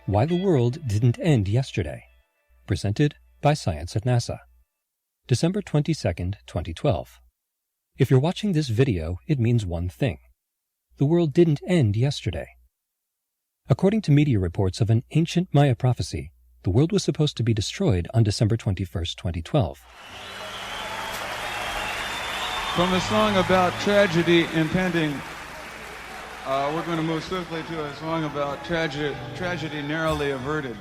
Why the World Didn't End Yesterday. Presented by Science at NASA. December 22nd, 2012. If you're watching this video, it means one thing. The world didn't end yesterday. According to media reports of an ancient Maya prophecy, the world was supposed to be destroyed on December 21st, 2012. From a song about tragedy impending, we're going to move swiftly to a song about tragedy narrowly averted.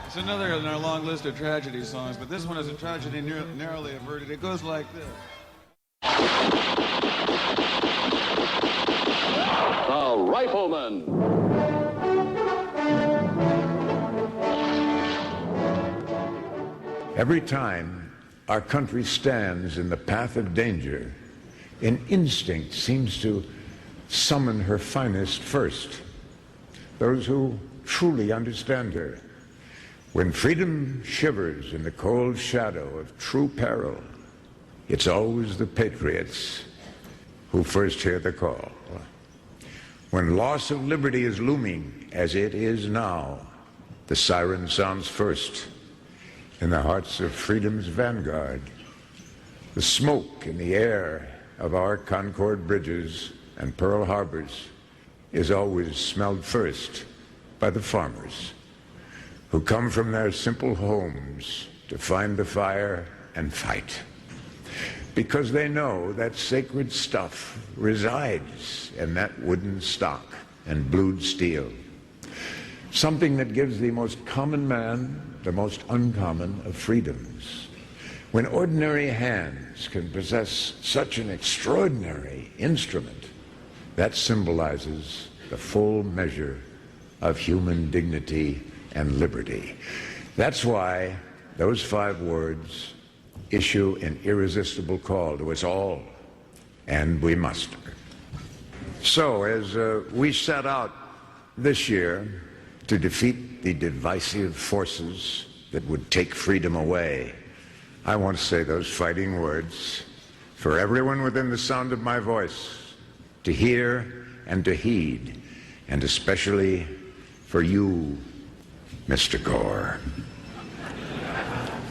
It's another in our long list of tragedy songs, but this one is a tragedy narrowly averted. It goes like this. The Rifleman. Every time our country stands in the path of danger, an instinct seems to summon her finest first, those who truly understand her. When freedom shivers in the cold shadow of true peril, it's always the patriots who first hear the call. When loss of liberty is looming, as it is now, the siren sounds first in the hearts of freedom's vanguard. The smoke in the air of our Concord bridges and Pearl Harbors is always smelled first by the farmers who come from their simple homes to find the fire and fight, because they know that sacred stuff resides in that wooden stock and blued steel, something that gives the most common man the most uncommon of freedoms. When ordinary hands can possess such an extraordinary instrument, that symbolizes the full measure of human dignity and liberty. That's why those 5 words issue an irresistible call to us all, and we must. So, as we set out this year to defeat the divisive forces that would take freedom away, I want to say those fighting words for everyone within the sound of my voice to hear and to heed, and especially for you, Mr. Gore.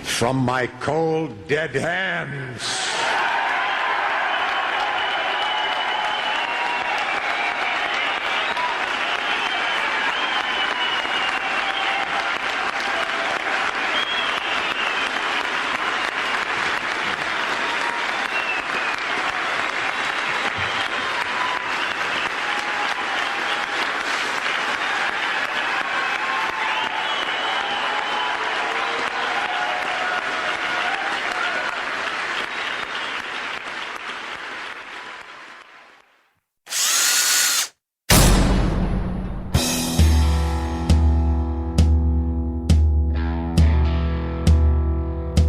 From my cold, dead hands,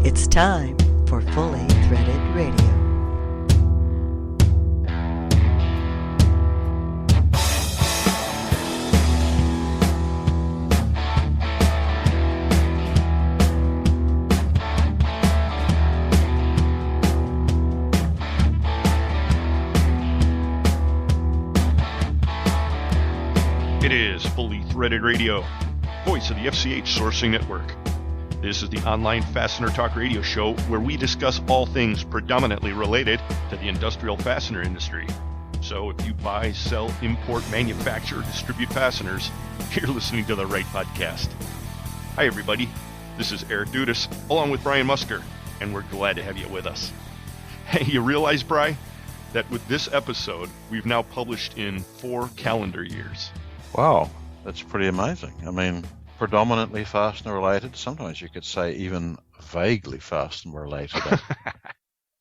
It's time for Fully Threaded Radio. It is Fully Threaded Radio, voice of the FCH Sourcing Network. This is the online Fastener Talk radio show where we discuss all things predominantly related to the industrial fastener industry. So if you buy, sell, import, manufacture, or distribute fasteners, you're listening to the right podcast. Hi everybody, this is Eric Dudas along with Brian Musker, and we're glad to have you with us. Hey, you realize, Bri, that with this episode, we've now published in 4 calendar years. Wow, that's pretty amazing. I mean, predominantly fastener related. Sometimes you could say even vaguely fastener related.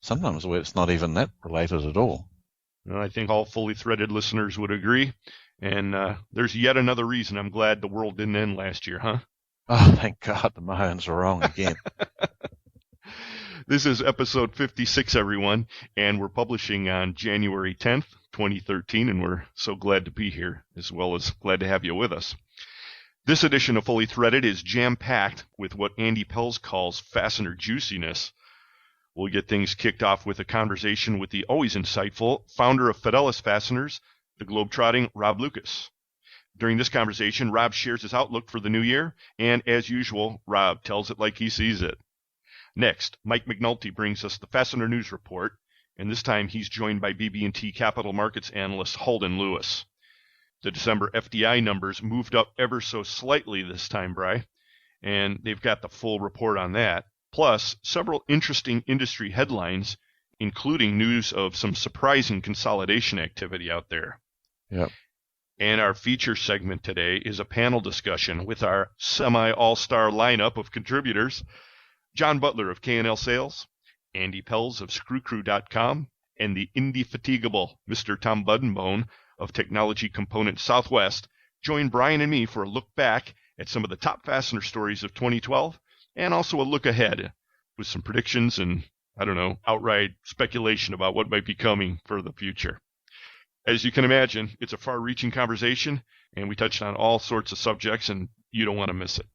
Sometimes it's not even that related at all. Well, I think all fully threaded listeners would agree. And there's yet another reason I'm glad the world didn't end last year, huh? Oh, thank God the Mayans are wrong again. This is episode 56, everyone, and we're publishing on January 10th, 2013, and we're so glad to be here, as well as glad to have you with us. This edition of Fully Threaded is jam-packed with what Andy Pels calls fastener juiciness. We'll get things kicked off with a conversation with the always insightful founder of Fidelis Fasteners, the globetrotting Rob Lucas. During this conversation, Rob shares his outlook for the new year, and as usual, Rob tells it like he sees it. Next, Mike McNulty brings us the Fastener News Report, and this time he's joined by BB&T Capital Markets analyst Holden Lewis. The December FDI numbers moved up ever so slightly this time, Bri, and they've got the full report on that, plus several interesting industry headlines, including news of some surprising consolidation activity out there. Yep. And our feature segment today is a panel discussion with our semi-all-star lineup of contributors, John Butler of K&L Sales, Andy Pels of ScrewCrew.com, and the indefatigable Mr. Tom Buddenbohn of Technology Components Southwest join Brian and me for a look back at some of the top fastener stories of 2012, and also a look ahead with some predictions and, outright speculation about what might be coming for the future. As you can imagine, it's a far-reaching conversation, and we touched on all sorts of subjects, and you don't want to miss it.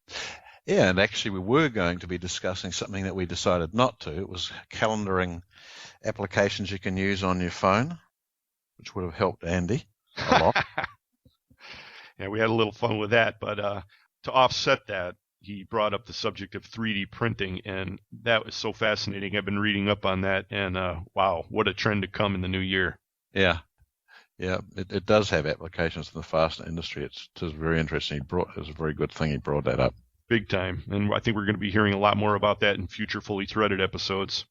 Yeah, and actually we were going to be discussing something that we decided not to. It was calendaring applications you can use on your phone, which would have helped Andy a lot. Yeah, we had a little fun with that, but to offset that, he brought up the subject of 3D printing, and that was so fascinating. I've been reading up on that, and wow, what a trend to come in the new year. Yeah. Yeah, it does have applications in the fastener industry. It is very interesting. It's a very good thing he brought that up. Big time. And I think we're going to be hearing a lot more about that in future Fully Threaded episodes.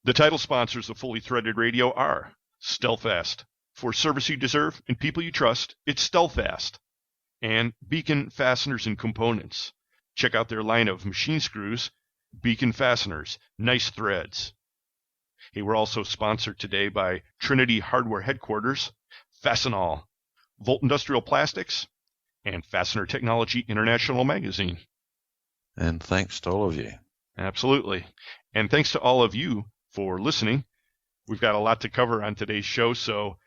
The title sponsors of Fully Threaded Radio are Stelfast. For service you deserve and people you trust, it's Stelfast. And Beacon Fasteners and Components. Check out their line of machine screws, Beacon Fasteners, nice threads. Hey, we're also sponsored today by Trinity Hardware Headquarters, Fastenal, Volt Industrial Plastics, and Fastener Technology International Magazine. And thanks to all of you. Absolutely. And thanks to all of you for listening. We've got a lot to cover on today's show, so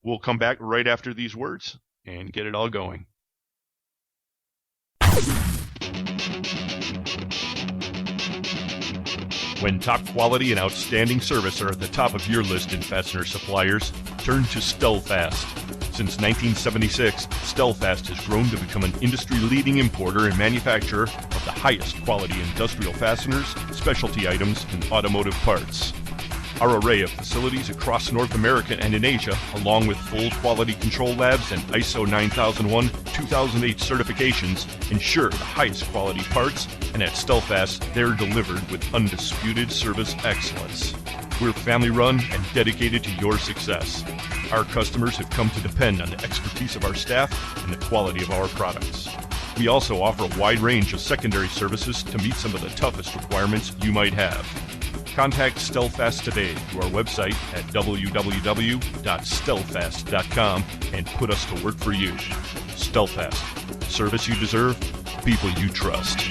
we'll come back right after these words and get it all going. When top quality and outstanding service are at the top of your list in fastener suppliers, turn to Stelfast. Since 1976, Stelfast has grown to become an industry-leading importer and manufacturer of the highest quality industrial fasteners, specialty items, and automotive parts. Our array of facilities across North America and in Asia, along with full quality control labs and ISO 9001-2008 certifications, ensure the highest quality parts, and at Stelfast, they're delivered with undisputed service excellence. We're family-run and dedicated to your success. Our customers have come to depend on the expertise of our staff and the quality of our products. We also offer a wide range of secondary services to meet some of the toughest requirements you might have. Contact Stelfast today through our website at www.stelfast.com and put us to work for you. Stelfast. Service you deserve, people you trust.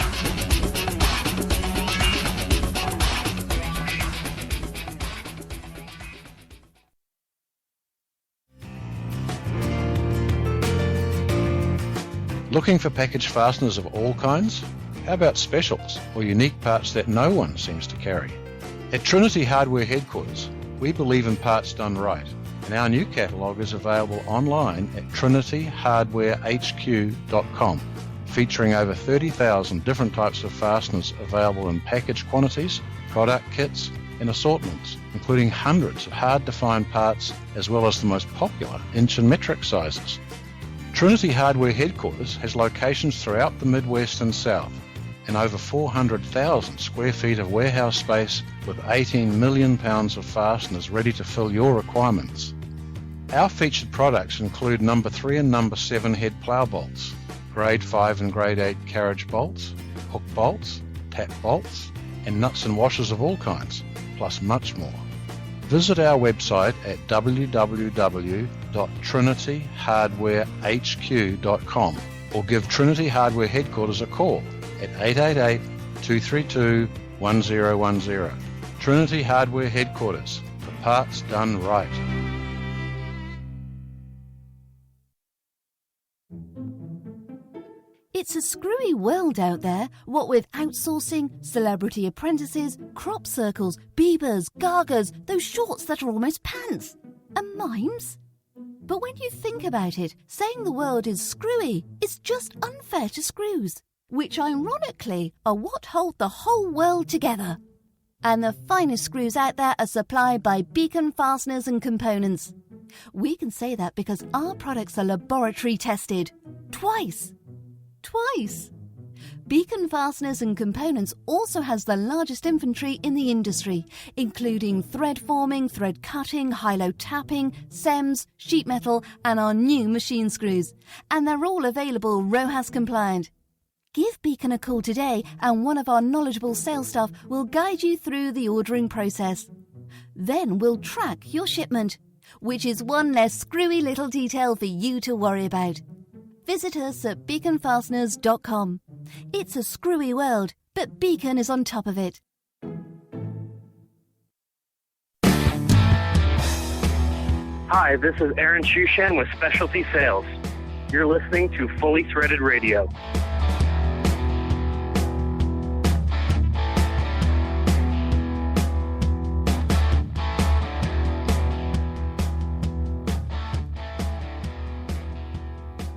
Looking for package fasteners of all kinds? How about specials or unique parts that no one seems to carry? At Trinity Hardware Headquarters, we believe in parts done right, and our new catalogue is available online at trinityhardwarehq.com, featuring over 30,000 different types of fasteners available in package quantities, product kits, and assortments, including hundreds of hard-to-find parts as well as the most popular inch and metric sizes. Trinity Hardware Headquarters has locations throughout the Midwest and South, and over 400,000 square feet of warehouse space with 18 million pounds of fasteners ready to fill your requirements. Our featured products include number 3 and number 7 head plough bolts, grade 5 and grade 8 carriage bolts, hook bolts, tap bolts, and nuts and washers of all kinds, plus much more. Visit our website at www.trinityhardwarehq.com or give Trinity Hardware Headquarters a call at 888-232-1010. Trinity Hardware Headquarters, for parts done right. It's a screwy world out there, what with outsourcing, celebrity apprentices, crop circles, beavers, gargers, those shorts that are almost pants, and mimes. But when you think about it, saying the world is screwy is just unfair to screws, which ironically are what hold the whole world together. And the finest screws out there are supplied by Beacon Fasteners and Components. We can say that because our products are laboratory tested. Twice. Beacon Fasteners and Components also has the largest inventory in the industry, including thread forming, thread cutting, high-low tapping, SEMS, sheet metal, and our new machine screws. And they're all available RoHS compliant. Give Beacon a call today and one of our knowledgeable sales staff will guide you through the ordering process. Then we'll track your shipment, which is one less screwy little detail for you to worry about. Visit us at beaconfasteners.com. It's a screwy world, but Beacon is on top of it. Hi, this is Aaron Shushan with Specialty Sales. You're listening to Fully Threaded Radio.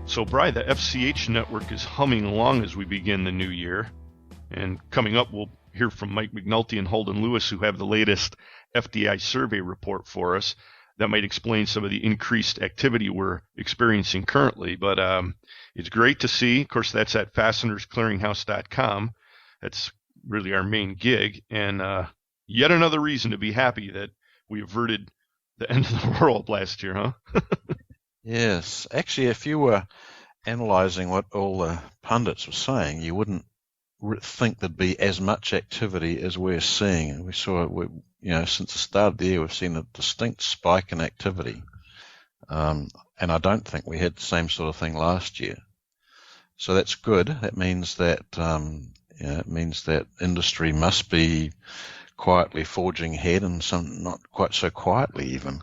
So, Bri, the FCH network is humming along as we begin the new year. And coming up, we'll hear from Mike McNulty and Holden Lewis, who have the latest FDI survey report for us that might explain some of the increased activity we're experiencing currently. But it's great to see. Of course, that's at fastenersclearinghouse.com. That's really our main gig. And yet another reason to be happy that we averted the end of the world last year, huh? Yes. Actually, if you were analysing what all the pundits were saying, you wouldn't think there'd be as much activity as we're seeing. And we saw, since the start of the year, we've seen a distinct spike in activity. And I don't think we had the same sort of thing last year. So that's good. That means that industry must be quietly forging ahead, and some not quite so quietly even.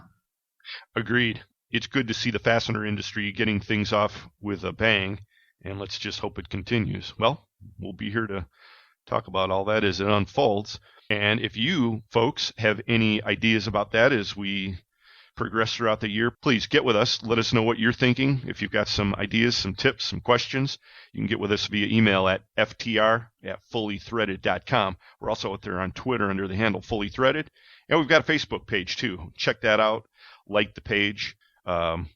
Agreed. It's good to see the fastener industry getting things off with a bang, and let's just hope it continues. Well, we'll be here to talk about all that as it unfolds. And if you folks have any ideas about that as we progress throughout the year, please get with us. Let us know what you're thinking. If you've got some ideas, some tips, some questions, you can get with us via email at ftr@fullythreaded.com. We're also out there on Twitter under the handle Fully Threaded. And we've got a Facebook page, too. Check that out. Like the page.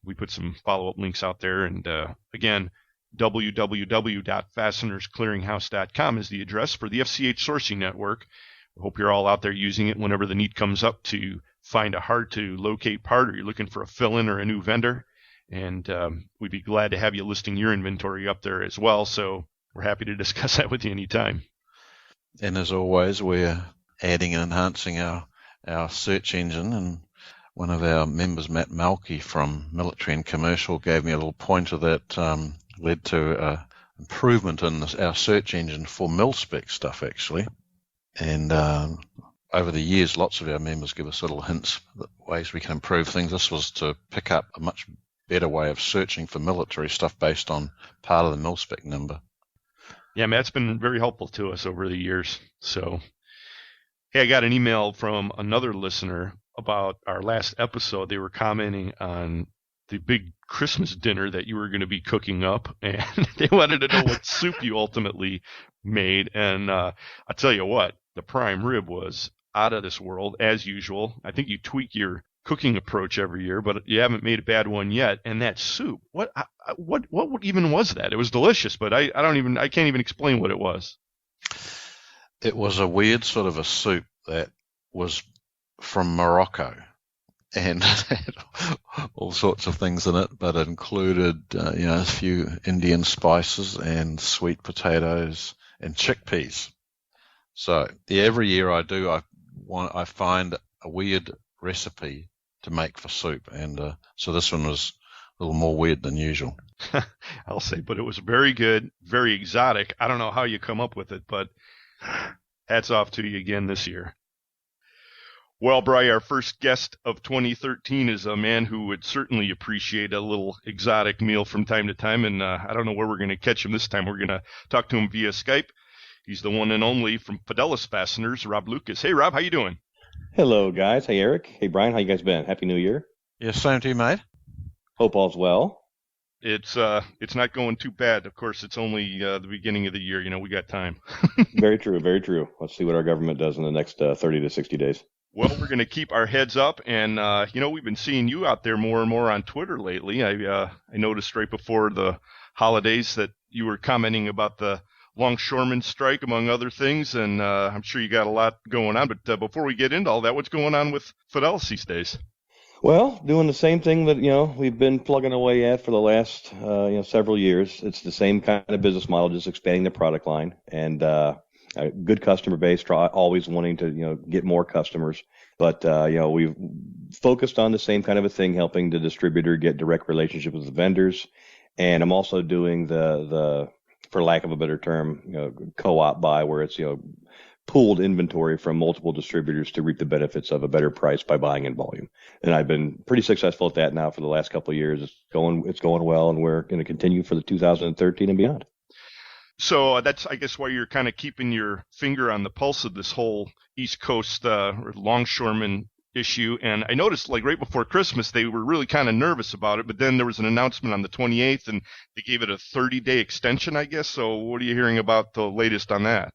We put some follow-up links out there. And again, www.fastenersclearinghouse.com is the address for the FCH sourcing network. I hope you're all out there using it whenever the need comes up to find a hard-to-locate part, or you're looking for a fill-in or a new vendor. And we'd be glad to have you listing your inventory up there as well. So we're happy to discuss that with you anytime. And as always, we're adding and enhancing our search engine. And one of our members, Matt Malky from Military and Commercial, gave me a little pointer that led to improvement in our search engine for mil-spec stuff, actually. And over the years, lots of our members give us little hints, ways we can improve things. This was to pick up a much better way of searching for military stuff based on part of the mil-spec number. Yeah, Matt's been very helpful to us over the years. So, hey, I got an email from another listener about our last episode. They were commenting on the big Christmas dinner that you were going to be cooking up, and they wanted to know what soup you ultimately made. And I'll tell you what, the prime rib was out of this world, as usual. I think you tweak your cooking approach every year, but you haven't made a bad one yet. And that soup, what even was that? It was delicious, but I can't even explain what it was. It was a weird sort of a soup that was from Morocco, and it had all sorts of things in it, but it included a few Indian spices and sweet potatoes and chickpeas. So every year I find a weird recipe to make for soup, and so this one was a little more weird than usual. I'll say, but it was very good, very exotic. I don't know how you come up with it, but hats off to you again this year. Well, Bri, our first guest of 2013 is a man who would certainly appreciate a little exotic meal from time to time, and I don't know where we're going to catch him this time. We're going to talk to him via Skype. He's the one and only from Fidelis Fasteners, Rob Lucas. Hey, Rob, how you doing? Hello, guys. Hey, Eric. Hey, Brian. How you guys been? Happy New Year. Yeah, same to you, mate. Hope all's well. It's not going too bad. Of course, it's only the beginning of the year. We got time. Very true, very true. Let's see what our government does in the next 30 to 60 days. Well, we're going to keep our heads up, and we've been seeing you out there more and more on Twitter lately. I noticed right before the holidays that you were commenting about the longshoreman strike, among other things, and I'm sure you got a lot going on. But before we get into all that, what's going on with Fidelis these days? Well, doing the same thing that we've been plugging away at for the last several years. It's the same kind of business model, just expanding the product line, and a good customer base. Always wanting to get more customers, but we've focused on the same kind of a thing, helping the distributor get direct relationship with the vendors, and I'm also doing the for lack of a better term, co-op buy, where it's pooled inventory from multiple distributors to reap the benefits of a better price by buying in volume. And I've been pretty successful at that now for the last couple of years. It's going well, and we're going to continue for the 2013 and beyond. So that's, I guess, why you're kind of keeping your finger on the pulse of this whole East Coast longshoreman issue. And I noticed, like, right before Christmas, they were really kind of nervous about it, but then there was an announcement on the 28th, and they gave it a 30-day extension, I guess. So what are you hearing about the latest on that?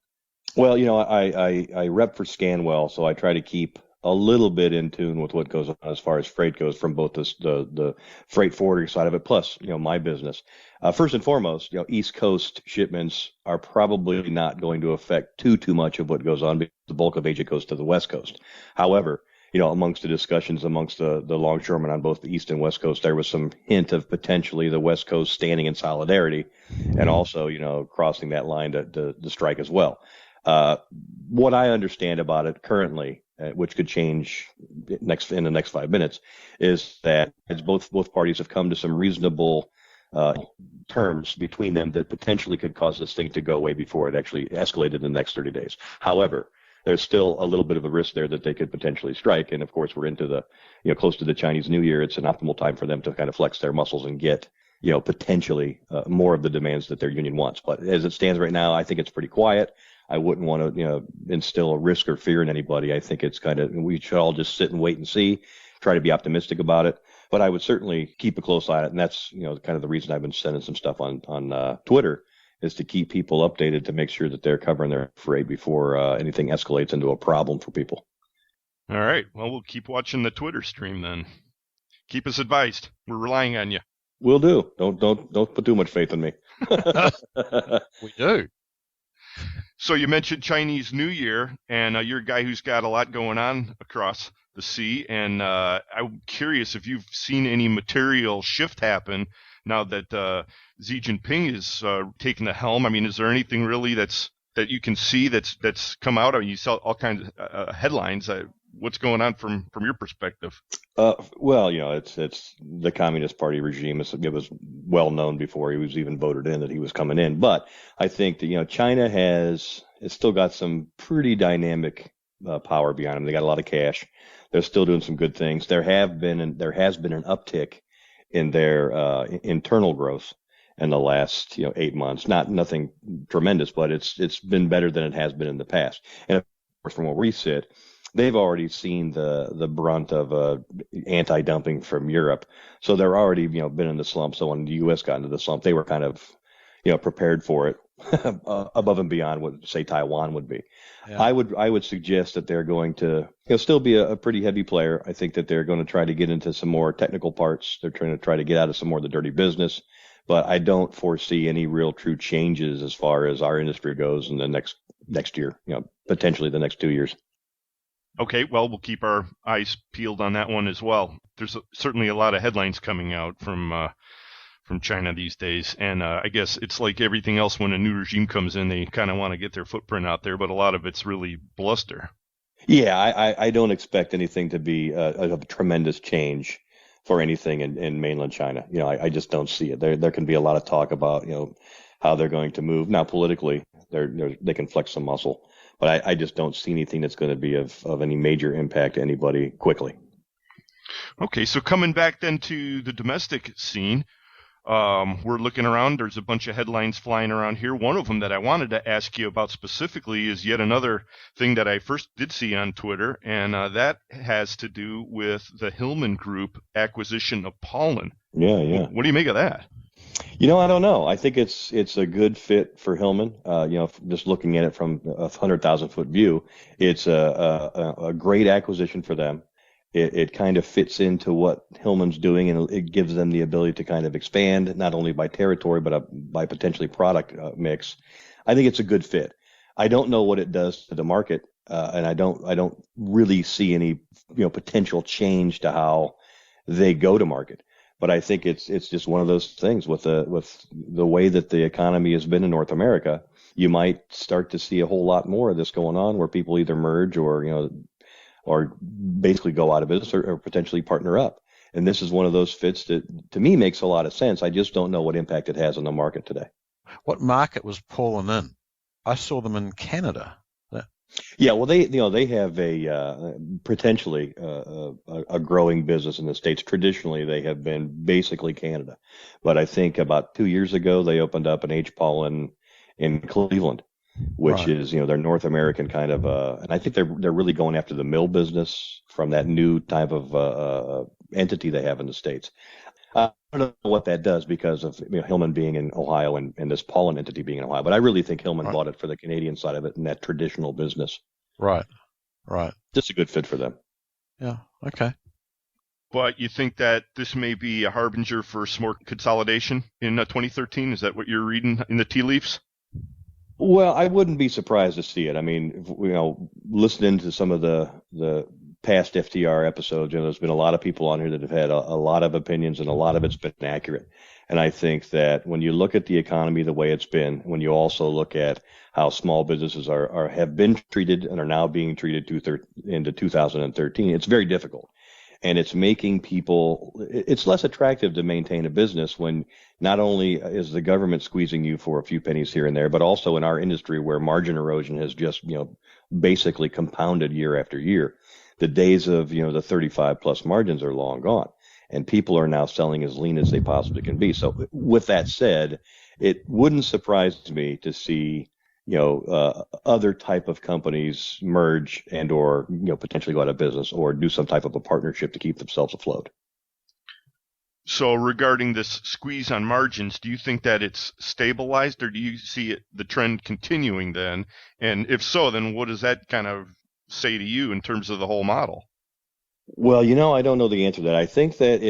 Well, I rep for Scanwell, so I try to keep a little bit in tune with what goes on as far as freight goes from both the freight forwarding side of it, plus, my business. First and foremost, East Coast shipments are probably not going to affect too much of what goes on, because the bulk of Asia goes to the West Coast. However, amongst the discussions amongst the longshoremen on both the East and West Coast, there was some hint of potentially the West Coast standing in solidarity and also, crossing that line to strike as well. What I understand about it currently, which could change in the next 5 minutes, is that as both parties have come to some reasonable terms between them that potentially could cause this thing to go away before it actually escalated in the next 30 days. However, there's still a little bit of a risk there that they could potentially strike. And of course, we're into the, close to the Chinese New Year. It's an optimal time for them to kind of flex their muscles and get, potentially more of the demands that their union wants. But as it stands right now, I think it's pretty quiet. I wouldn't want to, instill a risk or fear in anybody. I think it's we should all just sit and wait and see, try to be optimistic about it. But I would certainly keep a close eye on it. And that's, kind of the reason I've been sending some stuff on Twitter, is to keep people updated, to make sure that they're covering their freight before anything escalates into a problem for people. All right. Well, we'll keep watching the Twitter stream then. Keep us advised. We're relying on you. Will do. Don't put too much faith in me. We do. So you mentioned Chinese New Year, and you're a guy who's got a lot going on across the sea, and I'm curious if you've seen any material shift happen now that Xi Jinping is taking the helm. I mean, is there anything really that you can see that's come out? I mean, you saw all kinds of headlines. What's going on from your perspective? Well, it's the Communist Party regime. It was well known before he was even voted in that he was coming in. But I think that, China has still got some pretty dynamic power behind them. They got a lot of cash. They're still doing some good things. There has been an uptick in their internal growth in the last 8 months. Nothing tremendous, but it's been better than it has been in the past. And of course, from where we sit, they've already seen the brunt of anti-dumping from Europe, so they're already been in the slump. So when the U.S. got into the slump, they were kind of prepared for it above and beyond what, say, Taiwan would be. Yeah. I would suggest that they're going to still be a pretty heavy player. I think that they're going to try to get into some more technical parts. They're trying to get out of some more of the dirty business. But I don't foresee any real true changes as far as our industry goes in the next year, potentially the next 2 years. Okay, well, we'll keep our eyes peeled on that one as well. There's certainly a lot of headlines coming out from China these days, and I guess it's like everything else when a new regime comes in, they kind of want to get their footprint out there, but a lot of it's really bluster. Yeah, I don't expect anything to be a tremendous change for anything in mainland China. I just don't see it. There can be a lot of talk about how they're going to move. Now, politically, they can flex some muscle. But I just don't see anything that's going to be of any major impact to anybody quickly. Okay, so coming back then to the domestic scene, we're looking around. There's a bunch of headlines flying around here. One of them that I wanted to ask you about specifically is yet another thing that I first did see on Twitter, and that has to do with the Hillman Group acquisition of Pollen. Yeah. What do you make of that? I don't know. I think it's a good fit for Hillman. Just looking at it from a 100,000-foot view, it's a great acquisition for them. It kind of fits into what Hillman's doing, and it gives them the ability to kind of expand not only by territory but by potentially product mix. I think it's a good fit. I don't know what it does to the market, and I don't really see any potential change to how they go to market. But I think it's just one of those things with the way that the economy has been in North America. You might start to see a whole lot more of this going on, where people either merge or basically go out of business or potentially partner up. And this is one of those fits that, to me, makes a lot of sense. I just don't know what impact it has on the market today. What market was Paulin in? I saw them in Canada. Yeah, well, they have potentially a growing business in the States. Traditionally, they have been basically Canada, but I think about 2 years ago they opened up an H. Paulin in Cleveland, which is their North American kind of, and I think they're really going after the mill business from that new type of entity they have in the States. I don't know what that does because of Hillman being in Ohio and this Paulin entity being in Ohio, but I really think Hillman bought it for the Canadian side of it and that traditional business. Right. Just a good fit for them. Yeah. Okay. But you think that this may be a harbinger for some more consolidation in 2013? Is that what you're reading in the tea leaves? Well, I wouldn't be surprised to see it. I mean, listening to some of the past FTR episodes, there's been a lot of people on here that have had a lot of opinions, and a lot of it's been accurate. And I think that when you look at the economy the way it's been, when you also look at how small businesses have been treated and are now being treated into 2013, it's very difficult. And it's making it's less attractive to maintain a business when not only is the government squeezing you for a few pennies here and there, but also in our industry where margin erosion has just, basically compounded year after year. The days of, the 35 plus margins are long gone, and people are now selling as lean as they possibly can be. So with that said, it wouldn't surprise me to see, other type of companies merge and or, potentially go out of business or do some type of a partnership to keep themselves afloat. So regarding this squeeze on margins, do you think that it's stabilized, or do you see the trend continuing then? And if so, then what does that kind of say to you in terms of the whole model? Well, I don't know the answer to that. I think that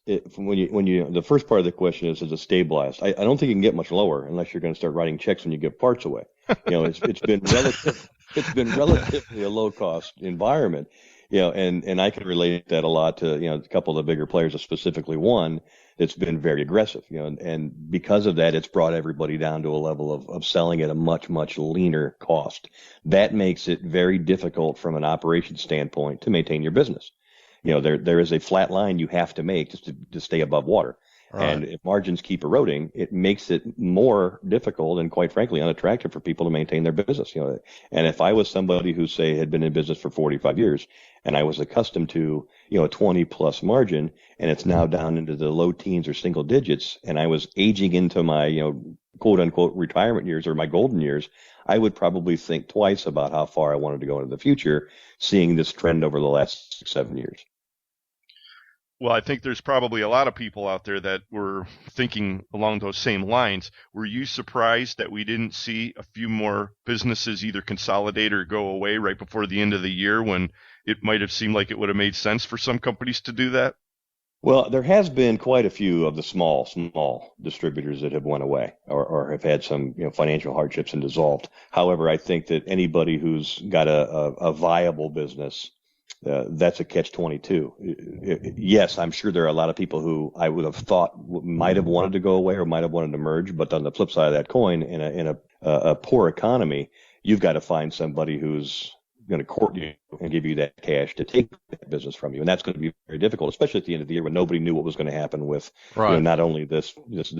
the first part of the question is it stabilized? I don't think you can get much lower unless you're going to start writing checks when you give parts away. It's been relatively a low cost environment. And I can relate that a lot to, a couple of the bigger players, specifically one that's been very aggressive, and because of that, it's brought everybody down to a level of selling at a much, much leaner cost. That makes it very difficult from an operations standpoint to maintain your business. There is a flat line you have to make just to stay above water. Right. And if margins keep eroding, it makes it more difficult and, quite frankly, unattractive for people to maintain their business. And if I was somebody who, say, had been in business for 45 years and I was accustomed to, a 20 plus margin, and it's now down into the low teens or single digits, and I was aging into my, quote unquote retirement years or my golden years, I would probably think twice about how far I wanted to go into the future, seeing this trend over the last 6-7 years. Well, I think there's probably a lot of people out there that were thinking along those same lines. Were you surprised that we didn't see a few more businesses either consolidate or go away right before the end of the year, when it might have seemed like it would have made sense for some companies to do that? Well, there has been quite a few of the small distributors that have went away or have had some financial hardships and dissolved. However, I think that anybody who's got a viable business, that's a catch-22. Yes, I'm sure there are a lot of people who I would have thought might have wanted to go away or might have wanted to merge, but on the flip side of that coin, in a poor economy, you've got to find somebody who's going to court you and give you that cash to take that business from you, and that's going to be very difficult, especially at the end of the year when nobody knew what was going to happen with not only this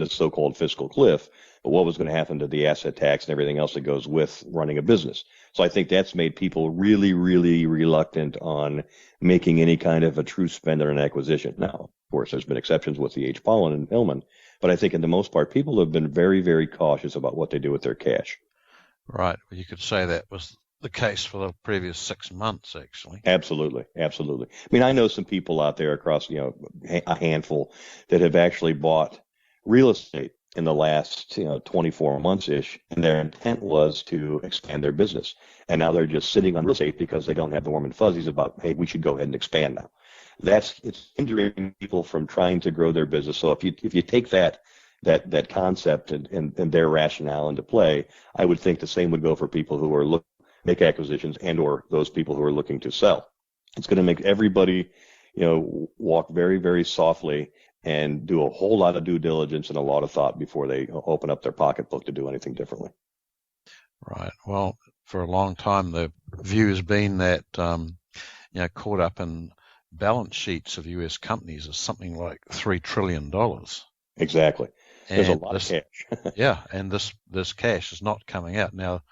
so-called fiscal cliff, but what was going to happen to the asset tax and everything else that goes with running a business. So I think that's made people really, really reluctant on making any kind of a true spend on an acquisition. Now, of course, there's been exceptions with the H. Paulin and Hillman, but I think in the most part, people have been very, very cautious about what they do with their cash. Right. Well, you could say that was the case for the previous 6 months, actually. Absolutely. I mean, I know some people out there across, a handful that have actually bought real estate in the last, 24 months-ish, and their intent was to expand their business. And now they're just sitting on real estate because they don't have the warm and fuzzies about, hey, we should go ahead and expand now. It's hindering people from trying to grow their business. So if you take that concept and their rationale into play, I would think the same would go for people who are looking to make acquisitions and or those people who are looking to sell. It's going to make everybody, walk very, very softly and do a whole lot of due diligence and a lot of thought before they open up their pocketbook to do anything differently. Right. Well, for a long time, the view has been that, caught up in balance sheets of U.S. companies is something like $3 trillion. Exactly. There's a lot of cash. Yeah, and this cash is not coming out. Now,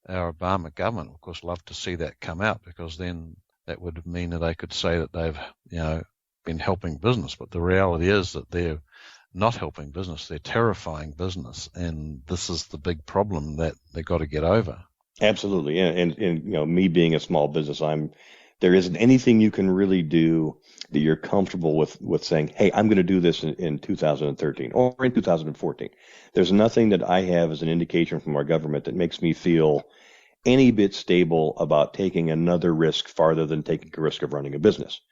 our Obama government, of course, love to see that come out, because then that would mean that they could say that they've, been helping business. But the reality is that they're not helping business. They're terrifying business. And this is the big problem that they've got to get over. Absolutely. And me being a small business, there isn't anything you can really do that you're comfortable with saying, hey, I'm going to do this in 2013 or in 2014. There's nothing that I have as an indication from our government that makes me feel any bit stable about taking another risk farther than taking a risk of running a business.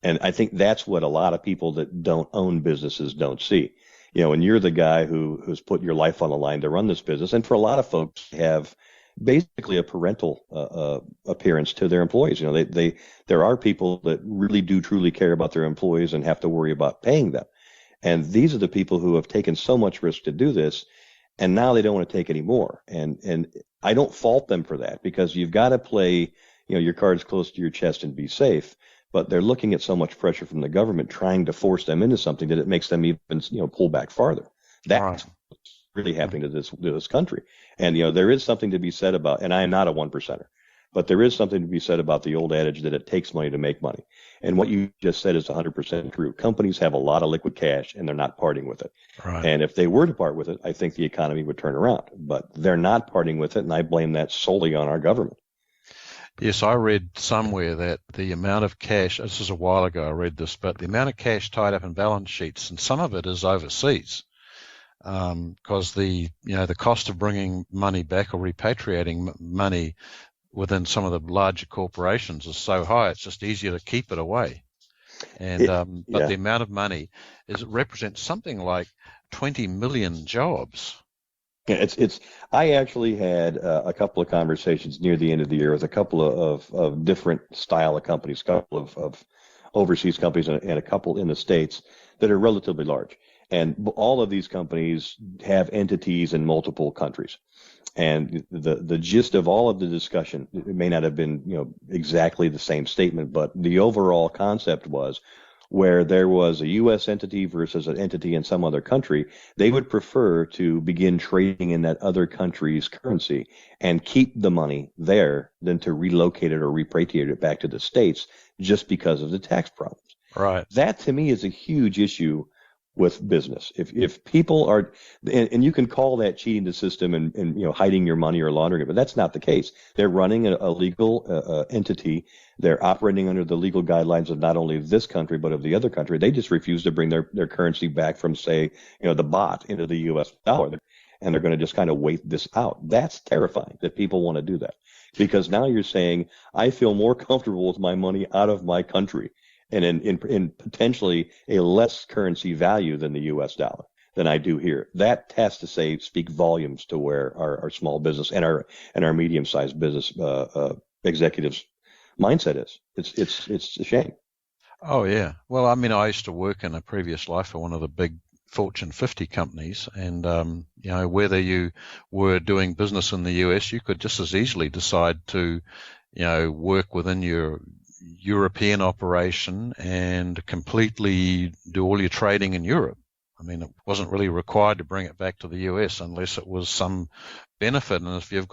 And I think that's what a lot of people that don't own businesses don't see. And you're the guy who's put your life on the line to run this business. And for a lot of folks, have basically a parental appearance to their employees. There are people that really do truly care about their employees and have to worry about paying them. And these are the people who have taken so much risk to do this, and now they don't want to take any more. And I don't fault them for that, because you've got to play, your cards close to your chest and be safe. But they're looking at so much pressure from the government trying to force them into something that it makes them even, pull back farther. That's really happening to this country. And, there is something to be said about, and I am not a 1%er, but there is something to be said about the old adage that it takes money to make money. And what you just said is 100% true. Companies have a lot of liquid cash, and they're not parting with it. Right. And if they were to part with it, I think the economy would turn around. But they're not parting with it, and I blame that solely on our government. Yes, I read somewhere that the amount of cash, this is a while ago I read this, but the amount of cash tied up in balance sheets, and some of it is overseas, because the cost of bringing money back or repatriating money within some of the larger corporations is so high, it's just easier to keep it away. And but the amount of money represents something like 20 million jobs. Yeah, I actually had a couple of conversations near the end of the year with a couple of different style of companies, a couple of overseas companies and a couple in the States that are relatively large. And all of these companies have entities in multiple countries. And the gist of all of the discussion, it may not have been, exactly the same statement, but the overall concept was, where there was a U.S. entity versus an entity in some other country, they would prefer to begin trading in that other country's currency and keep the money there than to relocate it or repatriate it back to the States just because of the tax problems. Right. That, to me, is a huge issue with business. If people are, and you can call that cheating the system and hiding your money or laundering it, but that's not the case. They're running a legal entity. They're operating under the legal guidelines of not only this country but of the other country. They just refuse to bring their currency back from, say, the baht into the U.S. dollar, and they're going to just kind of wait this out. That's terrifying that people want to do that, because now you're saying, I feel more comfortable with my money out of my country and in potentially a less currency value than the U.S. dollar than I do here. That has to speak volumes to where our small business and our medium-sized business executives' mindset is. It's a shame. Oh yeah. Well, I mean, I used to work in a previous life for one of the big Fortune 50 companies, and whether you were doing business in the US, you could just as easily decide to work within your European operation and completely do all your trading in Europe. I mean, it wasn't really required to bring it back to the US unless it was some benefit. And if you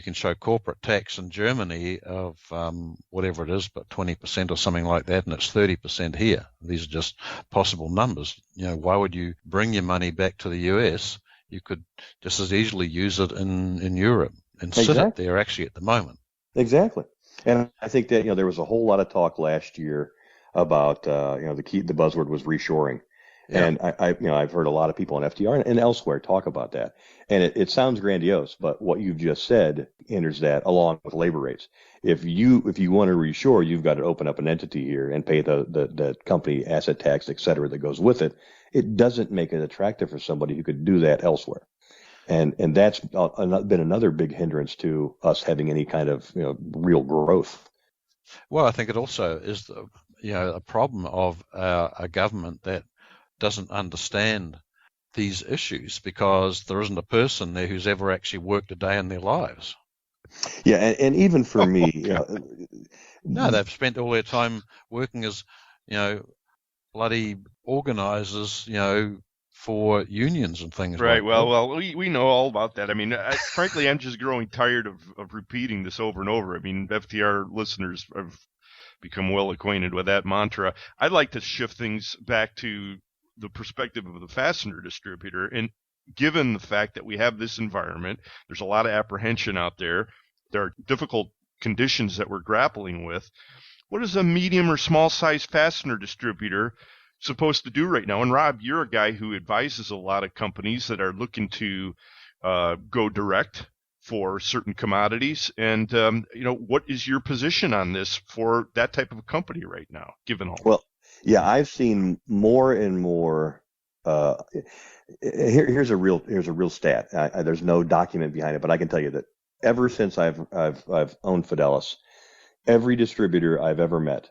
can show corporate tax in Germany of whatever it is, but 20% or something like that, and it's 30% here. These are just possible numbers. Why would you bring your money back to the US? You could just as easily use it in Europe and sit it there actually at the moment. Exactly. And I think that, there was a whole lot of talk last year about, the buzzword was reshoring. Yeah. And I've heard a lot of people on FTR and elsewhere talk about that. And it sounds grandiose, but what you've just said enters that along with labor rates. If you want to reshore, you've got to open up an entity here and pay the company asset tax, et cetera, that goes with it. It doesn't make it attractive for somebody who could do that elsewhere. And that's been another big hindrance to us having any kind of real growth. Well, I think it also is a problem of a government that doesn't understand these issues, because there isn't a person there who's ever actually worked a day in their lives. Yeah, and even for me, no, they've spent all their time working as bloody organisers, for unions and things. Right. Like well, we know all about that. I mean, frankly, I'm just growing tired of repeating this over and over. I mean, FTR listeners have become well acquainted with that mantra. I'd like to shift things back to the perspective of the fastener distributor. And given the fact that we have this environment, there's a lot of apprehension out there. There are difficult conditions that we're grappling with. What is a medium or small size fastener distributor supposed to do right now? And Rob, you're a guy who advises a lot of companies that are looking to go direct for certain commodities. And, what is your position on this for that type of a company right now, given all? Well, yeah, I've seen more and more. Here's a real stat. There's no document behind it, but I can tell you that ever since I've owned Fidelis, every distributor I've ever met,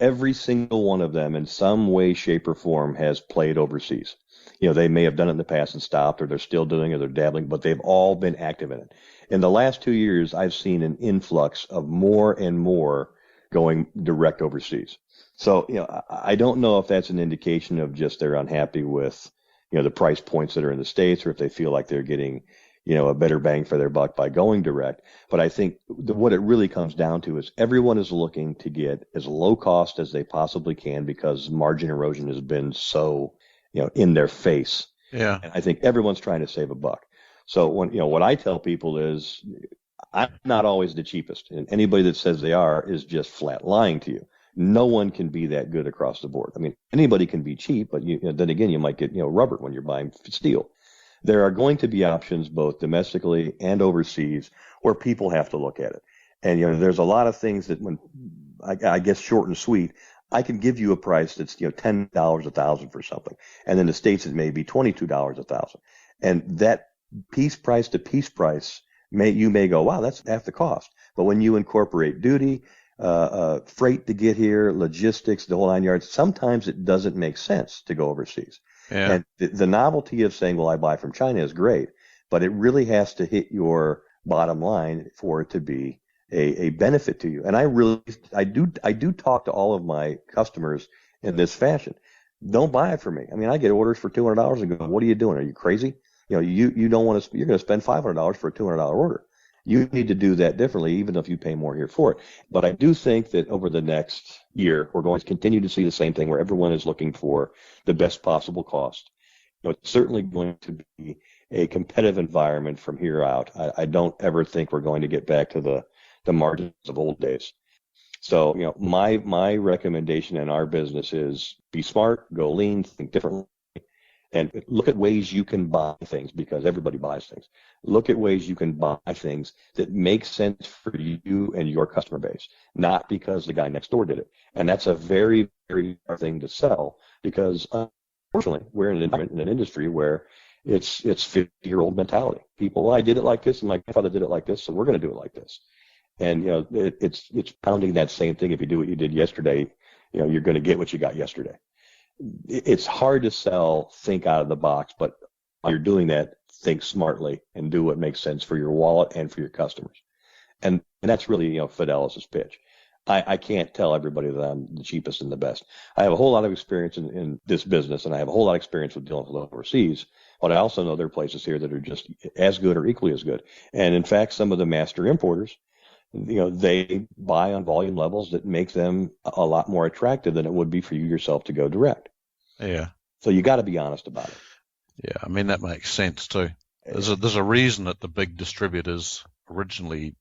every single one of them in some way, shape, or form has played overseas. They may have done it in the past and stopped, or they're still doing it, or they're dabbling, but they've all been active in it. In the last 2 years, I've seen an influx of more and more going direct overseas. So, I don't know if that's an indication of just they're unhappy with, the price points that are in the States, or if they feel like they're getting, a better bang for their buck by going direct. But I think what it really comes down to is everyone is looking to get as low cost as they possibly can, because margin erosion has been so, in their face. Yeah. And I think everyone's trying to save a buck. So what I tell people is I'm not always the cheapest, and anybody that says they are is just flat lying to you. No one can be that good across the board. I mean, anybody can be cheap, but then again, you might get, rubber when you're buying steel. There are going to be options both domestically and overseas where people have to look at it. And, there's a lot of things that when I guess short and sweet, I can give you a price that's, $10 1,000 for something. And in the States, it may be $22 1,000. And that piece price to piece price, you may go, wow, that's half the cost. But when you incorporate duty, freight to get here, logistics, the whole 9 yards, sometimes it doesn't make sense to go overseas. Yeah. And the novelty of saying, well, I buy from China is great, but it really has to hit your bottom line for it to be a benefit to you. And I do talk to all of my customers in this fashion. Don't buy it from me. I mean, I get orders for $200 and go, what are you doing? Are you crazy? You don't want to, you're going to spend $500 for a $200 order. You need to do that differently, even if you pay more here for it. But I do think that over the next year, we're going to continue to see the same thing where everyone is looking for the best possible cost. It's certainly going to be a competitive environment from here out. I don't ever think we're going to get back to the margins of old days. So, my recommendation in our business is be smart, go lean, think differently. And look at ways you can buy things, because everybody buys things. Look at ways you can buy things that make sense for you and your customer base, not because the guy next door did it. And that's a very, very hard thing to sell, because unfortunately we're in an industry where it's 50-year-old mentality. People, well, I did it like this, and my grandfather did it like this, so we're going to do it like this. And it's pounding that same thing. If you do what you did yesterday, you're going to get what you got yesterday. It's hard to sell, think out of the box, but while you're doing that, think smartly and do what makes sense for your wallet and for your customers. And that's really, Fidelis' pitch. I can't tell everybody that I'm the cheapest and the best. I have a whole lot of experience in this business, and I have a whole lot of experience with dealing with overseas, but I also know there are places here that are just as good or equally as good. And in fact, some of the master importers, they buy on volume levels that make them a lot more attractive than it would be for you yourself to go direct. Yeah. So you got to be honest about it. Yeah, I mean, that makes sense too. There's a reason that the big distributors originally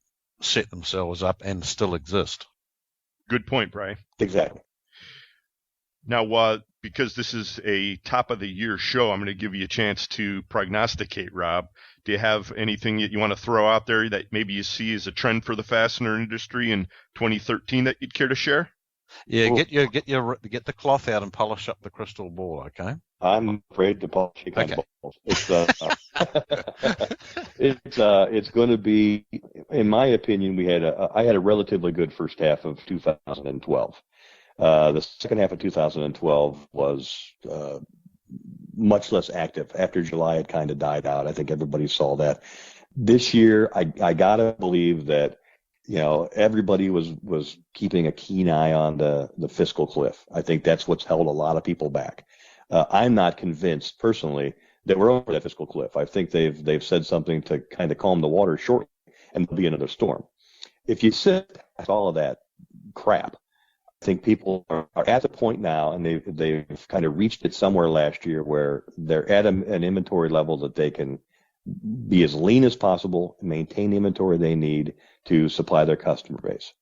set themselves up and still exist. Good point, Brian. Exactly. Now, because this is a top of the year show, I'm going to give you a chance to prognosticate, Rob. Do you have anything that you want to throw out there that maybe you see as a trend for the fastener industry in 2013 that you'd care to share? Yeah, get the cloth out and polish up the crystal ball, okay? I'm afraid to polish it on Okay. balls. It's going to be, in my opinion, I had a relatively good first half of 2012. The second half of 2012 was much less active. After July, it kind of died out. I think everybody saw that. This year, I gotta believe that everybody was keeping a keen eye on the fiscal cliff. I think that's what's held a lot of people back. I'm not convinced personally that we're over that fiscal cliff. I think they've said something to kind of calm the water shortly, and there'll be another storm. If you sit past all of that crap, I think people are at the point now, and they've kind of reached it somewhere last year where they're at an inventory level that they can be as lean as possible, maintain the inventory they need to supply their customer base.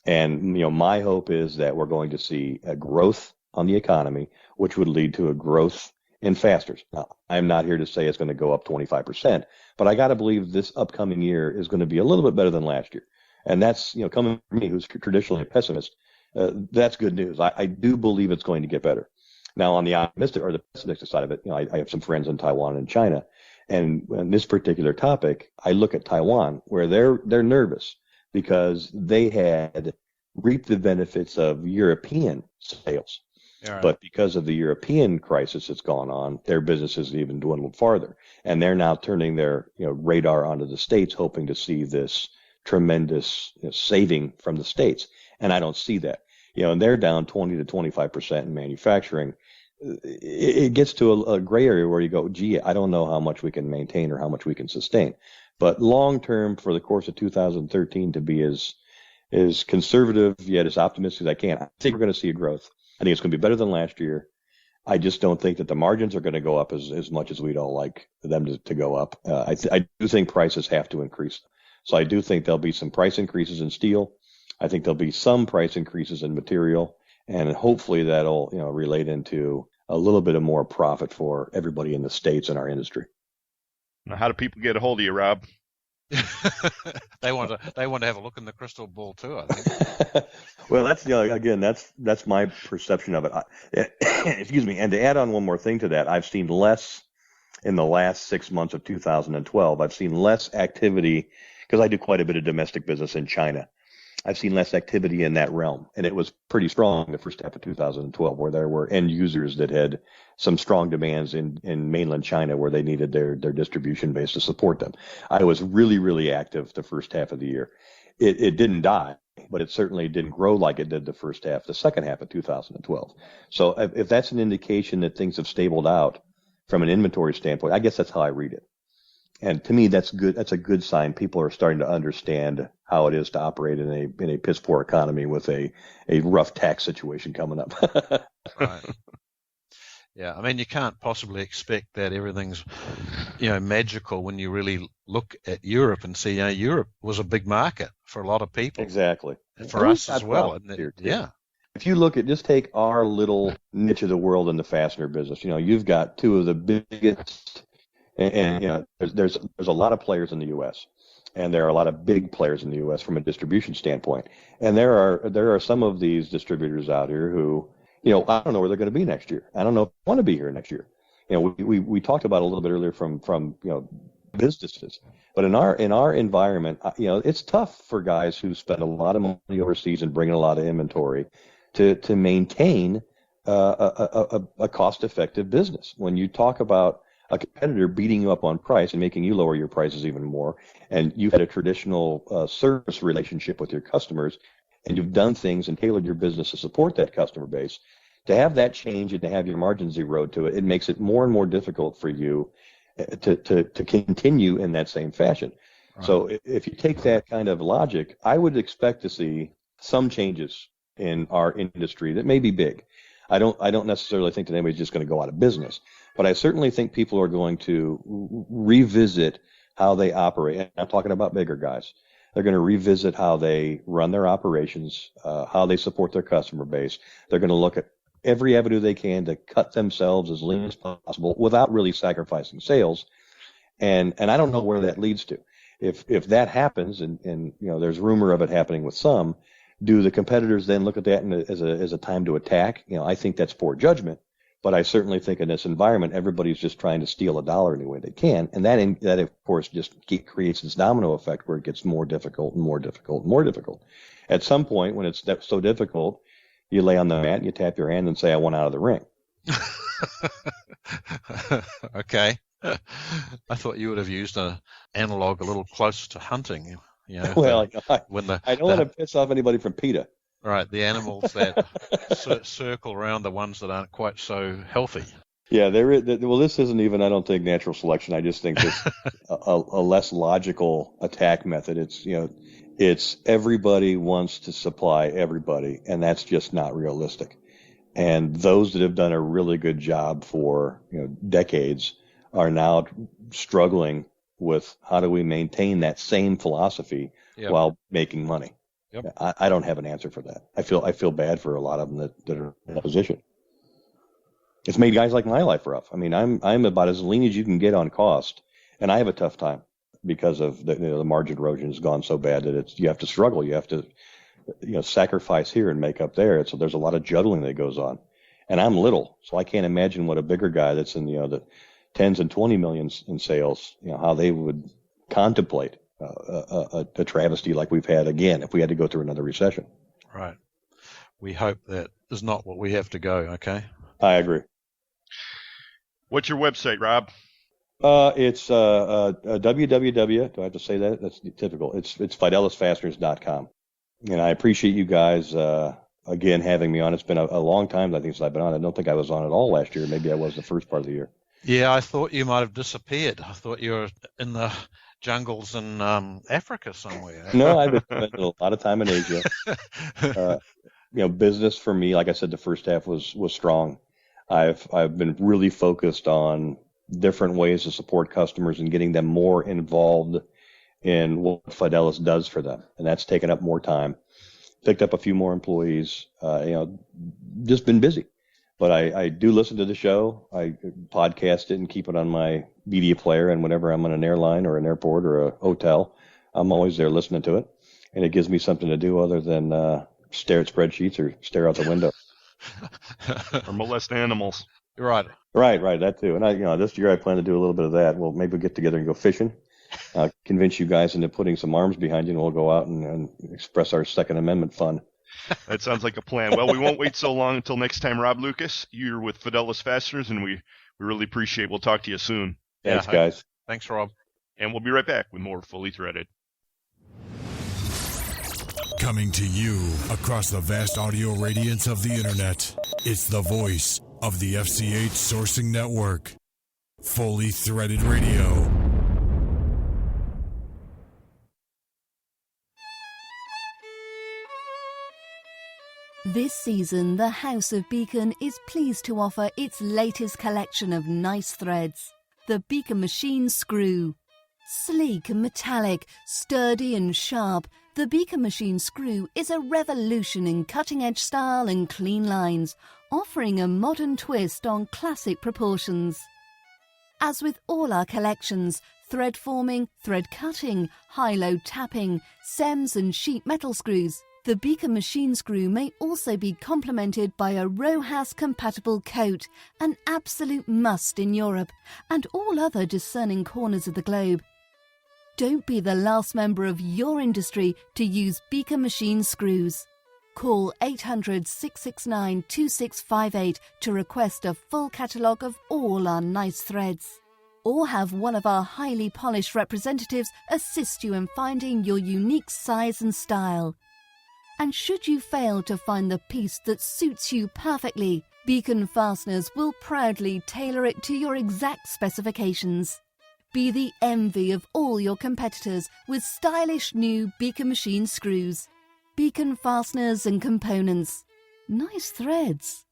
And my hope is that we're going to see a growth on the economy, which would lead to a growth in fasteners. Now, I'm not here to say it's going to go up 25%, but I got to believe this upcoming year is going to be a little bit better than last year. And that's, coming from me, who's traditionally a pessimist, that's good news. I do believe it's going to get better. Now, on the optimistic or the pessimistic side of it, I have some friends in Taiwan and China, and on this particular topic, I look at Taiwan, where they're nervous because they had reaped the benefits of European sales. Right. But because of the European crisis that's gone on, their business has even dwindled farther. And they're now turning their radar onto the States, hoping to see this tremendous saving from the States. And I don't see that. And they're down 20 to 25% in manufacturing. It gets to a gray area where you go, gee, I don't know how much we can maintain or how much we can sustain. But long term, for the course of 2013, to be as conservative yet as optimistic as I can, I think we're going to see a growth. I think it's going to be better than last year. I just don't think that the margins are going to go up as much as we'd all like them to go up. I do think prices have to increase. So I do think there'll be some price increases in steel. I think there'll be some price increases in material, and hopefully that'll relate into a little bit of more profit for everybody in the States and our industry. Now, how do people get a hold of you, Rob? They want to have a look in the crystal ball too, I think. Well, that's my perception of it. Excuse me. And to add on one more thing to that, I've seen less in the last 6 months of 2012. I've seen less activity because I do quite a bit of domestic business in China. I've seen less activity in that realm, and it was pretty strong the first half of 2012, where there were end users that had some strong demands in mainland China where they needed their distribution base to support them. I was really, really active the first half of the year. It didn't die, but it certainly didn't grow like it did the second half of 2012. So if that's an indication that things have stabilized out from an inventory standpoint, I guess that's how I read it. And to me, that's good. That's a good sign. People are starting to understand how it is to operate in a piss poor economy with a rough tax situation coming up. Right. Yeah, I mean, you can't possibly expect that everything's, magical when you really look at Europe and see, Europe was a big market for a lot of people. Exactly. And for us as well. Yeah. If you look at, just take our little niche of the world in the fastener business, you've got two of the biggest. And there's a lot of players in the U.S. and there are a lot of big players in the U.S. from a distribution standpoint. And there are some of these distributors out here who, I don't know where they're going to be next year. I don't know if they want to be here next year. We talked about a little bit earlier from businesses, but in our environment, it's tough for guys who spend a lot of money overseas and bring in a lot of inventory to maintain a cost-effective business. When you talk about a competitor beating you up on price and making you lower your prices even more, and you've had a traditional service relationship with your customers, and you've done things and tailored your business to support that customer base, to have that change and to have your margins erode to it, it makes it more and more difficult for you to continue in that same fashion. Right. So if you take that kind of logic, I would expect to see some changes in our industry that may be big. I don't necessarily think that anybody's just going to go out of business, but I certainly think people are going to revisit how they operate. And I'm talking about bigger guys. They're going to revisit how they run their operations, how they support their customer base. They're going to look at every avenue they can to cut themselves as lean as possible without really sacrificing sales. And I don't know where that leads to. If that happens, and there's rumor of it happening with some, do the competitors then look at that as a time to attack? I think that's poor judgment. But I certainly think in this environment, everybody's just trying to steal a dollar any way they can. And that of course, just creates this domino effect where it gets more difficult and more difficult and more difficult. At some point, when it's so difficult, you lay on the mat and you tap your hand and say, I want out of the ring. Okay. I thought you would have used an analog a little close to hunting. Well, I don't want to piss off anybody from PETA. Right, the animals that circle around the ones that aren't quite so healthy. Yeah, this isn't even, I don't think, natural selection. I just think this a less logical attack method. It's everybody wants to supply everybody, and that's just not realistic. And those that have done a really good job for decades are now struggling with how do we maintain that same philosophy while making money. Yep. I don't have an answer for that. I feel bad for a lot of them that are in that position. It's made guys like my life rough. I mean, I'm about as lean as you can get on cost, and I have a tough time because of the margin erosion has gone so bad that you have to struggle. You have to sacrifice here and make up there. So there's a lot of juggling that goes on, and I'm little, so I can't imagine what a bigger guy that's in the tens and 20 millions in sales, how they would contemplate a travesty like we've had again if we had to go through another recession. Right. We hope that is not what we have to go. Okay. I agree. What's your website, Rob? It's www. Do I have to say that? That's typical. It's fidelisfasteners.com. And I appreciate you guys again having me on. It's been a long time, I think, since I've been on. I don't think I was on at all last year. Maybe I was the first part of the year. Yeah, I thought you might have disappeared. I thought you were in the jungles in Africa somewhere. No, I've been spending a lot of time in Asia. Business for me, like I said, the first half was strong. I've been really focused on different ways to support customers and getting them more involved in what Fidelis does for them, and that's taken up more time. Picked up a few more employees. Just been busy. But I do listen to the show. I podcast it and keep it on my media player, and whenever I'm on an airline or an airport or a hotel, I'm always there listening to it, and it gives me something to do other than stare at spreadsheets or stare out the window. Or molest animals. Right. Right, that too. And this year I plan to do a little bit of that. Well, maybe we'll get together and go fishing. Convince you guys into putting some arms behind you, and we'll go out and express our Second Amendment fun. That sounds like a plan. Well, we won't wait so long until next time, Rob Lucas. You're with Fidelis Fasteners, and we really appreciate it. We'll talk to you soon. Thanks, guys. Thanks, Rob. And we'll be right back with more Fully Threaded. Coming to you across the vast audio radiance of the internet, it's the voice of the FCH Sourcing Network. Fully Threaded Radio. This season, the House of Beacon is pleased to offer its latest collection of nice threads, the Beacon Machine Screw. Sleek and metallic, sturdy and sharp, the Beacon Machine Screw is a revolution in cutting-edge style and clean lines, offering a modern twist on classic proportions. As with all our collections, thread forming, thread cutting, high-low tapping, SEMs and sheet metal screws, the Beacon Machine Screw may also be complemented by a RoHS-compatible coat, an absolute must in Europe and all other discerning corners of the globe. Don't be the last member of your industry to use Beacon Machine Screws. Call 800-669-2658 to request a full catalogue of all our nice threads. Or have one of our highly polished representatives assist you in finding your unique size and style. And should you fail to find the piece that suits you perfectly, Beacon Fasteners will proudly tailor it to your exact specifications. Be the envy of all your competitors with stylish new Beacon Machine Screws. Beacon Fasteners and Components. Nice threads.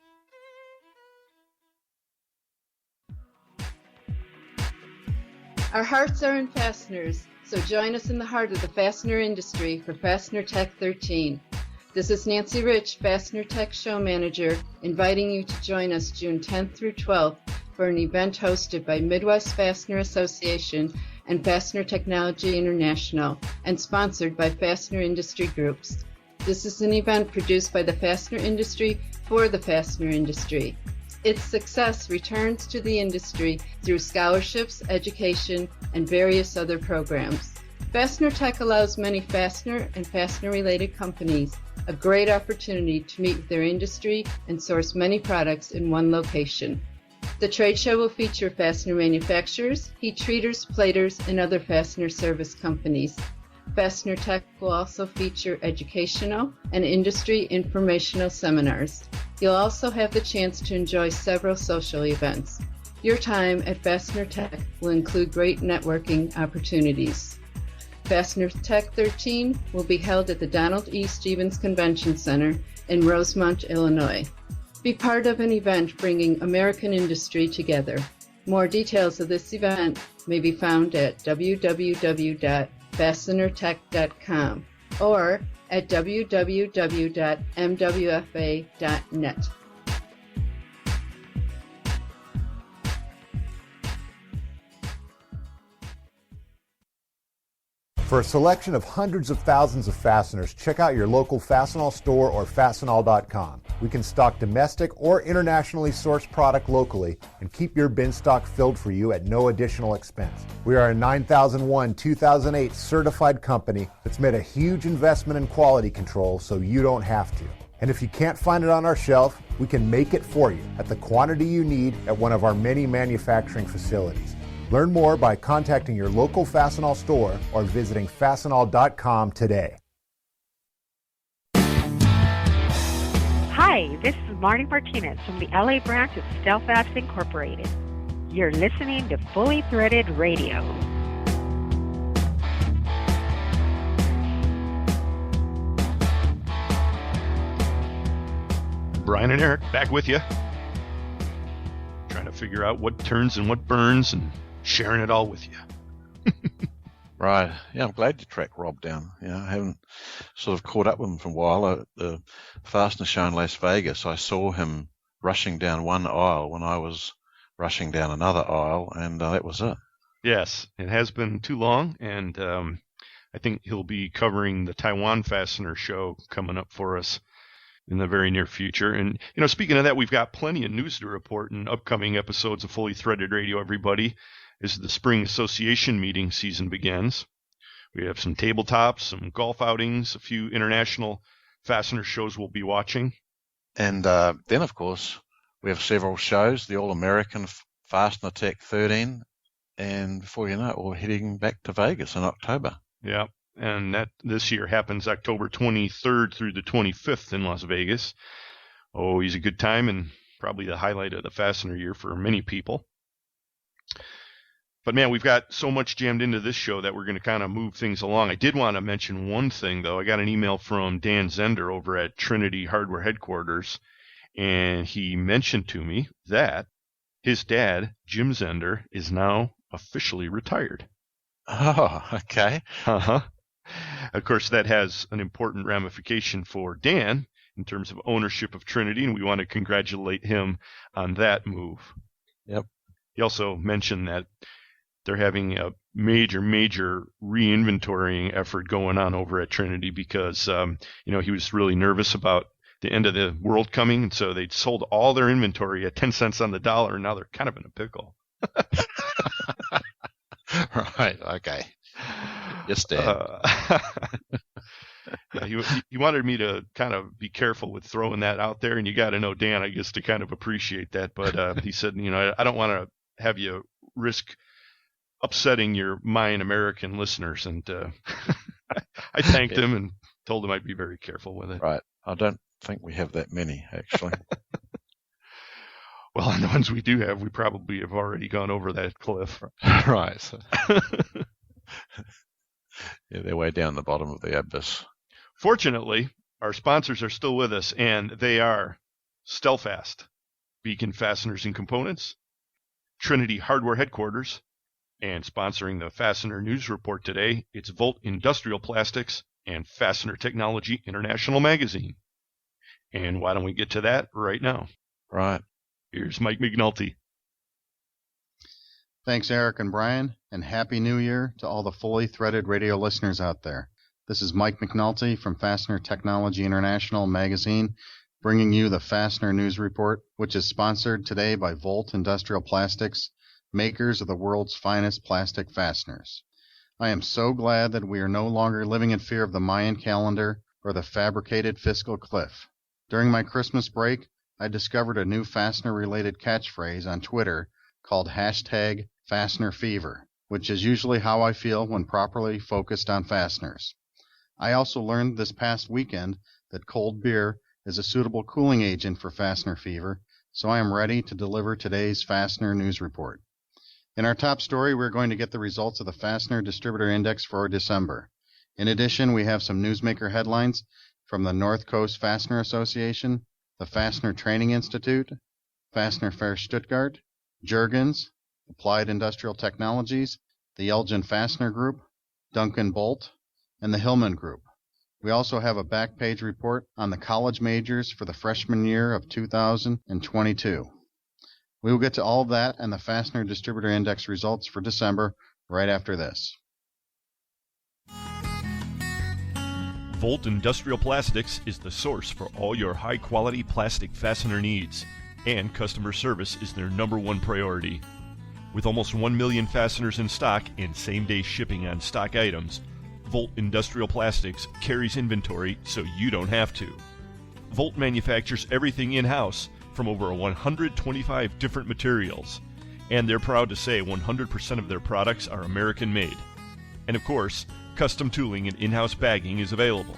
Our hearts are in fasteners, So join us in the heart of the fastener industry for Fastener Tech 13. This is Nancy Rich, Fastener Tech Show Manager, inviting you to join us June 10th through 12th for an event hosted by Midwest Fastener Association and Fastener Technology International and sponsored by Fastener Industry Groups. This is an event produced by the fastener industry for the fastener industry. Its success returns to the industry through scholarships, education, and various other programs. Fastener Tech allows many fastener and fastener-related companies a great opportunity to meet with their industry and source many products in one location. The trade show will feature fastener manufacturers, heat treaters, platers, and other fastener service companies. Fastener Tech will also feature educational and industry informational seminars. You'll also have the chance to enjoy several social events. Your time at Fastener Tech will include great networking opportunities. Fastener Tech 13 will be held at the Donald E. Stevens Convention Center in Rosemont, Illinois. Be part of an event bringing American industry together. More details of this event may be found at www.fastenertech.com or at www.mwfa.net. For a selection of hundreds of thousands of fasteners, check out your local Fastenal store or Fastenal.com. We can stock domestic or internationally sourced product locally and keep your bin stock filled for you at no additional expense. We are a 9001-2008 certified company that's made a huge investment in quality control so you don't have to. And if you can't find it on our shelf, we can make it for you at the quantity you need at one of our many manufacturing facilities. Learn more by contacting your local Fastenal store or visiting Fastenal.com today. Hi, this is Marty Martinez from the LA branch of Stelfast Incorporated. You're listening to Fully Threaded Radio. Brian and Eric back with you. Trying to figure out what turns and what burns and sharing it all with you. Right. Yeah, I'm glad you tracked Rob down. I haven't sort of caught up with him for a while. At the Fastener show in Las Vegas, I saw him rushing down one aisle when I was rushing down another aisle, and that was it. Yes, it has been too long, and I think he'll be covering the Taiwan Fastener show coming up for us in the very near future. And, speaking of that, we've got plenty of news to report in upcoming episodes of Fully Threaded Radio, everybody, as the spring association meeting season begins. We have some tabletops, some golf outings, a few international fastener shows we'll be watching. And then, of course, we have several shows, the All-American Fastener Tech 13, and before you know it, we're heading back to Vegas in October. Yeah. And that this year happens October 23rd through the 25th in Las Vegas. Always a good time and probably the highlight of the fastener year for many people. But man, we've got so much jammed into this show that we're going to kind of move things along. I did want to mention one thing, though. I got an email from Dan Zender over at Trinity Hardware Headquarters, and he mentioned to me that his dad, Jim Zender, is now officially retired. Oh, okay. Uh-huh. Of course, that has an important ramification for Dan in terms of ownership of Trinity, and we want to congratulate him on that move. Yep. He also mentioned that they're having a major re-inventorying effort going on over at Trinity because, he was really nervous about the end of the world coming, and so they'd sold all their inventory at 10 cents on the dollar, and now they're kind of in a pickle. Right, okay. Yes, Dan. He wanted me to kind of be careful with throwing that out there, and you got to know Dan, I guess, to kind of appreciate that. But he said, I don't want to have you risk upsetting your Mayan American listeners, and I thanked him and told him I'd be very careful with it. Right. I don't think we have that many, actually. Well, on the ones we do have, we probably have already gone over that cliff. Right. So. Yeah, they're way down the bottom of the abyss. Fortunately, our sponsors are still with us, and they are Stelfast, Beacon Fasteners and Components, Trinity Hardware Headquarters, And sponsoring the Fastener News Report today, it's Volt Industrial Plastics and Fastener Technology International Magazine. And why don't we get to that right now? Right. Here's Mike McNulty. Thanks, Eric and Brian, and Happy New Year to all the fully threaded radio listeners out there. This is Mike McNulty from Fastener Technology International Magazine, bringing you the Fastener News Report, which is sponsored today by Volt Industrial Plastics, makers of the world's finest plastic fasteners. I am so glad that we are no longer living in fear of the Mayan calendar or the fabricated fiscal cliff. During my Christmas break, I discovered a new fastener-related catchphrase on Twitter called #FastenerFever, which is usually how I feel when properly focused on fasteners. I also learned this past weekend that cold beer is a suitable cooling agent for fastener fever, so I am ready to deliver today's Fastener News Report. In our top story, we're going to get the results of the Fastener Distributor Index for December. In addition, we have some newsmaker headlines from the North Coast Fastener Association, the Fastener Training Institute, Fastener Fair Stuttgart, Juergens, Applied Industrial Technologies, the Elgin Fastener Group, Duncan Bolt, and the Hillman Group. We also have a back page report on the college majors for the freshman year of 2022. We will get to all of that and the Fastener Distributor Index results for December right after this. Volt Industrial Plastics is the source for all your high-quality plastic fastener needs, and customer service is their #1 priority. With almost 1 million fasteners in stock and same-day shipping on stock items, Volt Industrial Plastics carries inventory so you don't have to. Volt manufactures everything in-house from over 125 different materials, and they're proud to say 100% of their products are American-made. And of course, custom tooling and in-house bagging is available.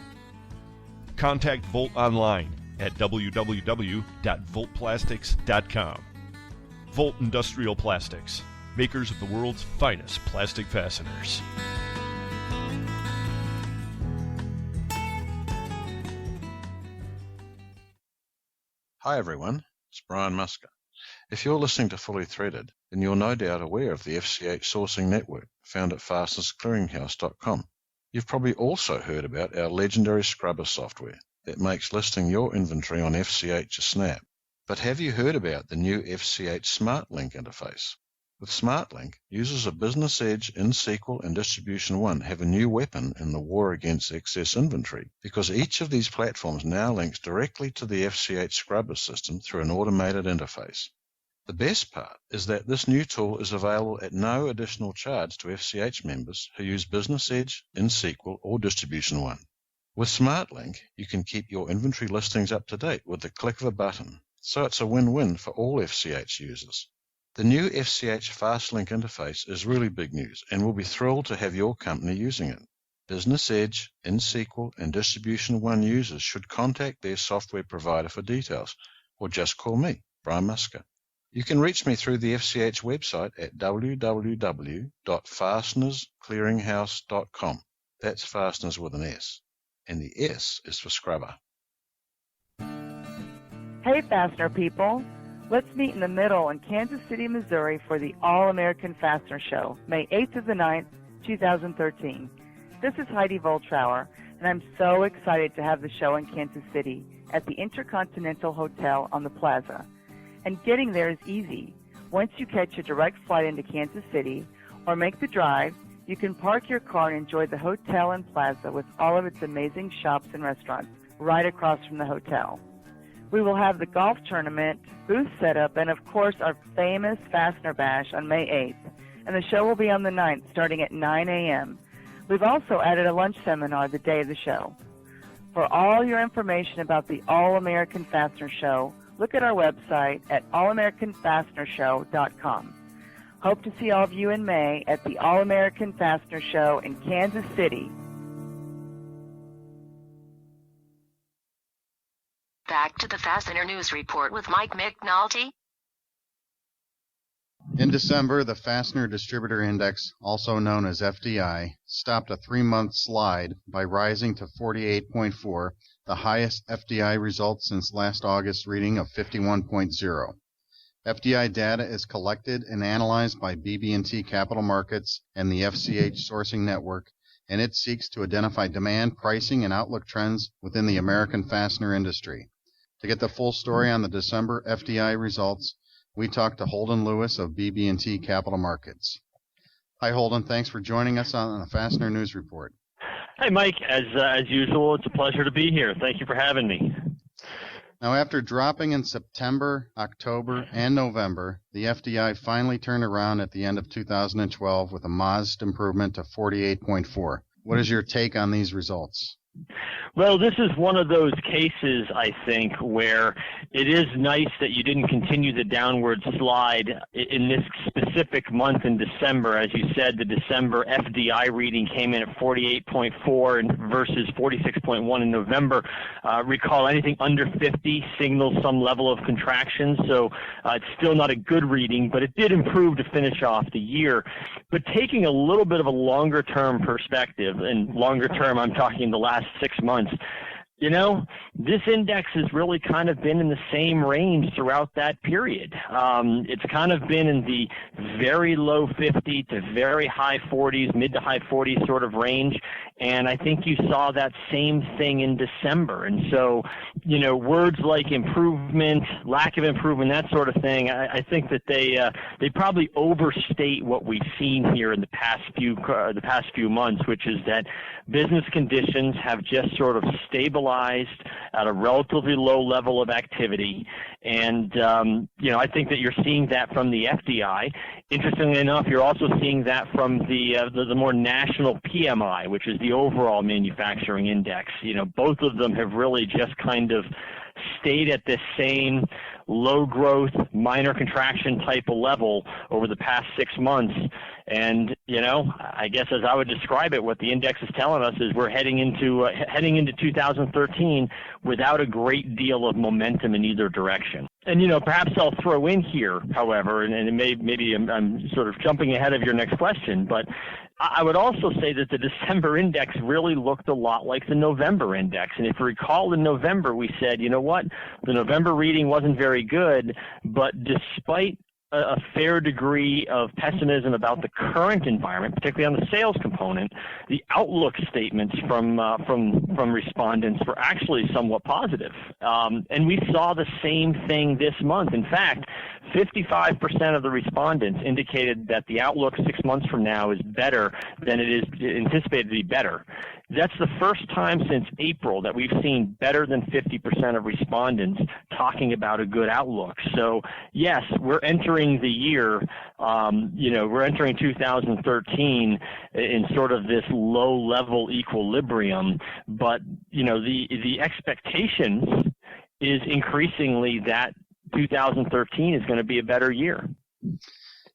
Contact Volt online at www.voltplastics.com. Volt Industrial Plastics, makers of the world's finest plastic fasteners. Hi everyone, it's Brian Musker. If you're listening to Fully Threaded, then you're no doubt aware of the FCH sourcing network found at fastenersclearinghouse.com. You've probably also heard about our legendary scrubber software that makes listing your inventory on FCH a snap. But have you heard about the new FCH SmartLink interface? With SmartLink, users of Business Edge, InSequel, and Distribution One have a new weapon in the war against excess inventory, because each of these platforms now links directly to the FCH scrubber system through an automated interface. The best part is that this new tool is available at no additional charge to FCH members who use Business Edge, InSequel, or Distribution One. With SmartLink, you can keep your inventory listings up to date with the click of a button, so it's a win-win for all FCH users. The new FCH FastLink interface is really big news, and we'll be thrilled to have your company using it. Business Edge, InSequel, and Distribution One users should contact their software provider for details, or just call me, Brian Musker. You can reach me through the FCH website at www.fastenersclearinghouse.com. That's fasteners with an S, and the S is for scrubber. Hey, Fastener people. Let's meet in the middle in Kansas City, Missouri for the All-American Fastener Show, May 8th to the 9th, 2013. This is Heidi Voltrauer, and I'm so excited to have the show in Kansas City at the Intercontinental Hotel on the Plaza. And getting there is easy. Once you catch a direct flight into Kansas City or make the drive, you can park your car and enjoy the hotel and plaza with all of its amazing shops and restaurants right across from the hotel. We will have the golf tournament, booth setup, and of course our famous Fastener Bash on May 8th. And the show will be on the 9th starting at 9 a.m. We've also added a lunch seminar the day of the show. For all your information about the All-American Fastener Show, look at our website at allamericanfastenershow.com. Hope to see all of you in May at the All-American Fastener Show in Kansas City. Back to the Fastener News Report with Mike McNulty. In December, the Fastener Distributor Index, also known as FDI, stopped a 3-month slide by rising to 48.4, the highest FDI result since last August's reading of 51.0. FDI data is collected and analyzed by BB&T Capital Markets and the FCH Sourcing Network, and it seeks to identify demand, pricing, and outlook trends within the American fastener industry. To get the full story on the December FDI results, we talked to Holden Lewis of BB&T Capital Markets. Hi, Holden. Thanks for joining us on the Fastener News Report. Hi, Mike. As usual, it's a pleasure to be here. Thank you for having me. Now, after dropping in September, October, and November, the FDI finally turned around at the end of 2012 with a modest improvement to 48.4. What is your take on these results? Well, this is one of those cases, I think, where it is nice that you didn't continue the downward slide in this specific month in December. As you said, the December FDI reading came in at 48.4 versus 46.1 in November. Recall, anything under 50 signals some level of contraction, so it's still not a good reading, but it did improve to finish off the year. But taking a little bit of a longer-term perspective, and longer-term, I'm talking the last 6 months, you know, this index has really kind of been in the same range throughout that period. It's kind of been in the very low 50 to very high 40s, mid to high 40s sort of range. And I think you saw that same thing in December. And so, you know, words like improvement, lack of improvement, that sort of thing, I think that they probably overstate what we've seen here in the past few months, which is that business conditions have just sort of stabilized at a relatively low level of activity. And, you know, I think that you're seeing that from the FDI. Interestingly enough, you're also seeing that from the more national PMI, which is the overall manufacturing index. You know, both of them have really just kind of stayed at this same low growth, minor contraction type of level over the past 6 months. And, you know, I guess as I would describe it, what the index is telling us is we're heading into 2013 without a great deal of momentum in either direction. And, you know, perhaps I'll throw in here, however, and maybe I'm sort of jumping ahead of your next question, but I would also say that the December index really looked a lot like the November index. And if you recall, in November, we said, you know what, the November reading wasn't very good, but despite a fair degree of pessimism about the current environment, particularly on the sales component, the outlook statements from respondents were actually somewhat positive. And we saw the same thing this month. In fact, 55% of the respondents indicated that the outlook 6 months from now is better than it is anticipated to be better. That's the first time since April that we've seen better than 50% of respondents talking about a good outlook. So, yes, we're entering the year, you know, we're entering 2013 in sort of this low-level equilibrium, but, you know, the expectation is increasingly that 2013 is going to be a better year.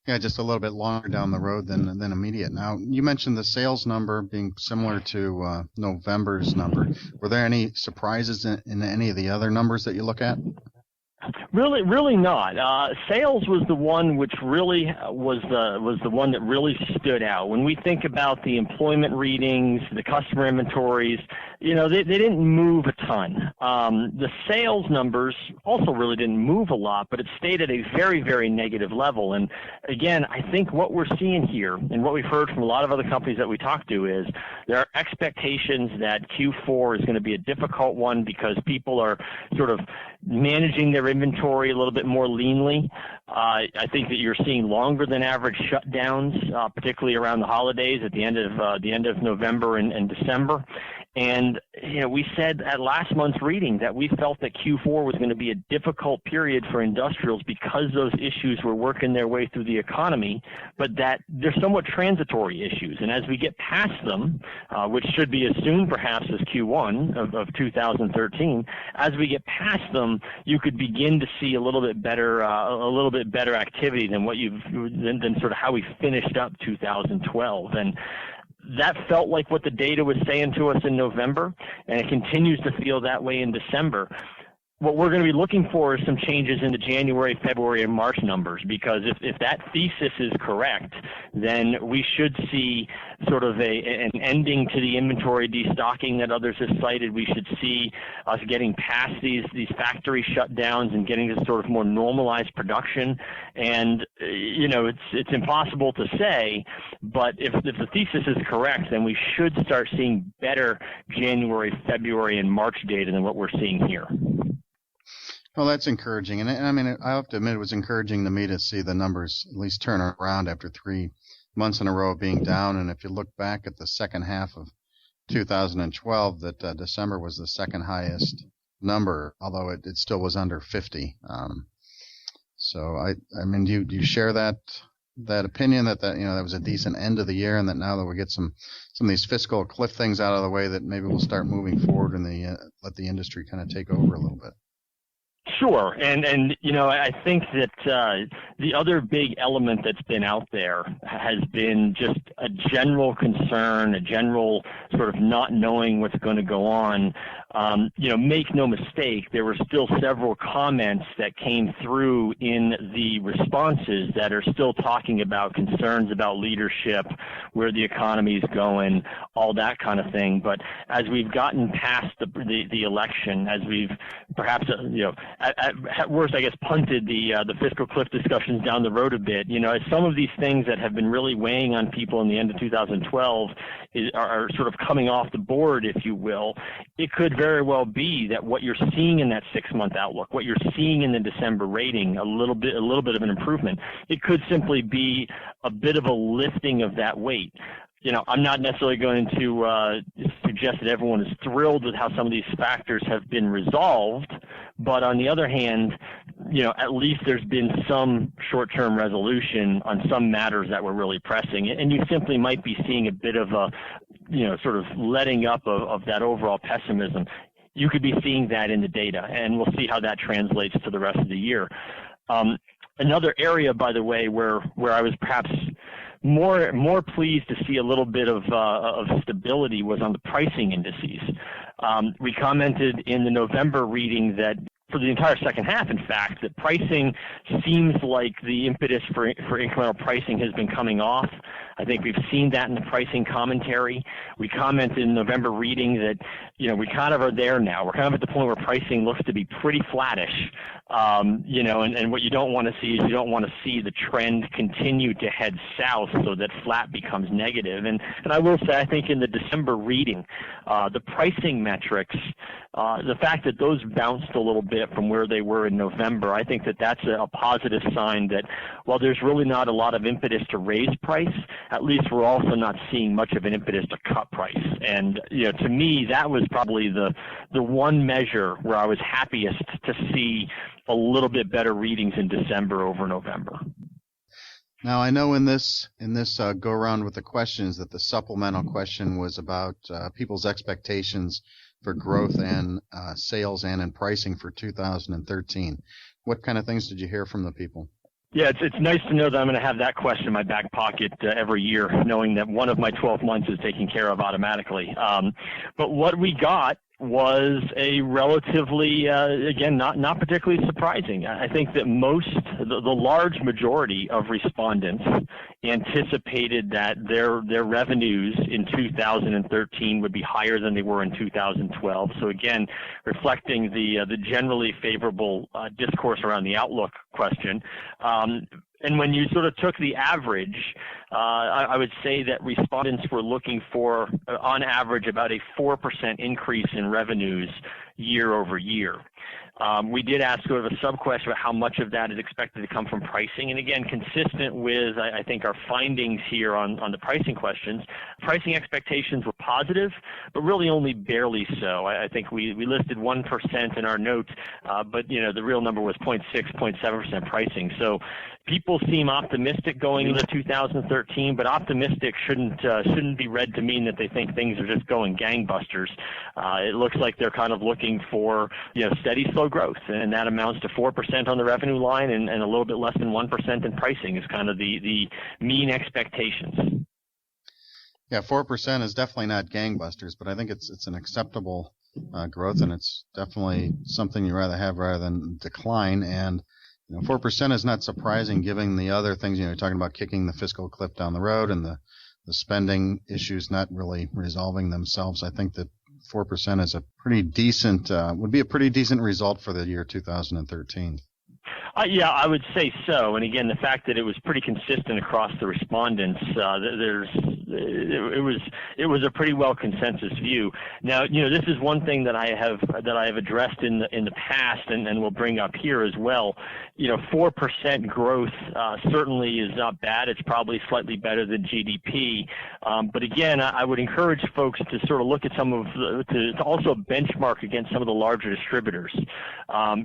Yeah, just a little bit longer down the road than immediate. Now, you mentioned the sales number being similar to November's number. Were there any surprises in any of the other numbers that you look at? Really not. Sales was the one which really was the one that really stood out. When we think about the employment readings, the customer inventories, you know, they didn't move a ton. The sales numbers also really didn't move a lot, but it stayed at a very, very negative level. And again, I think what we're seeing here, and what we've heard from a lot of other companies that we talk to, is there are expectations that Q4 is going to be a difficult one because people are sort of managing their inventory a little bit more leanly. I think that you're seeing longer than average shutdowns, particularly around the holidays at the end of November and December. And, you know, we said at last month's reading that we felt that Q4 was going to be a difficult period for industrials because those issues were working their way through the economy, but that they're somewhat transitory issues. And as we get past them, which should be as soon perhaps as Q1 of 2013, as we get past them, you could begin to see a little bit better activity than than sort of how we finished up 2012. And that felt like what the data was saying to us in November, and it continues to feel that way in December. what we're going to be looking for is some changes in the January, February, and March numbers, because if that thesis is correct, then we should see sort of an ending to the inventory destocking that others have cited. We should see us getting past these factory shutdowns and getting to sort of more normalized production. And, it's impossible to say, but if the thesis is correct, then we should start seeing better January, February, and March data than what we're seeing here. Well, that's encouraging. And I mean, I have to admit it was encouraging to me to see the numbers at least turn around after 3 months in a row of being down. And if you look back at the second half of 2012, that December was the second highest number, although it still was under 50. So I mean, do you share that opinion that that was a decent end of the year, and that now that we get some of these fiscal cliff things out of the way, that maybe we'll start moving forward and let the industry kind of take over a little bit? Sure, and I think that the other big element that's been out there has been just a general concern, a general sort of not knowing what's going to go on. Make no mistake, there were still several comments that came through in the responses that are still talking about concerns about leadership, where the economy is going, all that kind of thing. But as we've gotten past the election, as we've perhaps at worst, I guess, punted the fiscal cliff discussions down the road a bit, as some of these things that have been really weighing on people in the end of 2012 are sort of coming off the board, if you will, it could very well be that what you're seeing in that 6-month outlook, what you're seeing in the December rating, a little bit of an improvement, it could simply be a bit of a lifting of that weight. I'm not necessarily going to suggest that everyone is thrilled with how some of these factors have been resolved, but on the other hand, at least there's been some short-term resolution on some matters that were really pressing, and you simply might be seeing a bit of a, sort of letting up of that overall pessimism. You could be seeing that in the data, and we'll see how that translates to the rest of the year. Another area, by the way, where I was perhaps more pleased to see a little bit of stability was on the pricing indices. We commented in the November reading that for the entire second half, in fact, that pricing seems like the impetus for incremental pricing has been coming off. I think we've seen that in the pricing commentary. We commented in November reading that, we kind of are there now. We're kind of at the point where pricing looks to be pretty flattish, and what you don't want to see is you don't want to see the trend continue to head south so that flat becomes negative. And I will say, I think in the December reading, the pricing metrics, the fact that those bounced a little bit from where they were in November, I think that that's a positive sign that while there's really not a lot of impetus to raise price, at least we're also not seeing much of an impetus to cut price. And to me, that was probably the one measure where I was happiest to see a little bit better readings in December over November. Now, I know in this go around with the questions that the supplemental question was about people's expectations for growth and sales and in pricing for 2013. What kind of things did you hear from the people? Yeah, it's nice to know that I'm going to have that question in my back pocket every year, knowing that one of my 12 months is taken care of automatically. But what we got was a relatively, again, not particularly surprising. I think that the large majority of respondents anticipated that their revenues in 2013 would be higher than they were in 2012. So again, reflecting the generally favorable discourse around the outlook question. And when you sort of took the average, I would say that respondents were looking for, on average, about a 4% increase in revenues year over year. We did ask sort of a sub-question about how much of that is expected to come from pricing. And again, consistent with, I think, our findings here on the pricing questions, pricing expectations were positive, but really only barely so. I think we listed 1% in our notes, but the real number was 0.6, 0.7% pricing. So people seem optimistic going into 2013, but optimistic shouldn't be read to mean that they think things are just going gangbusters. It looks like they're kind of looking for steady, slow growth, and that amounts to 4% on the revenue line and a little bit less than 1% in pricing is kind of the mean expectations. Yeah, 4% is definitely not gangbusters, but I think it's an acceptable growth, and it's definitely something you rather have rather than decline. And 4% is not surprising given the other things. You're talking about kicking the fiscal cliff down the road and the spending issues not really resolving themselves. I think that 4% is a pretty decent, would be a pretty decent result for the year 2013. Yeah, I would say so. And again, the fact that it was pretty consistent across the respondents, it was a pretty well consensus view. Now, this is one thing that I have addressed in the past, and will bring up here as well. 4% growth certainly is not bad. It's probably slightly better than GDP. But again, I would encourage folks to sort of look at to also benchmark against some of the larger distributors.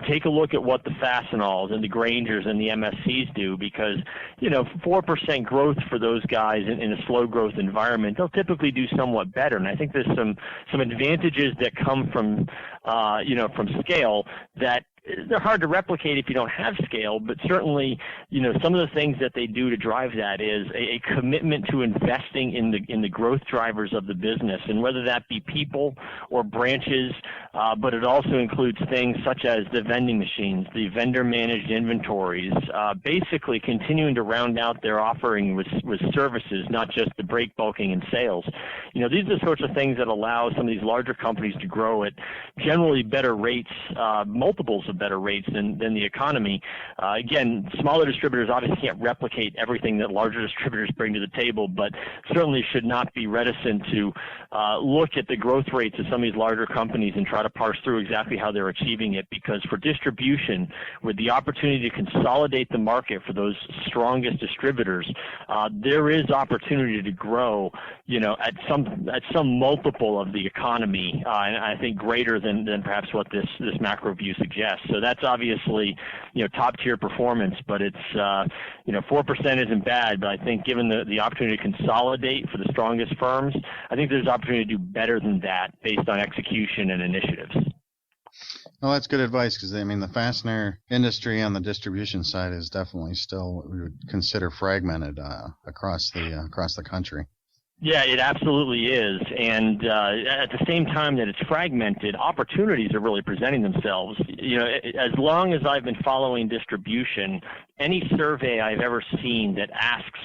Take a look at what the Fasteners and the Grangers and the MSCs do, because 4% growth for those guys in a slow growth environment, they'll typically do somewhat better. And I think there's some advantages that come from scale that they're hard to replicate if you don't have scale, but certainly, some of the things that they do to drive that is a commitment to investing in the growth drivers of the business, and whether that be people or branches, but it also includes things such as the vending machines, the vendor-managed inventories, basically continuing to round out their offering with services, not just the break bulking and sales. These are the sorts of things that allow some of these larger companies to grow at generally better rates, multiples of better rates than the economy. Again, smaller distributors obviously can't replicate everything that larger distributors bring to the table, but certainly should not be reticent to look at the growth rates of some of these larger companies and try to parse through exactly how they're achieving it, because for distribution, with the opportunity to consolidate the market for those strongest distributors, there is opportunity to grow, at some multiple of the economy, and I think greater than perhaps what this macro view suggests. So that's obviously, top tier performance, but it's, 4% isn't bad, but I think given the opportunity to consolidate for the strongest firms, I think there's opportunity to do better than that based on execution and initiatives. Well, that's good advice, because the fastener industry on the distribution side is definitely still what we would consider fragmented across the country. Yeah, it absolutely is. And at the same time that it's fragmented, opportunities are really presenting themselves. As long as I've been following distribution, any survey I've ever seen that asks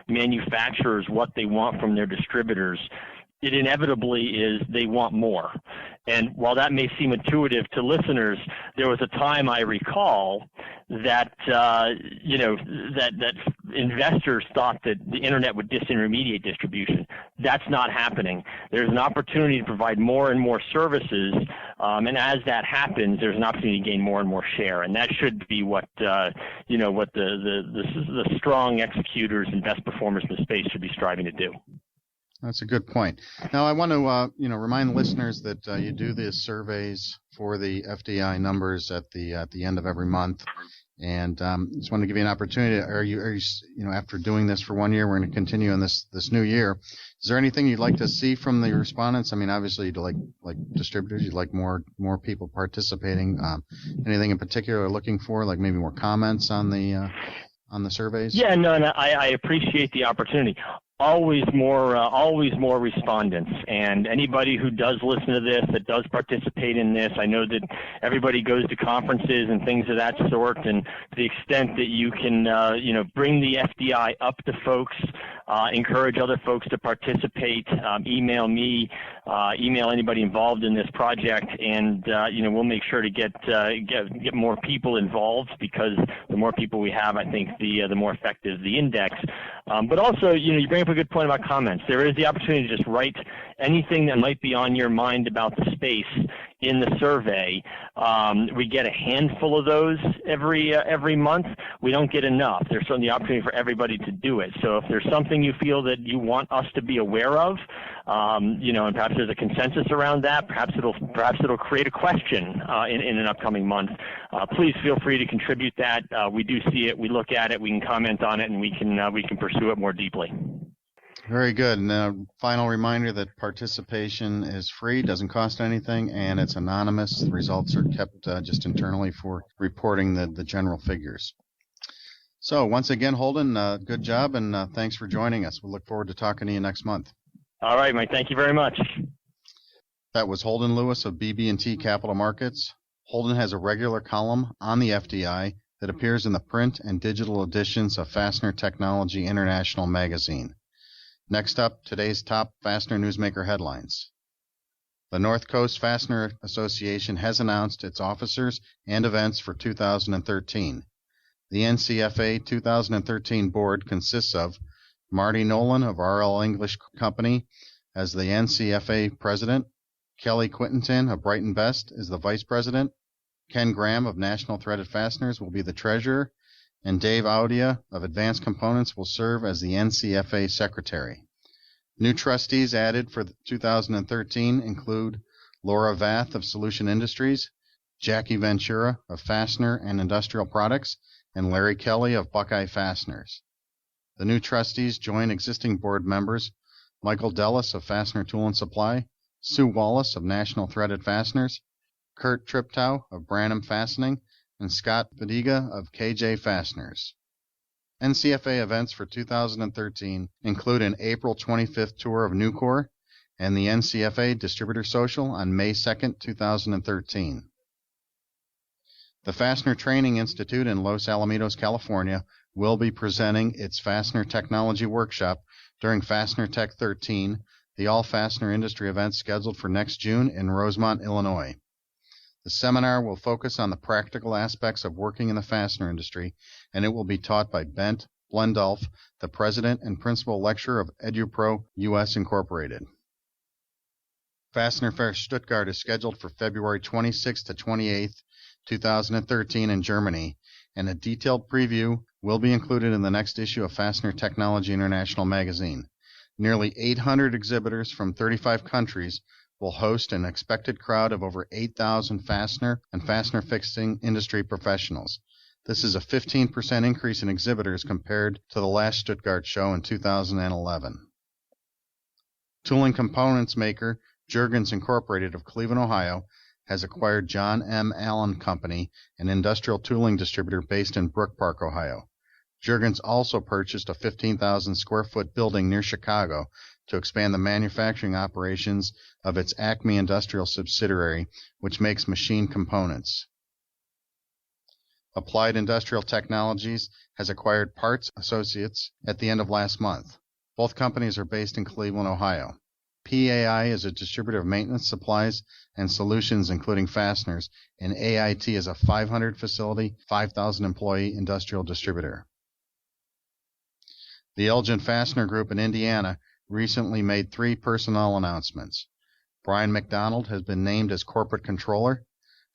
manufacturers what they want from their distributors, it inevitably is they want more. And while that may seem intuitive to listeners, there was a time I recall that that investors thought that the internet would disintermediate distribution. That's not happening. There's an opportunity to provide more and more services, and as that happens, there's an opportunity to gain more and more share. And that should be what the strong executors and best performers in the space should be striving to do. That's a good point. Now, I want to remind listeners that you do the surveys for the FDI numbers at the end of every month, and just want to give you an opportunity. Are you after doing this for 1 year, we're going to continue in this new year. Is there anything you'd like to see from the respondents? Obviously, you'd like distributors, you'd like more people participating. Anything in particular you're looking for, like maybe more comments on the surveys? Yeah, no, I appreciate the opportunity. Always more respondents, and anybody who does listen to this, that does participate in this, I know that everybody goes to conferences and things of that sort, and to the extent that you can, bring the FDI up to folks, encourage other folks to participate, email me, email anybody involved in this project, and we'll make sure to get more people involved, because the more people we have, I think the more effective the index. But also, you bring up a good point about comments. There is the opportunity to just write anything that might be on your mind about the space in the survey. We get a handful of those every month. We don't get enough. There's certainly the opportunity for everybody to do it. So if there's something you feel that you want us to be aware of, and perhaps there's a consensus around that, perhaps it'll create a question in an upcoming month. Please feel free to contribute that. We do see it. We look at it. We can comment on it, and we can pursue it more deeply. Very good. And a final reminder that participation is free, doesn't cost anything, and it's anonymous. The results are kept just internally for reporting the general figures. So once again, Holden, good job, and thanks for joining us. We'll look forward to talking to you next month. All right, Mike. Thank you very much. That was Holden Lewis of BB&T Capital Markets. Holden has a regular column on the FDI that appears in the print and digital editions of Fastener Technology International magazine. Next up, today's top Fastener Newsmaker headlines. The North Coast Fastener Association has announced its officers and events for 2013. The NCFA 2013 board consists of Marty Nolan of RL English Company as the NCFA president, Kelly Quintenton of Brighton Best is the vice president, Ken Graham of National Threaded Fasteners will be the treasurer, and Dave Audia of Advanced Components will serve as the NCFA secretary. New trustees added for 2013 include Laura Vath of Solution Industries, Jackie Ventura of Fastener and Industrial Products, and Larry Kelly of Buckeye Fasteners. The new trustees join existing board members Michael Dellis of Fastener Tool and Supply, Sue Wallace of National Threaded Fasteners, Kurt Triptow of Branham Fastening, and Scott Fadiga of KJ Fasteners. NCFA events for 2013 include an April 25th tour of Nucor and the NCFA Distributor Social on May 2nd, 2013. The Fastener Training Institute in Los Alamitos, California will be presenting its Fastener Technology Workshop during Fastener Tech 13, the all-fastener industry event scheduled for next June in Rosemont, Illinois. The seminar will focus on the practical aspects of working in the fastener industry, and it will be taught by Bent Blendolf, the president and principal lecturer of EduPro US Incorporated. Fastener Fair Stuttgart is scheduled for February 26th to 28th, 2013 in Germany, and a detailed preview will be included in the next issue of Fastener Technology International magazine. Nearly 800 exhibitors from 35 countries will host an expected crowd of over 8,000 fastener and fastener fixing industry professionals. This is a 15% increase in exhibitors compared to the last Stuttgart show in 2011. Tooling components maker Juergens Incorporated of Cleveland, Ohio, has acquired John M. Allen Company, an industrial tooling distributor based in Brook Park, Ohio. Juergens also purchased a 15,000 square foot building near Chicago to expand the manufacturing operations of its Acme Industrial subsidiary, which makes machine components. Applied Industrial Technologies has acquired Parts Associates at the end of last month. Both companies are based in Cleveland, Ohio. PAI is a distributor of maintenance supplies and solutions including fasteners, and AIT is a 500-facility, 5,000-employee industrial distributor. The Elgin Fastener Group in Indiana recently made 3 personnel announcements. Brian McDonald has been named as corporate controller.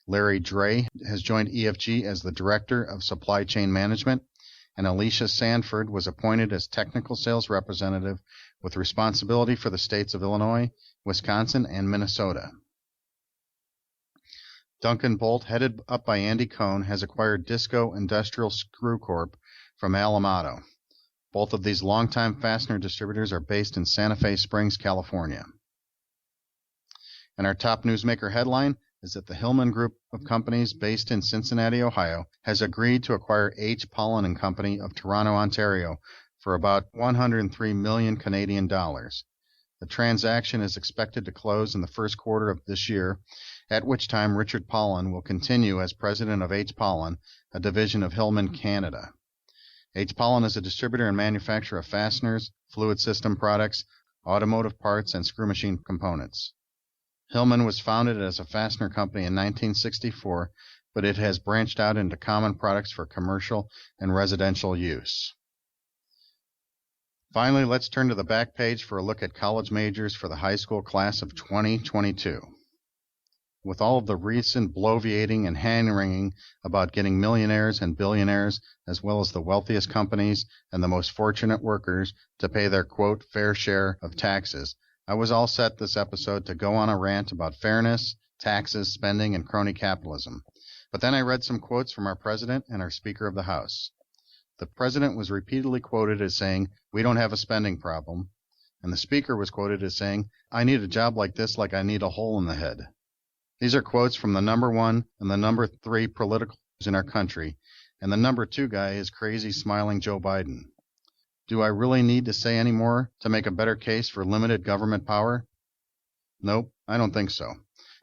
Larry Dre has joined EFG as the director of supply chain management, and Alicia Sanford was appointed as technical sales representative with responsibility for the states of Illinois, Wisconsin, and Minnesota. Duncan Bolt, headed up by Andy Cohn, has acquired Disco Industrial Screw Corp. from Alamato. Both of these longtime fastener distributors are based in Santa Fe Springs, California. And our top newsmaker headline is that the Hillman Group of companies based in Cincinnati, Ohio, has agreed to acquire H. Pollen & Company of Toronto, Ontario, for about 103 million Canadian dollars. The transaction is expected to close in the first quarter of this year, at which time Richard Pollen will continue as president of H. Pollen, a division of Hillman Canada. H. Pollen is a distributor and manufacturer of fasteners, fluid system products, automotive parts, and screw machine components. Hillman was founded as a fastener company in 1964, but it has branched out into common products for commercial and residential use. Finally, let's turn to the back page for a look at college majors for the high school class of 2022. With all of the recent bloviating and hand-wringing about getting millionaires and billionaires, as well as the wealthiest companies and the most fortunate workers to pay their, quote, fair share of taxes, I was all set this episode to go on a rant about fairness, taxes, spending, and crony capitalism. But then I read some quotes from our president and our Speaker of the House. The president was repeatedly quoted as saying, "We don't have a spending problem," and the speaker was quoted as saying, "I need a job like this like I need a hole in the head." These are quotes from the number 1 and the number 3 politicals in our country, and the number 2 guy is crazy smiling Joe Biden. Do I really need to say any more to make a better case for limited government power? Nope, I don't think so.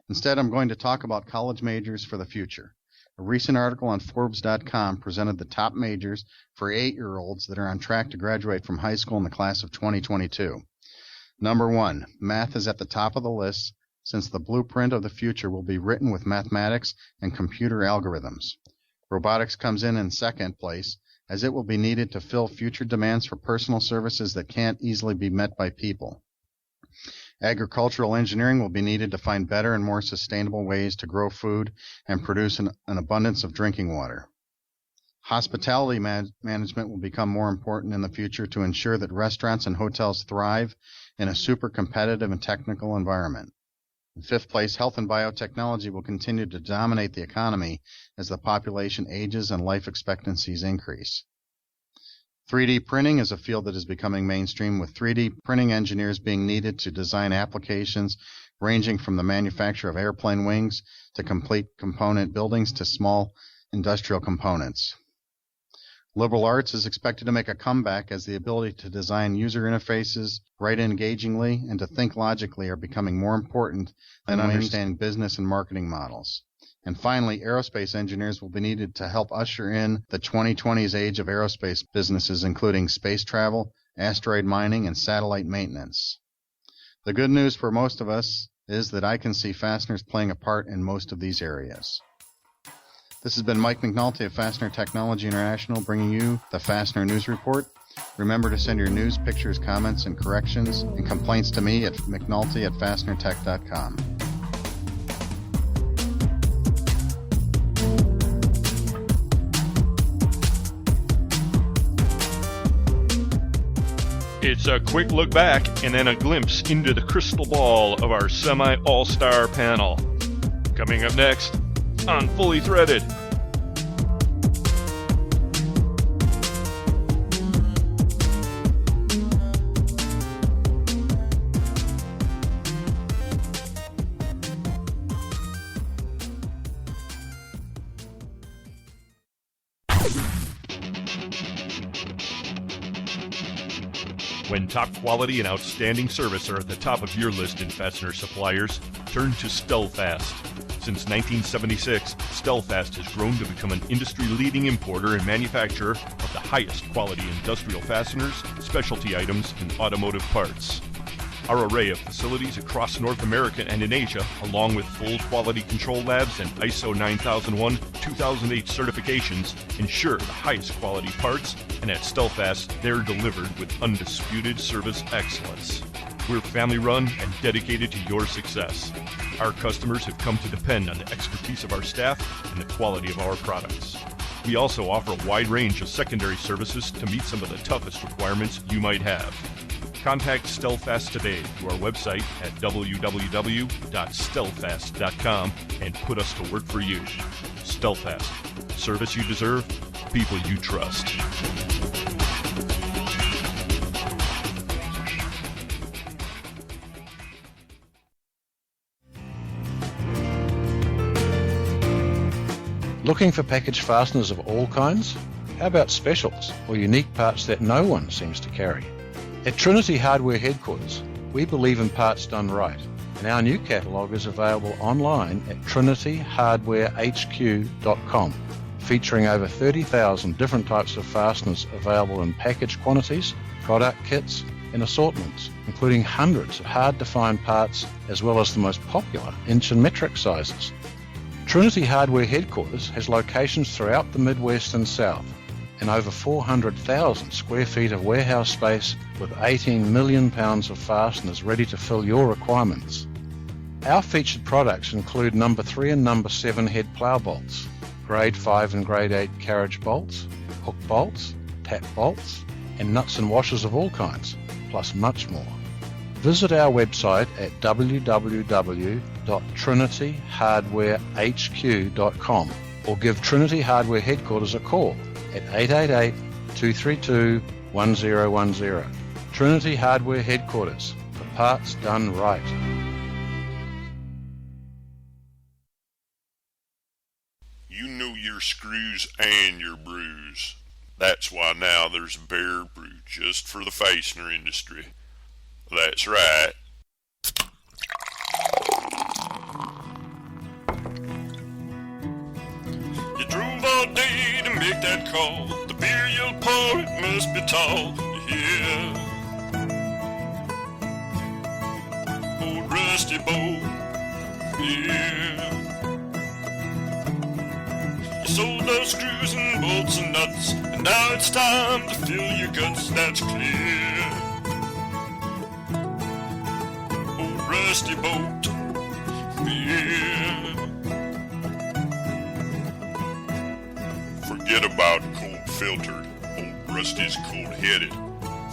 Instead, I'm going to talk about college majors for the future. A recent article on Forbes.com presented the top majors for 8-year-olds that are on track to graduate from high school in the class of 2022. Number 1, math is at the top of the list, since the blueprint of the future will be written with mathematics and computer algorithms. Robotics comes in second place, as it will be needed to fill future demands for personal services that can't easily be met by people. Agricultural engineering will be needed to find better and more sustainable ways to grow food and produce an abundance of drinking water. Hospitality management will become more important in the future to ensure that restaurants and hotels thrive in a super competitive and technical environment. In 5th place, health and biotechnology will continue to dominate the economy as the population ages and life expectancies increase. 3D printing is a field that is becoming mainstream, with 3D printing engineers being needed to design applications ranging from the manufacture of airplane wings to complete component buildings to small industrial components. Liberal arts is expected to make a comeback as the ability to design user interfaces, write engagingly, and to think logically are becoming more important than understanding business and marketing models. And finally, aerospace engineers will be needed to help usher in the 2020s age of aerospace businesses, including space travel, asteroid mining, and satellite maintenance. The good news for most of us is that I can see fasteners playing a part in most of these areas. This has been Mike McNulty of Fastener Technology International bringing you the Fastener News Report. Remember to send your news, pictures, comments, and corrections and complaints to me at mcnulty@fastenertech.com. It's a quick look back and then a glimpse into the crystal ball of our semi-all-star panel. Coming up next on Fully Threaded. When top quality and outstanding service are at the top of your list in fastener suppliers, turn to Stelfast. Since 1976, Stelfast has grown to become an industry-leading importer and manufacturer of the highest quality industrial fasteners, specialty items, and automotive parts. Our array of facilities across North America and in Asia, along with full quality control labs and ISO 9001-2008 certifications, ensure the highest quality parts, and at Stelfast, they're delivered with undisputed service excellence. We're family-run and dedicated to your success. Our customers have come to depend on the expertise of our staff and the quality of our products. We also offer a wide range of secondary services to meet some of the toughest requirements you might have. Contact Stelfast today through our website at www.stelfast.com and put us to work for you. Stelfast. Service you deserve, people you trust. Looking for package fasteners of all kinds? How about specials or unique parts that no one seems to carry? At Trinity Hardware Headquarters, we believe in parts done right, and our new catalogue is available online at trinityhardwarehq.com, featuring over 30,000 different types of fasteners available in package quantities, product kits, and assortments, including hundreds of hard-to-find parts as well as the most popular inch and metric sizes. Trinity Hardware Headquarters has locations throughout the Midwest and South, and over 400,000 square feet of warehouse space with 18 million pounds of fasteners ready to fill your requirements. Our featured products include number 3 and number 7 head plough bolts, grade 5 and grade 8 carriage bolts, hook bolts, tap bolts, and nuts and washers of all kinds, plus much more. Visit our website at www.trinityhardwarehq.com or give Trinity Hardware Headquarters a call at 888-232-1010. Trinity Hardware Headquarters, for parts done right. You know your screws and your brews. That's why now there's a beer brew just for the fastener industry. That's right. that call. The beer you'll pour, it must be tall. Yeah. Old rusty boat. Yeah. You sold those screws and bolts and nuts, and now it's time to fill your guts, that's clear. Old rusty boat. Yeah. Forget about cold filtered. Old Rusty's cold-headed.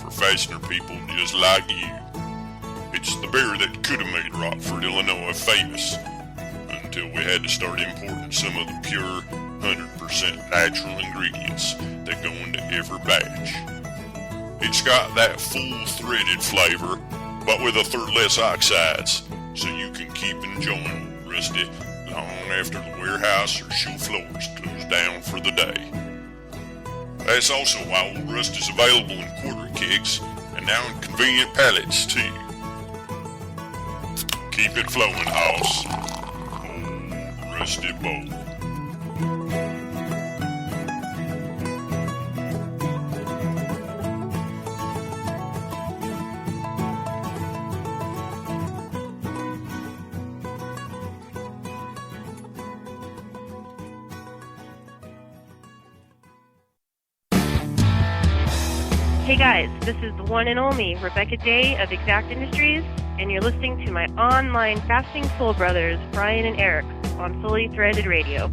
For Fastener people just like you. It's the beer that could have made Rockford, Illinois famous, until we had to start importing some of the pure 100% natural ingredients that go into every batch. It's got that full-threaded flavor, but with a third less oxides, so you can keep enjoying Old Rusty long after the warehouse or show floors close down for the day. That's also why Old Rusty's available in quarter kegs and now in convenient pallets too. Keep it flowing, house. Old Rusty Boat. Hey guys, this is the one and only Rebecca Day of Exact Industries, and you're listening to my online fasting soul brothers, Brian and Eric, on Fully Threaded Radio.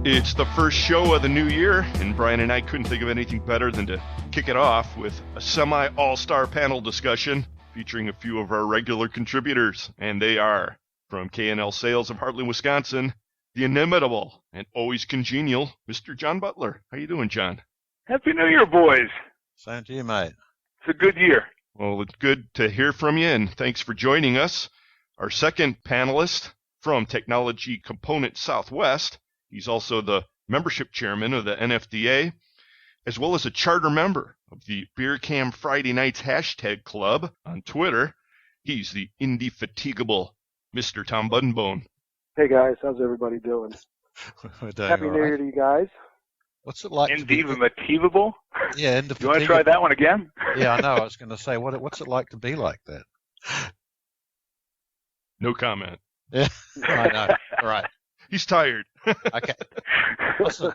It's the first show of the new year, and Brian and I couldn't think of anything better than to kick it off with a semi-all-star panel discussion featuring a few of our regular contributors, and they are from K&L Sales of Hartland, Wisconsin, the inimitable and always congenial Mr. John Butler. How you doing, John? Happy New Year, boys. Same to you, mate. It's a good year. Well, it's good to hear from you, and thanks for joining us. Our second panelist from Technology Component Southwest. He's also the membership chairman of the NFDA, as well as a charter member of the Beer Cam Friday Nights hashtag club on Twitter. He's the indefatigable Mr. Tom Buddenbohn. Hey guys, how's everybody doing? Happy New Year to you guys. What's it like? Indefatigable? Yeah, indefatigable. You want to try that one again? Yeah, I know. I was going to say, what's it like to be like that? No comment. Yeah, I know. All right. He's tired. Okay. Awesome.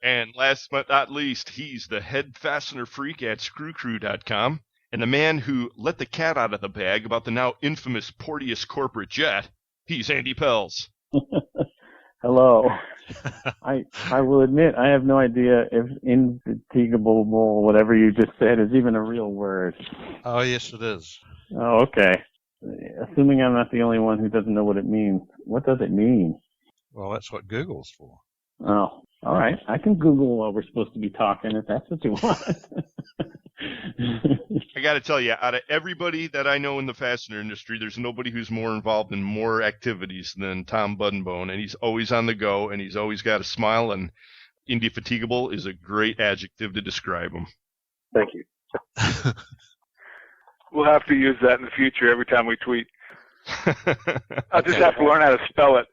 And last but not least, he's the head fastener freak at screwcrew.com. And the man who let the cat out of the bag about the now infamous Porteous corporate jet, he's Andy Pels. Hello. I will admit I have no idea if indefatigable, whatever you just said, is even a real word. Oh, yes, it is. Oh, okay. Assuming I'm not the only one who doesn't know what it means. What does it mean? Well, that's what Google's for. Oh, all right. I can Google while we're supposed to be talking if that's what you want. I got to tell you, out of everybody that I know in the fastener industry, there's nobody who's more involved in more activities than Tom Buddenbohn, and he's always on the go, and he's always got a smile, and indefatigable is a great adjective to describe him. Thank you. We'll have to use that in the future every time we tweet. I'll just have to learn how to spell it.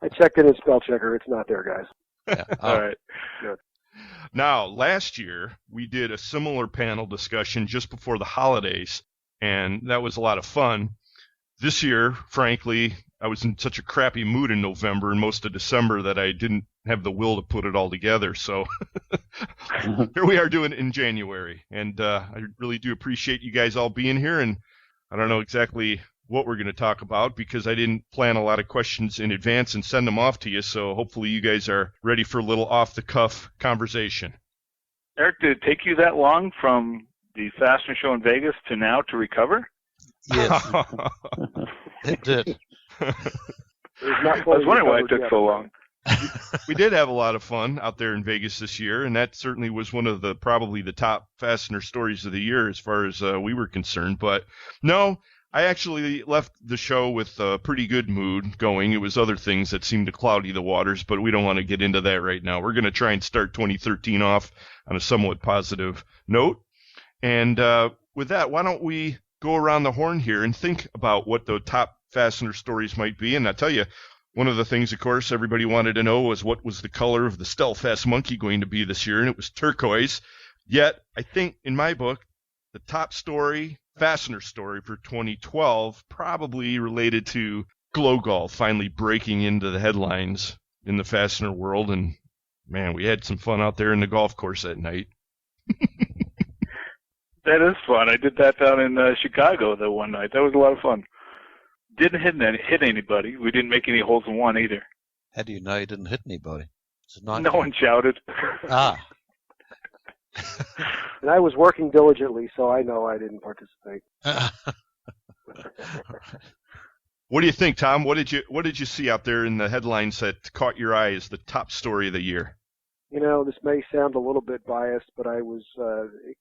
I checked it in spell checker. It's not there, guys. Yeah. All right. Good. Now, last year, we did a similar panel discussion just before the holidays, and that was a lot of fun. This year, frankly, I was in such a crappy mood in November and most of December that I didn't have the will to put it all together. So here we are doing it in January, and I really do appreciate you guys all being here, and I don't know exactly what we're going to talk about because I didn't plan a lot of questions in advance and send them off to you, so hopefully you guys are ready for a little off-the-cuff conversation. Eric, did it take you that long from the Fastener show in Vegas to now to recover? Yes, it did. I was wondering why it took so long. We did have a lot of fun out there in Vegas this year, and that certainly was one of the probably the top Fastener stories of the year as far as we were concerned. But no, I actually left the show with a pretty good mood going. It was other things that seemed to cloudy the waters, but we don't want to get into that right now. We're going to try and start 2013 off on a somewhat positive note. And with that, why don't we go around the horn here and think about what the top fastener stories might be. And I tell you, one of the things, of course, everybody wanted to know was what was the color of the Stealthfast monkey going to be this year, and it was turquoise. Yet, I think, in my book, the top story, fastener story for 2012, probably related to glow golf finally breaking into the headlines in the fastener world. And, man, we had some fun out there in the golf course that night. That is fun. I did that down in Chicago the one night. That was a lot of fun. Didn't hit anybody. We didn't make any holes in one either. How do you know you didn't hit anybody? No one shouted. Ah. And I was working diligently, so I know I didn't participate. What do you think, Tom? What did you see out there in the headlines that caught your eye as the top story of the year? You know, this may sound a little bit biased, but I was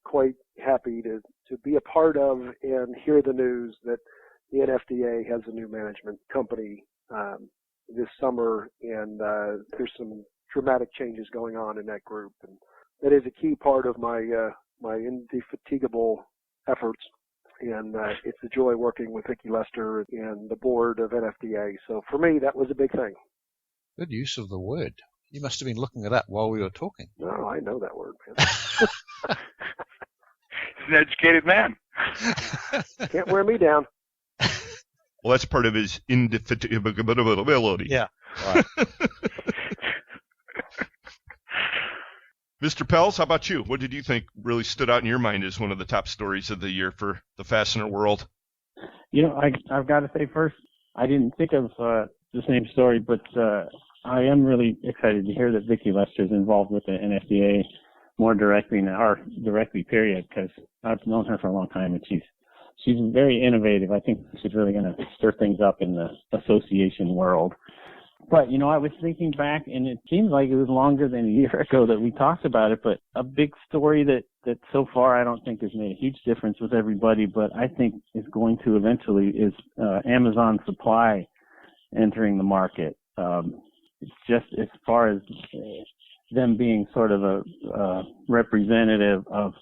quite happy to be a part of and hear the news that the NFDA has a new management company this summer, and there's some dramatic changes going on in that group, and that is a key part of my my indefatigable efforts. And it's a joy working with Vicki Lester and the board of NFDA. So for me, that was a big thing. Good use of the word. You must have been looking it up while we were talking. No, I know that word, man. He's an educated man. Can't wear me down. Well, that's part of his indefatigability. Yeah. Right. Mr. Pels, how about you? What did you think really stood out in your mind as one of the top stories of the year for the fastener world? You know, I've got to say first, I didn't think of the same story, but I am really excited to hear that Vicki Lester is involved with the NFDA more directly period, because I've known her for a long time, and she's very innovative. I think she's really going to stir things up in the association world. But, you know, I was thinking back, and it seems like it was longer than a year ago that we talked about it, but a big story that so far I don't think has made a huge difference with everybody, but I think is going to eventually is Amazon Supply entering the market. It's just as far as them being sort of a representative of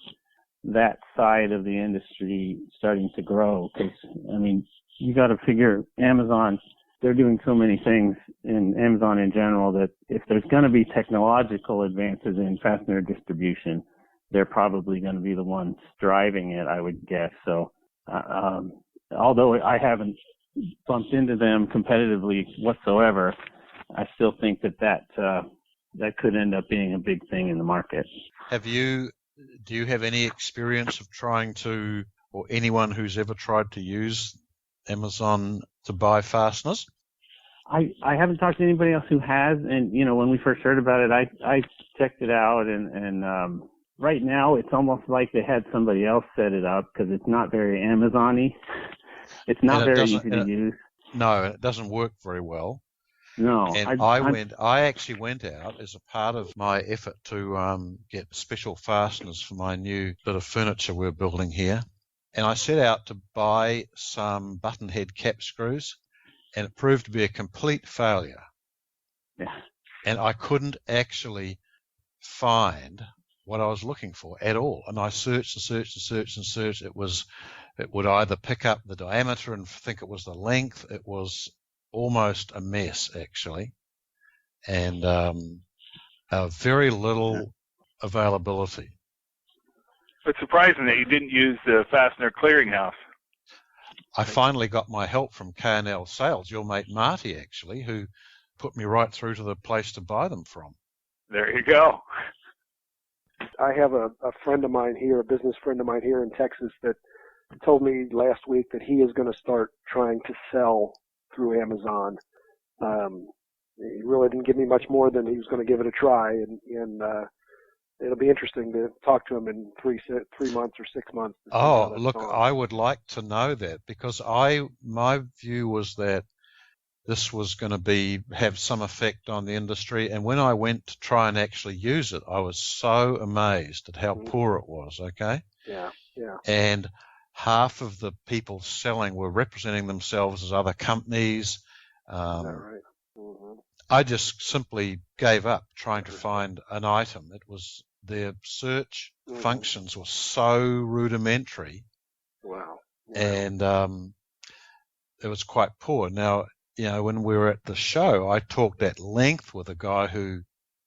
that side of the industry starting to grow. Because, I mean, you got to figure Amazon, they're doing so many things in Amazon in general that if there's going to be technological advances in fastener distribution, they're probably going to be the ones driving it, I would guess. So, although I haven't bumped into them competitively whatsoever, I still think that could end up being a big thing in the market. Do you have any experience of trying to, or anyone who's ever tried to use Amazon to buy fasteners? I haven't talked to anybody else who has, and you know, when we first heard about it, I checked it out, and right now it's almost like they had somebody else set it up because it's not very Amazon-y. It's not very easy to use. No, it doesn't work very well. No, and I actually went out as a part of my effort to get special fasteners for my new bit of furniture we're building here. And I set out to buy some button head cap screws, and it proved to be a complete failure. Yeah. And I couldn't actually find what I was looking for at all. And I searched and searched and searched and searched. It would either pick up the diameter and think it was the length. It was almost a mess, actually. And very little availability. It's surprising that you didn't use the Fastener Clearinghouse. I finally got my help from K&L Sales, your mate Marty, actually, who put me right through to the place to buy them from. There you go. I have a friend of mine here, a business friend of mine here in Texas, that told me last week that he is going to start trying to sell through Amazon. He really didn't give me much more than he was going to give it a try, and it'll be interesting to talk to him in 3 months or 6 months. Oh, look, I would like to know that, because my view was that this was going to have some effect on the industry. And when I went to try and actually use it, I was so amazed at how poor it was, okay? Yeah. And half of the people selling were representing themselves as other companies. Right. Mm-hmm. I just simply gave up trying to find an item. It was their search functions were so rudimentary. Wow. and it was quite poor. Now, when we were at the show, I talked at length with a guy who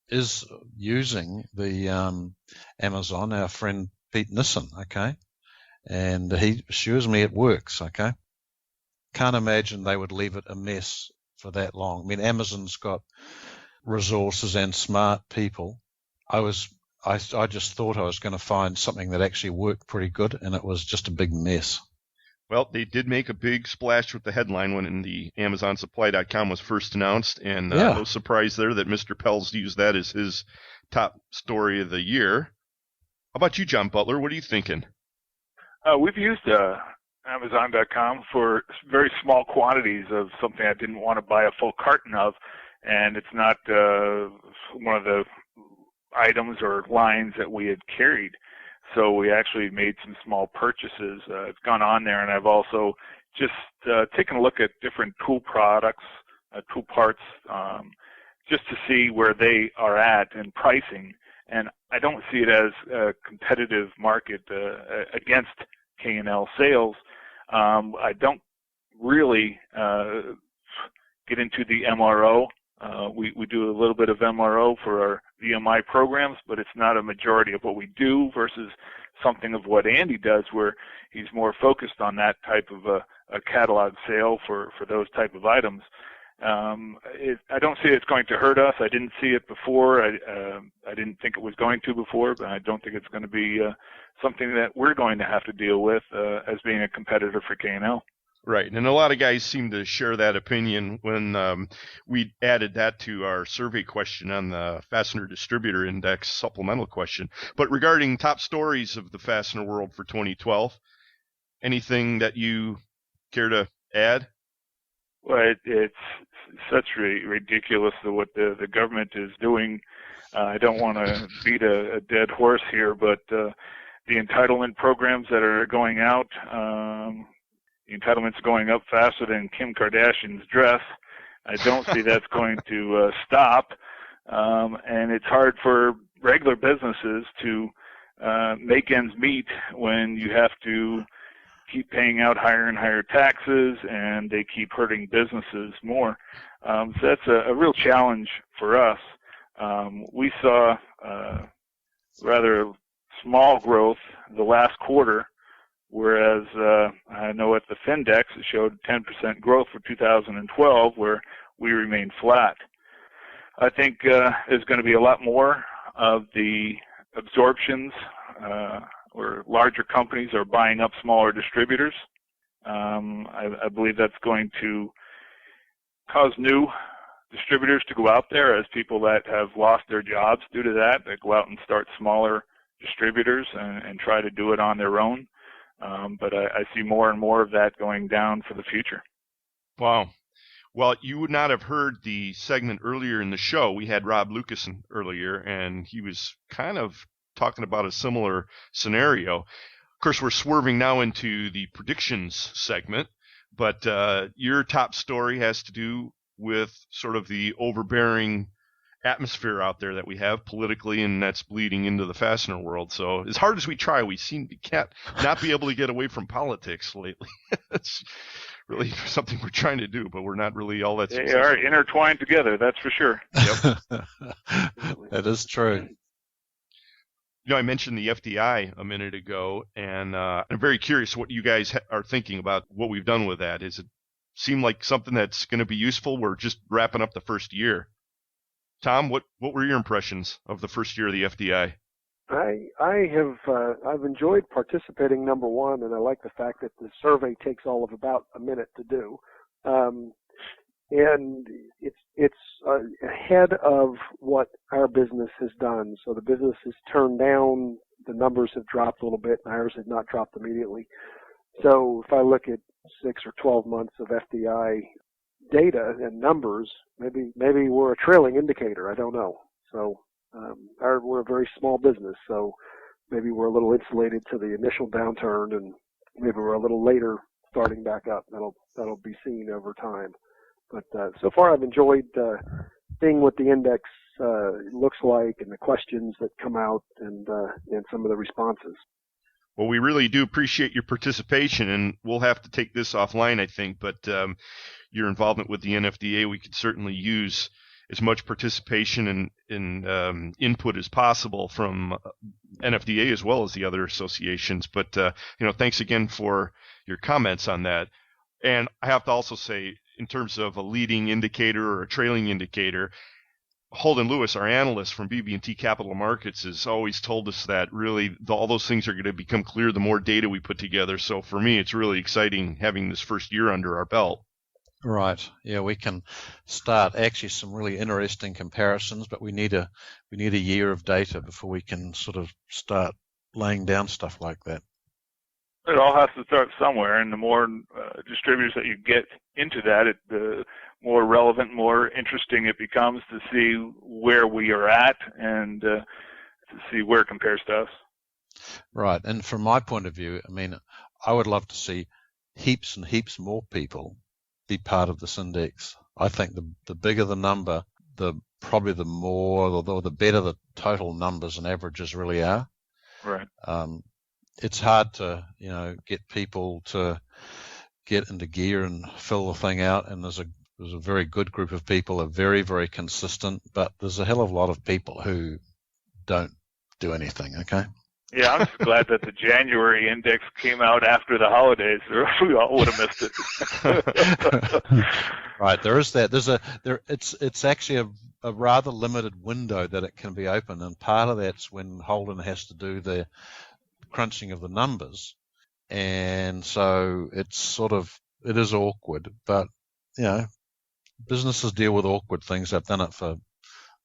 is using the Amazon, our friend Pete Nissen, okay? And he assures me it works, okay? Can't imagine they would leave it a mess for that long. I mean, Amazon's got resources and smart people. I just thought I was going to find something that actually worked pretty good, and it was just a big mess. Well, they did make a big splash with the headline when the AmazonSupply.com was first announced, and no surprise there that Mr. Pels used that as his top story of the year. How about you, John Butler? What are you thinking? We've used Amazon.com for very small quantities of something I didn't want to buy a full carton of, and it's not one of the items or lines that we had carried. So we actually made some small purchases. It's gone on there, and I've also just taken a look at different tool products, tool parts, just to see where they are at in pricing. And I don't see it as a competitive market against K&L sales. I don't really get into the MRO. We do a little bit of MRO for our VMI programs, but it's not a majority of what we do versus something of what Andy does, where he's more focused on that type of a catalog sale for those type of items. I don't see it's going to hurt us. I didn't see it before. I didn't think it was going to before, but I don't think it's going to be something that we're going to have to deal with as being a competitor for K&L. Right, and a lot of guys seem to share that opinion when we added that to our survey question on the Fastener Distributor Index supplemental question. But regarding top stories of the Fastener world for 2012, anything that you care to add? Well, it's such ridiculous what the government is doing. I don't want to beat a dead horse here, but the entitlement programs that are going out, the entitlement's going up faster than Kim Kardashian's dress. I don't see that's going to stop. And it's hard for regular businesses to make ends meet when you have to keep paying out higher and higher taxes, and they keep hurting businesses more. So that's a real challenge for us. We saw rather small growth the last quarter, whereas I know at the Findex it showed 10% growth for 2012, where we remained flat. I think there's going to be a lot more of the absorptions where larger companies are buying up smaller distributors. I believe that's going to cause new distributors to go out there, as people that have lost their jobs due to that go out and start smaller distributors and try to do it on their own. But I see more and more of that going down for the future. Wow. Well, you would not have heard the segment earlier in the show. We had Rob Lucasen earlier, and he was kind of talking about a similar scenario. Of course, we're swerving now into the predictions segment, but your top story has to do with sort of the overbearing atmosphere out there that we have politically, and that's bleeding into the fastener world. So as hard as we try, we seem to can't not be able to get away from politics lately. It's really something we're trying to do, but we're not really all that successful. They are intertwined together, that's for sure. Yep. That is true. I mentioned the FDI a minute ago, and I'm very curious what you guys are thinking about what we've done with that. Does it seem like something that's going to be useful? We're just wrapping up the first year. Tom, what were your impressions of the first year of the FDI? I've enjoyed participating, number one, and I like the fact that the survey takes all of about a minute to do. And it's ahead of what our business has done. So the business has turned down, the numbers have dropped a little bit, and ours have not dropped immediately. So if I look at 6 or 12 months of FDI data and numbers, maybe we're a trailing indicator. I don't know. So we're a very small business, so maybe we're a little insulated to the initial downturn, and maybe we're a little later starting back up. That'll be seen over time. But so far, I've enjoyed seeing what the index looks like, and the questions that come out, and some of the responses. Well, we really do appreciate your participation, and we'll have to take this offline, I think, but your involvement with the NFDA, we could certainly use as much participation and input as possible from NFDA as well as the other associations. But, thanks again for your comments on that. And I have to also say, in terms of a leading indicator or a trailing indicator, Holden Lewis, our analyst from BB&T Capital Markets, has always told us that really all those things are going to become clear the more data we put together. So for me, it's really exciting having this first year under our belt. Right. Yeah, we can start actually some really interesting comparisons, but we need a year of data before we can sort of start laying down stuff like that. It all has to start somewhere, and the more distributors that you get into that, the more relevant, more interesting it becomes to see where we are at and to see where it compares to us. Right. And from my point of view, I mean, I would love to see heaps and heaps more people be part of this index. I think the bigger the number, probably the more or the better the total numbers and averages really are. Right. It's hard to, get people to get into gear and fill the thing out. And there's a very good group of people who are very, very consistent, but there's a hell of a lot of people who don't do anything. Okay. Yeah, I'm just glad that the January index came out after the holidays, or we all would have missed it. Right, there is that. It's actually a rather limited window that it can be open, and part of that's when Holden has to do the crunching of the numbers, and so it is awkward. But businesses deal with awkward things. They've done it for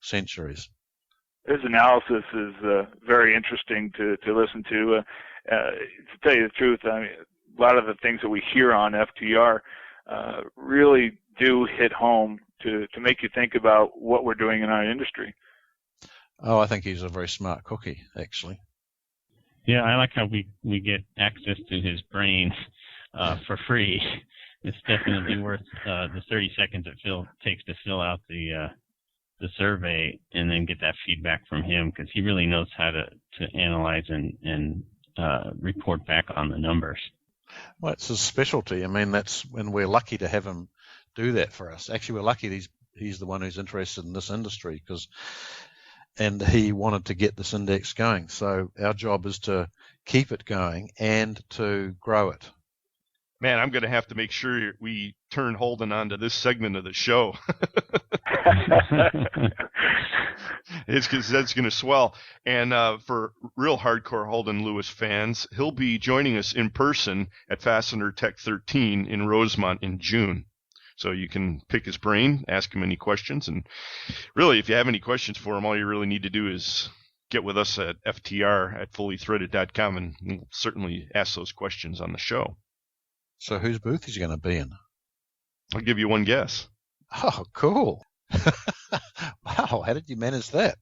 centuries. His analysis is very interesting to listen to. To tell you the truth, I mean, a lot of the things that we hear on FTR really do hit home to make you think about what we're doing in our industry. Oh, I think he's a very smart cookie, actually. Yeah, I like how we get access to his brain for free. It's definitely worth the 30 seconds it takes to fill out the survey and then get that feedback from him, because he really knows how to analyze and report back on the numbers. Well, it's his specialty. I mean, that's when we're lucky to have him do that for us. Actually, we're lucky he's the one who's interested in this industry, and he wanted to get this index going. So our job is to keep it going and to grow it. Man, I'm going to have to make sure we turn Holden onto this segment of the show. It's because that's going to swell. And for real hardcore Holden Lewis fans, he'll be joining us in person at Fastener Tech 13 in Rosemont in June. So you can pick his brain, ask him any questions. And really, if you have any questions for him, all you really need to do is get with us at ftr@fullythreaded.com, and we'll certainly ask those questions on the show. So whose booth is he going to be in? I'll give you one guess. Oh, cool. Wow, how did you manage that?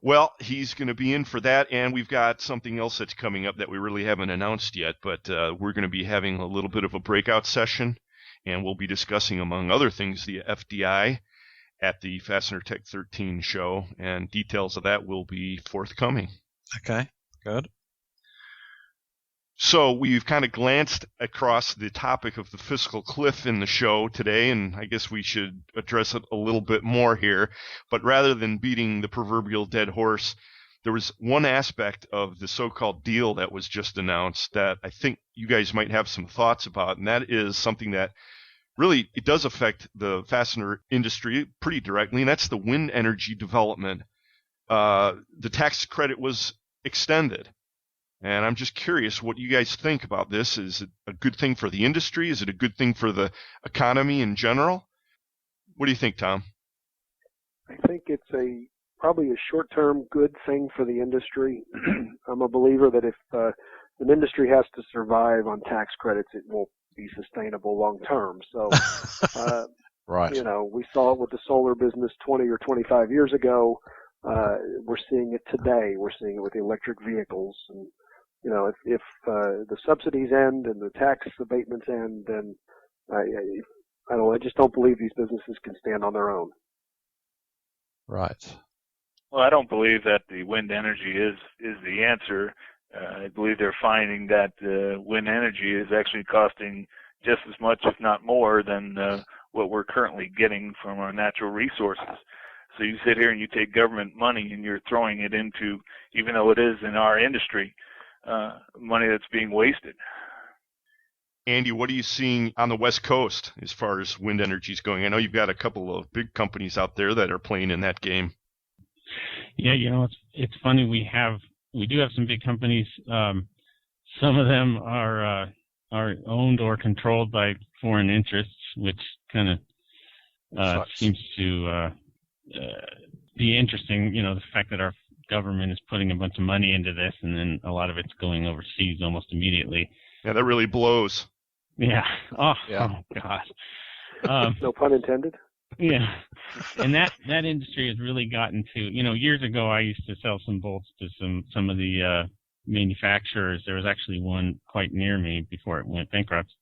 Well, he's going to be in for that, and we've got something else that's coming up that we really haven't announced yet, but we're going to be having a little bit of a breakout session, and we'll be discussing, among other things, the FDI at the Fastener Tech 13 show, and details of that will be forthcoming. Okay, good. So we've kind of glanced across the topic of the fiscal cliff in the show today, and I guess we should address it a little bit more here. But rather than beating the proverbial dead horse, there was one aspect of the so-called deal that was just announced that I think you guys might have some thoughts about, and that is something that really it does affect the fastener industry pretty directly, and that's the wind energy development. The tax credit was extended. And I'm just curious what you guys think about this. Is it a good thing for the industry? Is it a good thing for the economy in general? What do you think, Tom? I think it's probably a short-term good thing for the industry. I'm a believer that if an industry has to survive on tax credits, it won't be sustainable long-term. So, right. We saw it with the solar business 20 or 25 years ago. We're seeing it today. We're seeing it with the electric vehicles. And if the subsidies end and the tax abatements end, then I just don't believe these businesses can stand on their own. Right. Well, I don't believe that the wind energy is the answer. I believe they're finding that wind energy is actually costing just as much, if not more, than what we're currently getting from our natural resources. So you sit here and you take government money and you're throwing it into, even though it is in our industry, money that's being wasted. Andy, what are you seeing on the West Coast as far as wind energy is going? I know you've got a couple of big companies out there that are playing in that game. Yeah, it's funny. We do have some big companies. Some of them are owned or controlled by foreign interests, which kind of seems to be interesting. The fact that our government is putting a bunch of money into this, and then a lot of it's going overseas almost immediately. Yeah, that really blows. Yeah. Oh God. No pun intended. Yeah. And that industry has really gotten to, years ago I used to sell some bolts to some of the manufacturers. There was actually one quite near me before it went bankrupt.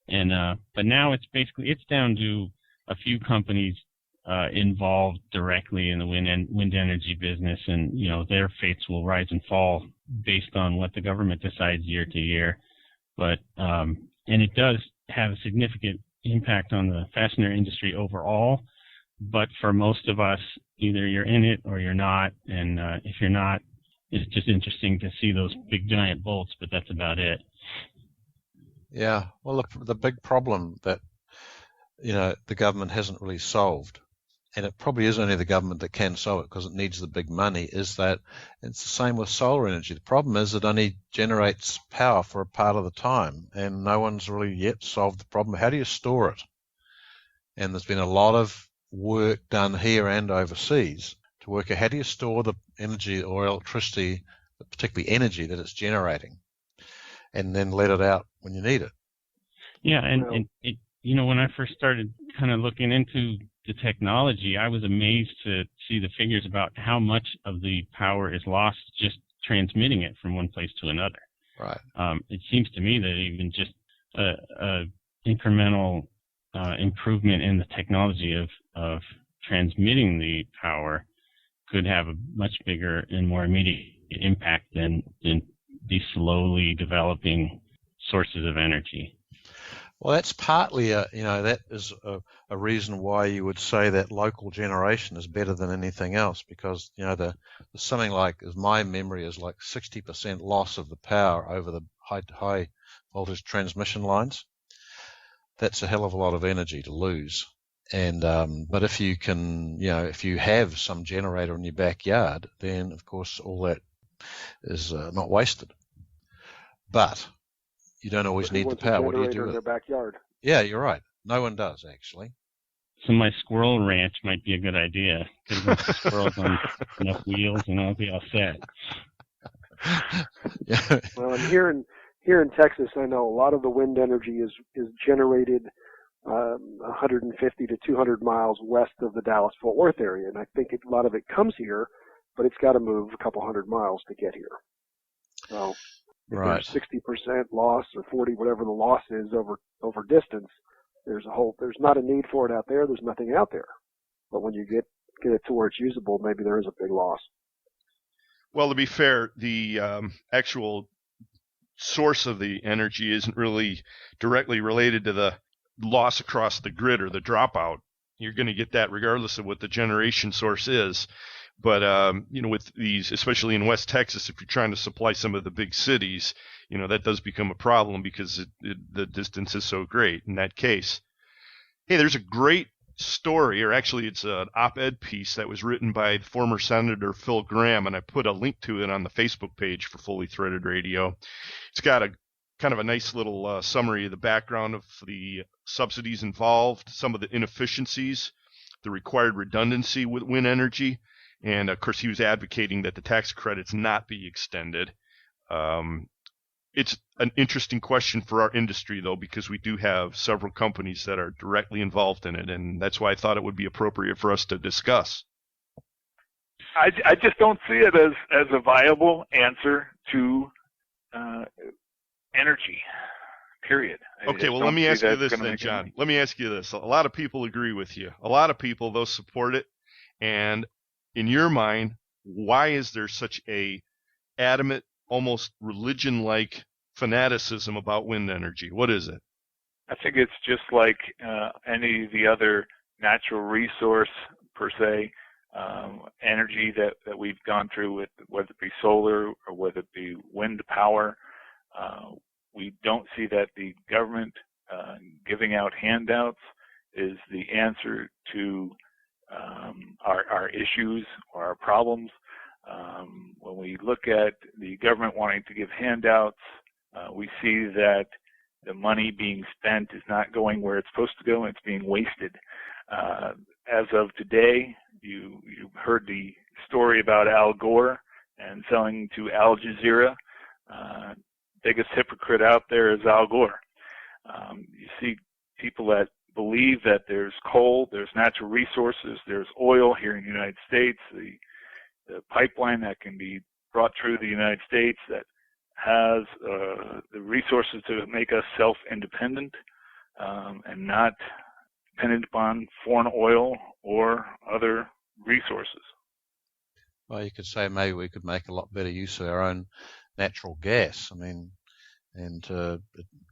And but now it's down to a few companies involved directly in the wind energy business, and their fates will rise and fall based on what the government decides year to year. But and it does have a significant impact on the fastener industry overall. But for most of us, either you're in it or you're not. And if you're not, it's just interesting to see those big giant bolts, but that's about it. Yeah. Well, the big problem that, the government hasn't really solved, and it probably is only the government that can solve it because it needs the big money, is that it's the same with solar energy. The problem is it only generates power for a part of the time, and no one's really yet solved the problem. How do you store it? And there's been a lot of work done here and overseas to work out how do you store the energy or electricity, particularly energy that it's generating, and then let it out when you need it. Yeah, and it, when I first started kind of looking into the technology, I was amazed to see the figures about how much of the power is lost just transmitting it from one place to another. Right. It seems to me that even just a incremental improvement in the technology of transmitting the power could have a much bigger and more immediate impact than these slowly developing sources of energy. Well, that's partly that is a reason why you would say that local generation is better than anything else, because there's something like, as my memory is, like 60% loss of the power over the high voltage transmission lines. That's a hell of a lot of energy to lose. And but if you can, if you have some generator in your backyard, then of course all that is not wasted. But you don't always need the power. What do you do with in their backyard? Yeah, you're right. No one does, actually. So my squirrel ranch might be a good idea. Get a bunch of squirrels on enough wheels, and I'll be all set. Yeah. Well, and here in Texas, I know a lot of the wind energy is generated 150 to 200 miles west of the Dallas-Fort Worth area, and I think a lot of it comes here, but it's got to move a couple hundred miles to get here. So if right. There's 60% loss or 40, whatever the loss is over distance, there's not a need for it out there. There's nothing out there. But when you get it to where it's usable, maybe there is a big loss. Well, to be fair, the actual source of the energy isn't really directly related to the loss across the grid or the dropout. You're going to get that regardless of what the generation source is. But, with these, especially in West Texas, if you're trying to supply some of the big cities, that does become a problem because the distance is so great in that case. Hey, there's a great story, or actually it's an op-ed piece that was written by former Senator Phil Gramm, and I put a link to it on the Facebook page for Fully Threaded Radio. It's got a kind of a nice little summary of the background of the subsidies involved, some of the inefficiencies, the required redundancy with wind energy. And, of course, he was advocating that the tax credits not be extended. It's an interesting question for our industry, though, because we do have several companies that are directly involved in it, and that's why I thought it would be appropriate for us to discuss. I just don't see it as a viable answer to energy, period. Okay, well, let me ask you this then, John. Let me ask you this. A lot of people agree with you. A lot of people, they'll support it, and in your mind, why is there such a adamant almost religion-like fanaticism about wind energy? What is it? I think it's just like any of the other natural resource, per se, energy that we've gone through, with whether it be solar or whether it be wind power. We don't see that the government giving out handouts is the answer to our issues or our problems. When we look at the government wanting to give handouts, we see that the money being spent is not going where it's supposed to go, and it's being wasted. As of today, you heard the story about Al Gore and selling to Al Jazeera. Biggest hypocrite out there is Al Gore. You see people that believe that there's coal, there's natural resources, there's oil here in the United States, the pipeline that can be brought through the United States that has the resources to make us self-independent and not dependent upon foreign oil or other resources. Well, you could say maybe we could make a lot better use of our own natural gas. I mean, and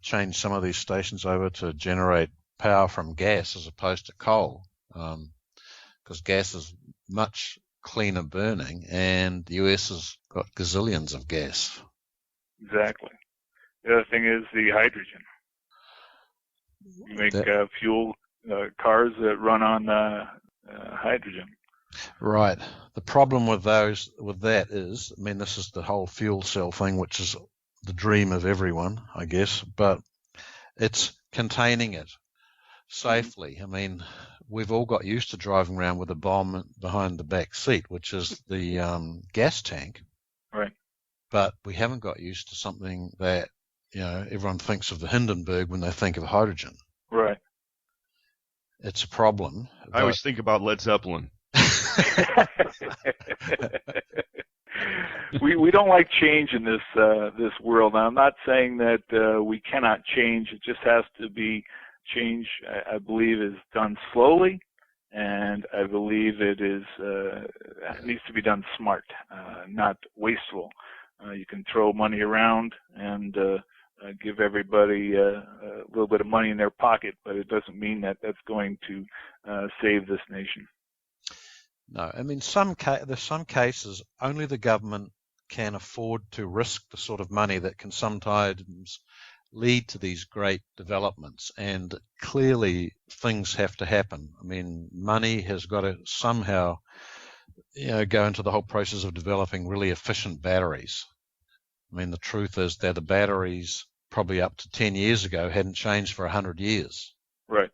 change some of these stations over to generate power from gas as opposed to coal, because gas is much cleaner burning, and the US has got gazillions of gas. Exactly. The other thing is the hydrogen. You make fuel cars that run on hydrogen. Right. The problem with that is, I mean, this is the whole fuel cell thing, which is the dream of everyone, I guess, but it's containing it safely. I mean, we've all got used to driving around with a bomb behind the back seat, which is the gas tank. Right. But we haven't got used to something that, everyone thinks of the Hindenburg when they think of hydrogen. Right. It's a problem. I always think about Led Zeppelin. We don't like change in this world. Now, I'm not saying that we cannot change. It just has to be change. I believe is done slowly, and I believe it needs to be done smart, not wasteful. You can throw money around and give everybody a little bit of money in their pocket, but it doesn't mean that that's going to save this nation. No, I mean, there's some cases only the government can afford to risk the sort of money that can sometimes lead to these great developments, and clearly things have to happen. I mean, money has got to somehow go into the whole process of developing really efficient batteries. I mean, the truth is that the batteries probably up to 10 years ago hadn't changed for 100 years. Right.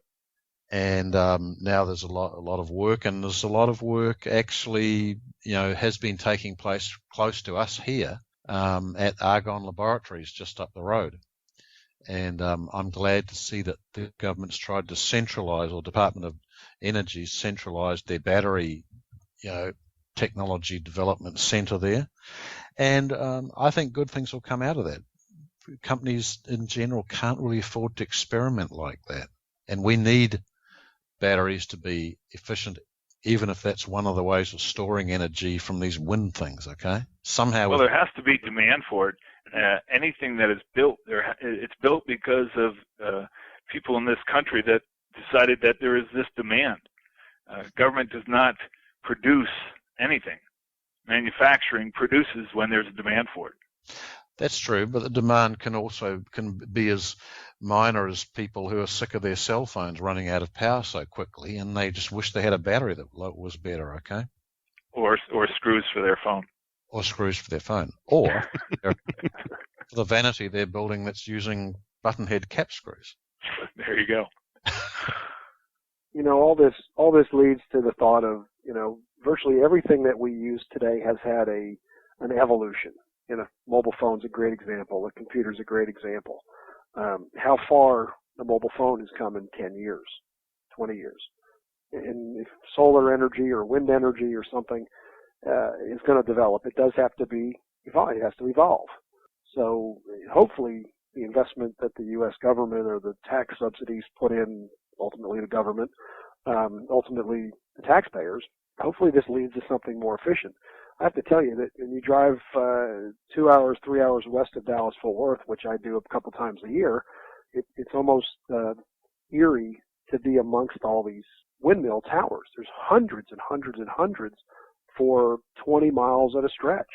And now there's a lot of work, and there's a lot of work actually, has been taking place close to us here at Argonne Laboratories just up the road. And I'm glad to see that the government's tried to centralize, or Department of Energy centralized their battery, technology development center there. And I think good things will come out of that. Companies in general can't really afford to experiment like that. And we need batteries to be efficient, even if that's one of the ways of storing energy from these wind things, okay? Somehow. Well, there has to be demand for it. Anything that is built, it's built because of people in this country that decided that there is this demand. Government does not produce anything. Manufacturing produces when there's a demand for it. That's true, but the demand can be as minor as people who are sick of their cell phones running out of power so quickly, and they just wish they had a battery that was better, okay? Or screws for their phone. Or screws for their phone. Or for the vanity they're building that's using button-head cap screws. There you go. All this leads to the thought of, virtually everything that we use today has had an evolution. Mobile phone's a great example. The computer's a great example. How far the mobile phone has come in 10 years, 20 years. And if solar energy or wind energy or something is going to develop, it does have to be evolved. It has to evolve. So hopefully the investment that the U.S. government or the tax subsidies put in, ultimately the government, ultimately the taxpayers, hopefully this leads to something more efficient. I have to tell you that when you drive 2 hours, 3 hours west of Dallas-Fort Worth, which I do a couple times a year, it's almost eerie to be amongst all these windmill towers. There's hundreds and hundreds and hundreds for 20 miles at a stretch.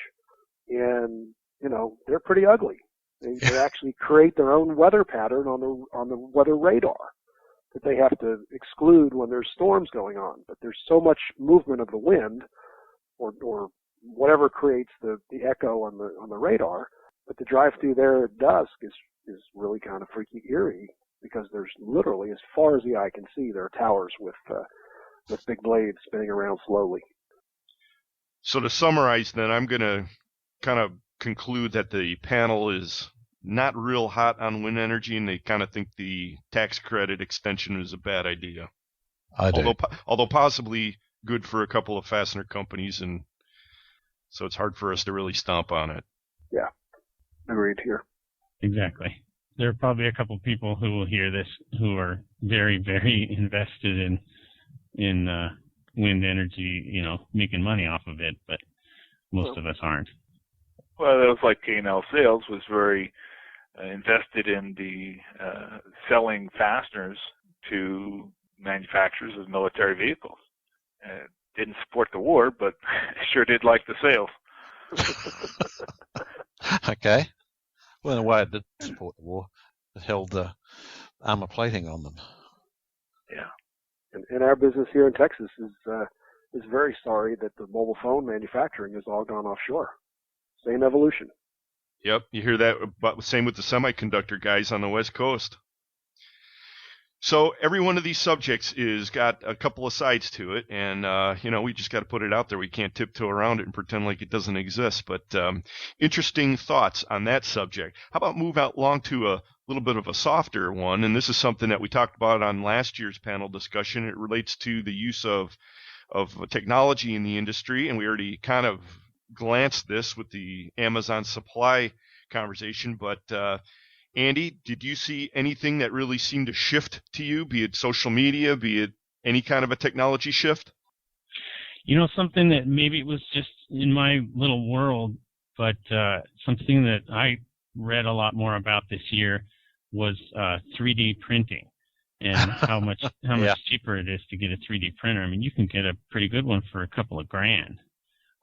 And, you know, they're pretty ugly. They actually create their own weather pattern on the weather radar that they have to exclude when there's storms going on. But there's so much movement of the wind or whatever creates the echo on the radar. But the drive through there at dusk is really kind of freaky eerie, because there's literally, as far as the eye can see, there are towers with big blades spinning around slowly. So to summarize, then, I'm going to kind of conclude that the panel is not real hot on wind energy, and they kind of think the tax credit extension is a bad idea. I do. Although possibly good for a couple of fastener companies, and so it's hard for us to really stomp on it. Yeah, agreed here. Exactly. There are probably a couple people who will hear this who are very, very invested in wind energy, you know, making money off of it, but most of us aren't. Well, it was like K&L Sales was very invested in the selling fasteners to manufacturers of military vehicles. Didn't support the war, but sure did like the sales. Okay. Well, in a way, it did support the war. It held armor plating on them. Yeah. And our business here in Texas is very sorry that the mobile phone manufacturing has all gone offshore. Same evolution. Yep, you hear that, but same with the semiconductor guys on the West Coast. So every one of these subjects is got a couple of sides to it, and we just got to put it out there. We can't tiptoe around it and pretend like it doesn't exist. But interesting thoughts on that subject. How about move out along to a little bit of a softer one? And this is something that we talked about on last year's panel discussion. It relates to the use of technology in the industry, and we already kind of glanced this with the Amazon supply conversation, but Andy, did you see anything that really seemed to shift to you, be it social media, be it any kind of a technology shift? You know, something that maybe it was just in my little world, but something that I read a lot more about this year was 3D printing and how much cheaper it is to get a 3D printer. I mean, you can get a pretty good one for a couple of grand.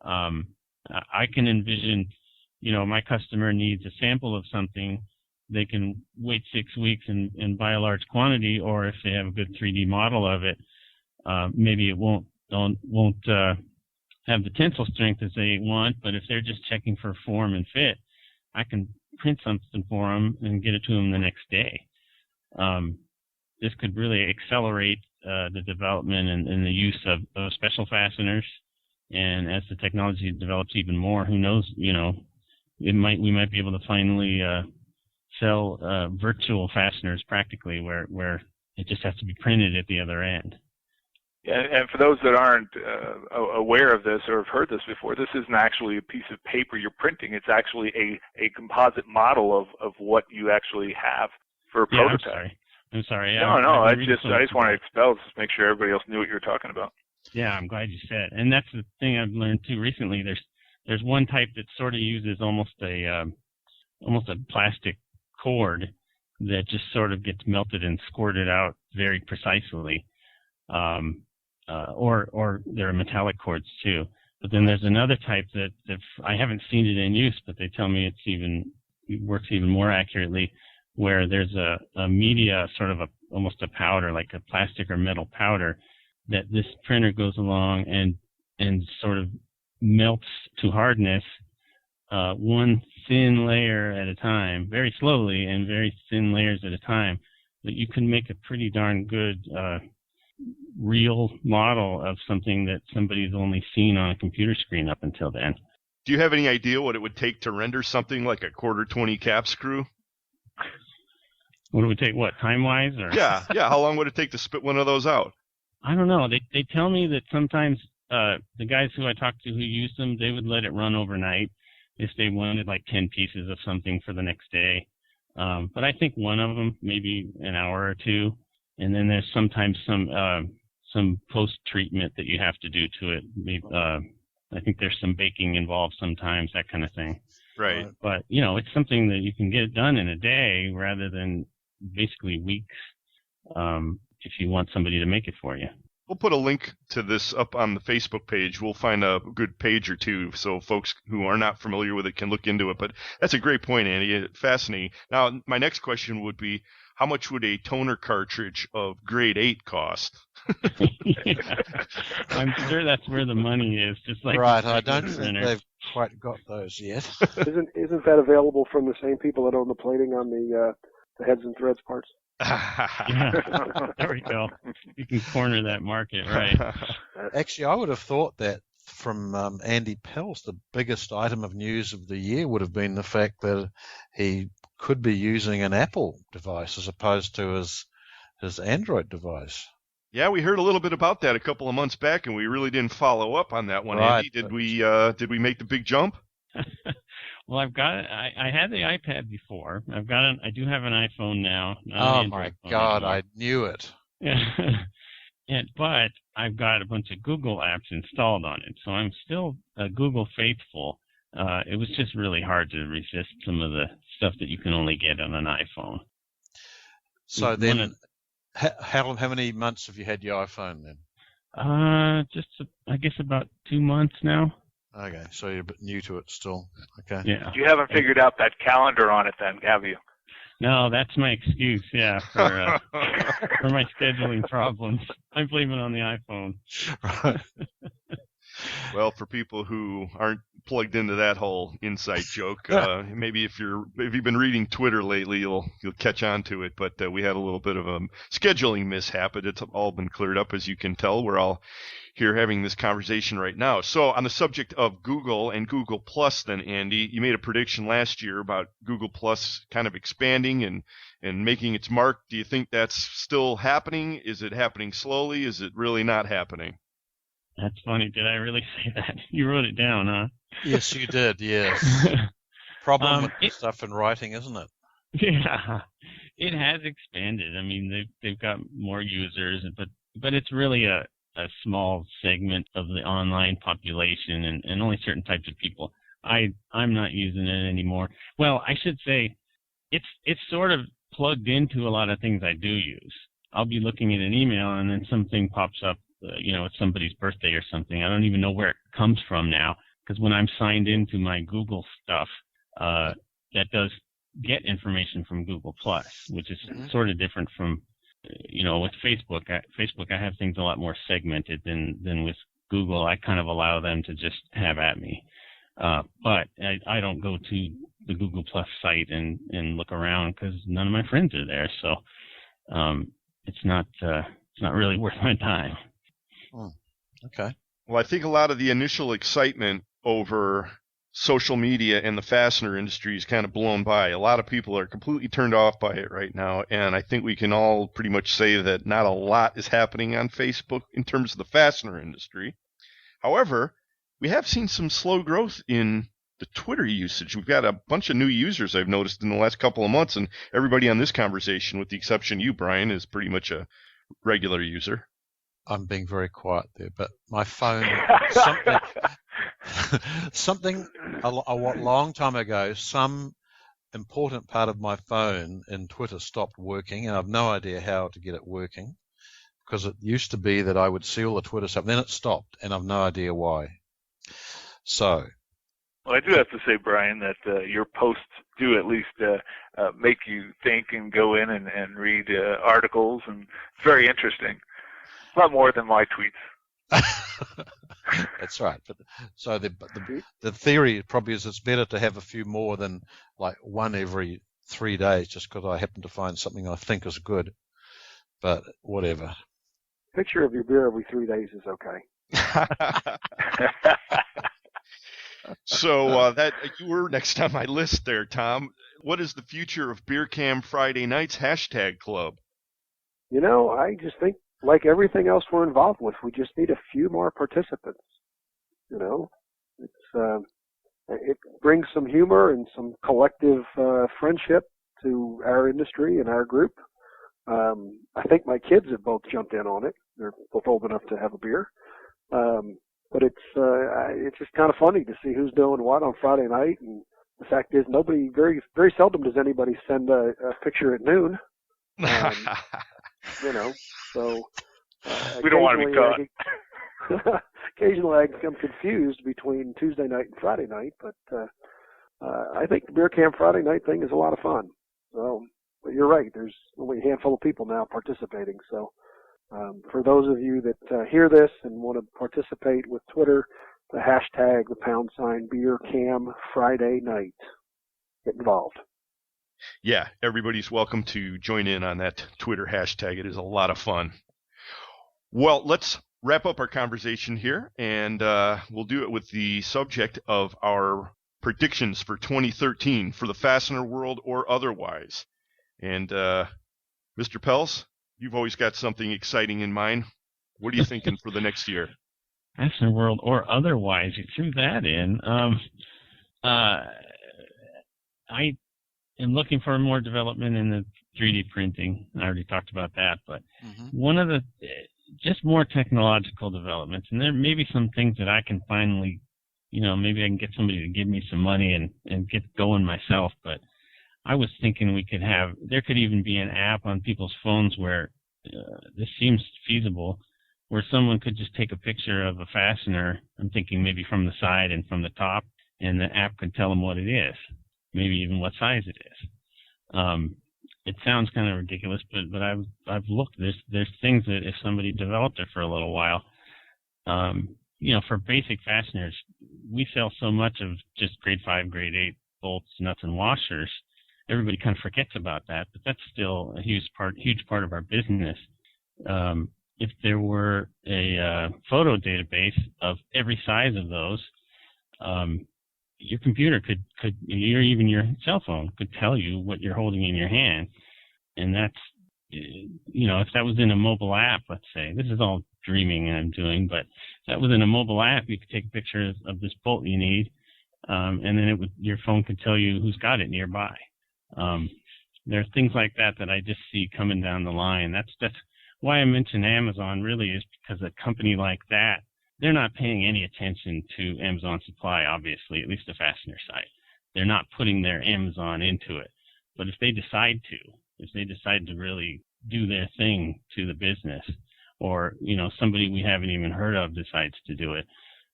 I can envision, you know, my customer needs a sample of something. They can wait 6 weeks and buy a large quantity, or if they have a good 3D model of it, maybe it won't have the tensile strength as they want, but if they're just checking for form and fit, I can print something for them and get it to them the next day. This could really accelerate the development and the use of special fasteners. And as the technology develops even more, who knows, you know, we might be able to finally sell virtual fasteners practically where it just has to be printed at the other end. Yeah, and for those that aren't aware of this or have heard this before, this isn't actually a piece of paper you're printing. It's actually a composite model of what you actually have for a prototype. I'm sorry. No, I just want to expel this, make sure everybody else knew what you were talking about. Yeah, I'm glad you said. And that's the thing I've learned too recently. There's one type that sort of uses almost a plastic cord that just sort of gets melted and squirted out very precisely. Or there are metallic cords too. But then there's another type that I haven't seen it in use, but they tell me it works even more accurately, where there's a media, sort of almost a powder, like a plastic or metal powder, that this printer goes along and sort of melts to hardness, one thin layer at a time, very slowly and very thin layers at a time, that you can make a pretty darn good real model of something that somebody's only seen on a computer screen up until then. Do you have any idea what it would take to render something like a 1/4-20 cap screw? What it would take, time-wise? Or? Yeah. How long would it take to spit one of those out? I don't know. They tell me that sometimes the guys who I talk to who use them, they would let it run overnight if they wanted like 10 pieces of something for the next day. But I think one of them, maybe an hour or two. And then there's sometimes some post-treatment that you have to do to it. Maybe, I think there's some baking involved sometimes, that kind of thing. Right. But, it's something that you can get done in a day rather than basically weeks if you want somebody to make it for you. We'll put a link to this up on the Facebook page. We'll find a good page or two so folks who are not familiar with it can look into it. But that's a great point, Andy. Fascinating. Now, my next question would be, how much would a toner cartridge of grade 8 cost? I'm sure that's where the money is. Just like right, I don't think they've quite got those yet. Isn't that available from the same people that own the plating on the heads and threads parts? Yeah, there we go. You can corner that market, right? Actually, I would have thought that from Andy Pels, the biggest item of news of the year would have been the fact that he could be using an Apple device as opposed to his Android device. Yeah, we heard a little bit about that a couple of months back, and we really didn't follow up on that one, right, Andy. Did we make the big jump? Well, I've got. I had the iPad before. I do have an iPhone now. Oh my God! I knew it. Yeah, but I've got a bunch of Google apps installed on it, so I'm still a Google faithful. It was just really hard to resist some of the stuff that you can only get on an iPhone. So then, how many months have you had your iPhone then? I guess about 2 months now. Okay, so you're a bit new to it still. Okay. Yeah. You haven't figured out that calendar on it then, have you? No, that's my excuse, yeah, for my scheduling problems. I blame it on the iPhone. Right. Well, for people who aren't plugged into that whole inside joke, maybe if you've been reading Twitter lately, you'll catch on to it. But we had a little bit of a scheduling mishap. It's all been cleared up, as you can tell. We're all here having this conversation right now. So on the subject of Google and Google Plus, then, Andy, you made a prediction last year about Google Plus kind of expanding and making its mark. Do you think that's still happening? Is it happening slowly? Is it really not happening? That's funny. Did I really say that? You wrote it down, huh? Yes, you did, yes. Problem with stuff in writing, isn't it? Yeah, it has expanded. I mean, they've got more users, but it's really a small segment of the online population and only certain types of people. I'm not using it anymore. Well, I should say it's sort of plugged into a lot of things I do use. I'll be looking at an email and then something pops up, it's somebody's birthday or something. I don't even know where it comes from now, because when I'm signed into my Google stuff, that does get information from Google Plus, which is sort of different from, with Facebook. Facebook, I have things a lot more segmented than with Google. I kind of allow them to just have at me. But I don't go to the Google Plus site and look around because none of my friends are there. So it's not really worth my time. Oh, okay. Well, I think a lot of the initial excitement over social media and the fastener industry is kind of blown by. A lot of people are completely turned off by it right now, and I think we can all pretty much say that not a lot is happening on Facebook in terms of the fastener industry. However, we have seen some slow growth in the Twitter usage. We've got a bunch of new users I've noticed in the last couple of months, and everybody on this conversation, with the exception of you, Brian, is pretty much a regular user. I'm being very quiet there, but my phone, something a long time ago, some important part of my phone in Twitter stopped working, and I've no idea how to get it working, because it used to be that I would see all the Twitter stuff, then it stopped, and I've no idea why. So. Well, I do have to say, Brian, that your posts do at least make you think and go in and read articles, and it's very interesting. A lot more than my tweets. That's right. But so the theory probably is it's better to have a few more than like one every 3 days, just because I happen to find something I think is good. But whatever. Picture of your beer every 3 days is okay. So that you were next on my list there, Tom. What is the future of Beer Cam Friday Nights #club? I just think, like everything else we're involved with, we just need a few more participants. It brings some humor and some collective friendship to our industry and our group. I think my kids have both jumped in on it. They're both old enough to have a beer. But but it's just kind of funny to see who's doing what on Friday night. And the fact is, very seldom does anybody send a picture at noon. So we don't want to be caught. Occasionally I become confused between Tuesday night and Friday night, but I think the Beer Camp Friday night thing is a lot of fun. So, but you're right, there's only a handful of people now participating. So for those of you that hear this and want to participate with Twitter, the hashtag, the # Beer Cam Friday night. Get involved. Yeah, everybody's welcome to join in on that Twitter hashtag. It is a lot of fun. Well, let's wrap up our conversation here, and we'll do it with the subject of our predictions for 2013 for the fastener world or otherwise. And Mr. Pels, you've always got something exciting in mind. What are you thinking for the next year? Fastener world or otherwise, you threw that in. I am looking for more development in the 3D printing. I already talked about that, but one of the just more technological developments, and there may be some things that I can finally, maybe I can get somebody to give me some money and get going myself. But I was thinking there could even be an app on people's phones where this seems feasible, where someone could just take a picture of a fastener, I'm thinking maybe from the side and from the top, and the app could tell them what it is, maybe even what size it is. It sounds kind of ridiculous, but I've looked. There's things that if somebody developed it for a little while, for basic fasteners, we sell so much of just grade 5, grade 8 bolts, nuts, and washers. Everybody kind of forgets about that, but that's still a huge part of our business. If there were a photo database of every size of those, your computer could, even your cell phone could tell you what you're holding in your hand. And that's, if that was in a mobile app, let's say, this is all dreaming I'm doing, but if that was in a mobile app, you could take a picture of this bolt you need, and then your phone could tell you who's got it nearby. There are things like that I just see coming down the line. That's why I mention Amazon really is because a company like that, they're not paying any attention to Amazon Supply, obviously, at least the fastener side. They're not putting their Amazon into it. But if they decide to really do their thing to the business, or, somebody we haven't even heard of decides to do it,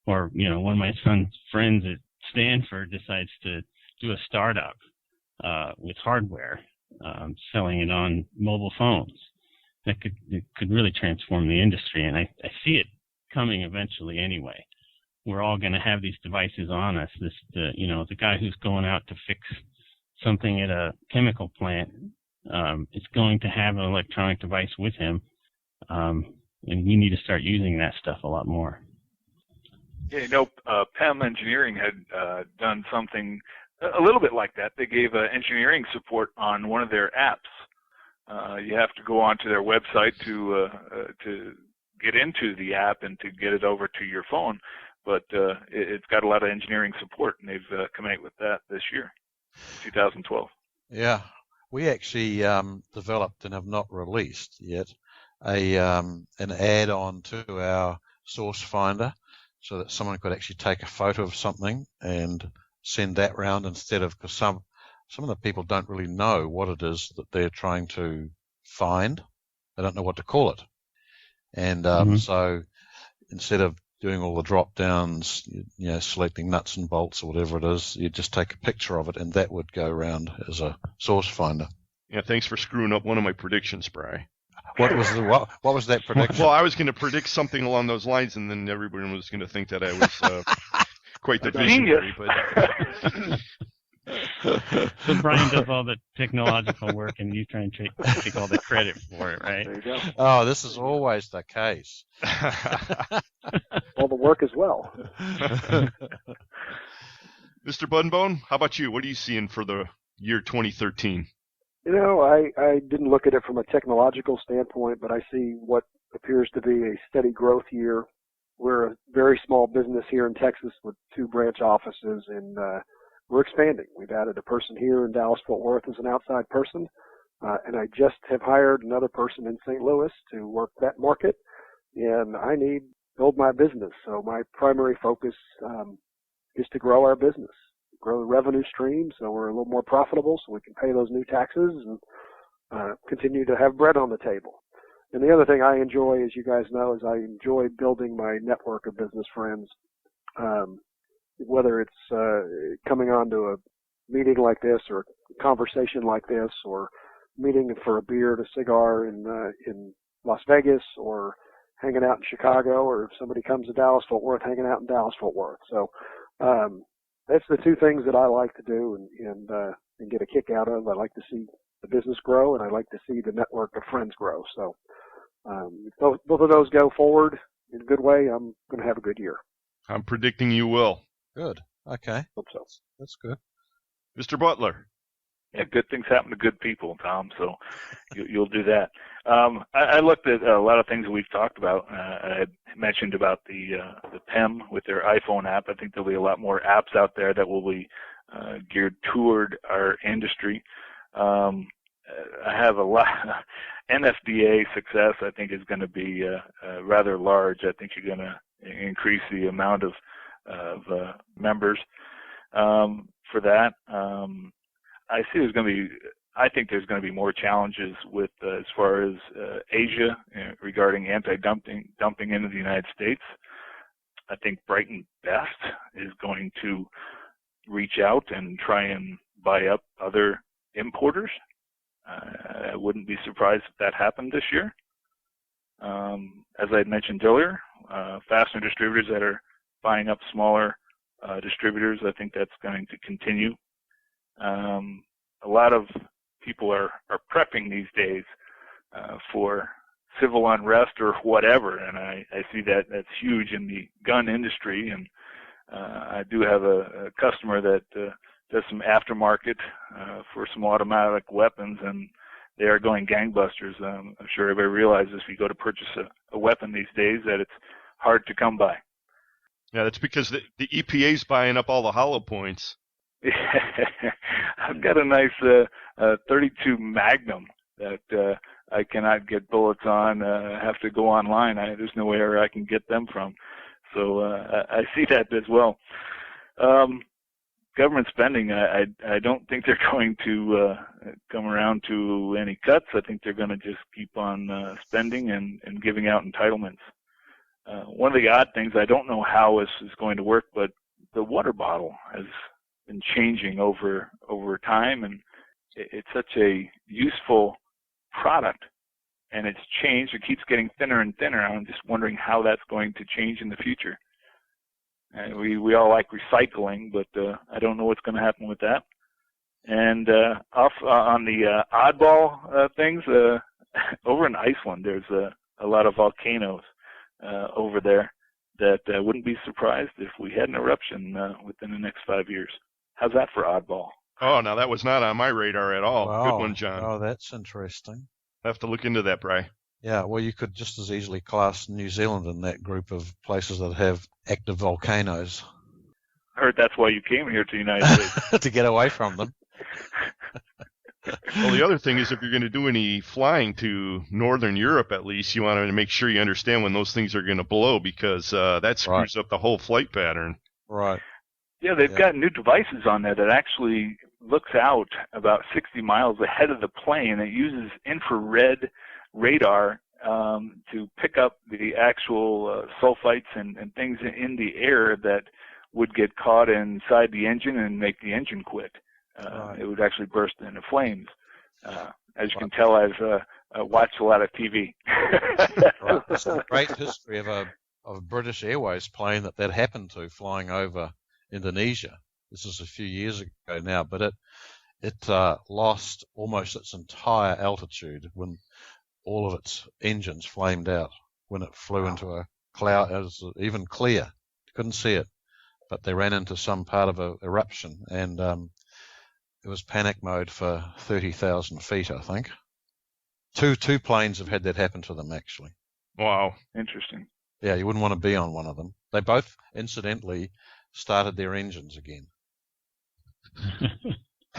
or, one of my son's friends at Stanford decides to do a startup with hardware, selling it on mobile phones, it could really transform the industry. And I see it coming eventually anyway. We're all going to have these devices on us. The guy who's going out to fix something at a chemical plant is going to have an electronic device with him, and we need to start using that stuff a lot more. Yeah, PEM Engineering had done something a little bit like that. They gave engineering support on one of their apps. You have to go onto their website to get into the app and to get it over to your phone, but it's got a lot of engineering support, and they've come out with that this year, 2012. Yeah, we actually developed and have not released yet an add-on to our source finder, so that someone could actually take a photo of something and send that round instead of, because some of the people don't really know what it is that they're trying to find. They don't know what to call it. And so instead of doing all the drop downs, selecting nuts and bolts or whatever it is, you just take a picture of it, and that would go around as a source finder. Yeah, thanks for screwing up one of my predictions, Bri. What was that prediction? Well, I was going to predict something along those lines, and then everyone was going to think that I was quite the visionary. But so Brian does all the technological work, and you try and take all the credit for it, right? There you go. Oh, this is always the case. All the work as well. Mr. Buddenbohn, how about you? What are you seeing for the year 2013? I didn't look at it from a technological standpoint, but I see what appears to be a steady growth year. We're a very small business here in Texas with 2 branch offices, and we're expanding. We've added a person here in Dallas-Fort Worth as an outside person, and I just have hired another person in St. Louis to work that market, and I need build my business. So my primary focus is to grow our business, grow the revenue stream so we're a little more profitable so we can pay those new taxes and continue to have bread on the table. And the other thing I enjoy, as you guys know, is I enjoy building my network of business friends, whether it's coming on to a meeting like this or a conversation like this or meeting for a beer and a cigar in Las Vegas or hanging out in Chicago, or if somebody comes to Dallas-Fort Worth, hanging out in Dallas-Fort Worth. So that's the two things that I like to do and get a kick out of. I like to see the business grow, and I like to see the network of friends grow. So if both of those go forward in a good way, I'm going to have a good year. I'm predicting you will. Good. Okay. Hope so. That's good. Mr. Butler. Yeah, good things happen to good people, Tom, so you'll do that. I looked at a lot of things that we've talked about. I had mentioned about the PEM with their iPhone app. I think there'll be a lot more apps out there that will be geared toward our industry. I have a lot. NFDA success, I think, is going to be rather large. I think you're going to increase the amount of members for that. I think there's going to be more challenges with as far as Asia regarding anti-dumping into the United States. I think Brighton Best is going to reach out and try and buy up other importers. I wouldn't be surprised if that happened this year. As I had mentioned earlier, fastener distributors that are buying up smaller distributors, I think that's going to continue. A lot of people are prepping these days for civil unrest or whatever, and I see that's huge in the gun industry. And I do have a customer that does some aftermarket for some automatic weapons, and they are going gangbusters. I'm sure everybody realizes if you go to purchase a weapon these days that it's hard to come by. Yeah, that's because the EPA's buying up all the hollow points. I've got a nice 32 Magnum that I cannot get bullets on. I have to go online. There's nowhere I can get them from. So I see that as well. Government spending, I don't think they're going to come around to any cuts. I think they're going to just keep on spending and giving out entitlements. One of the odd things, I don't know how this is going to work, but the water bottle has been changing over time, and it's such a useful product, and it's changed. It keeps getting thinner and thinner. I'm just wondering how that's going to change in the future. And we all like recycling, but I don't know what's going to happen with that. And off on the oddball things, over in Iceland, there's a lot of volcanoes over there that wouldn't be surprised if we had an eruption within the next 5 years. How's that for oddball? Oh, now that was not on my radar at all. Wow. Good one, John. Oh, that's interesting. I have to look into that, Bri. Yeah, well, you could just as easily class New Zealand in that group of places that have active volcanoes. I heard that's why you came here to the United States. To get away from them. Well, the other thing is if you're going to do any flying to Northern Europe, at least, you want to make sure you understand when those things are going to blow, because that screws up the whole flight pattern. Right. Yeah, they've got new devices on there that actually looks out about 60 miles ahead of the plane. It uses infrared radar to pick up the actual sulfites and things in the air that would get caught inside the engine and make the engine quit. It would actually burst into flames. As you can tell, I've watched a lot of TV. Right. There's a great history of a British Airways plane that happened to flying over Indonesia. This is a few years ago now, but it lost almost its entire altitude when all of its engines flamed out when it flew into a cloud. It was even clear. Couldn't see it, but they ran into some part of an eruption, and it was panic mode for 30,000 feet, I think. Two planes have had that happen to them, actually. Wow. Interesting. Yeah, you wouldn't want to be on one of them. They both, incidentally, started their engines again.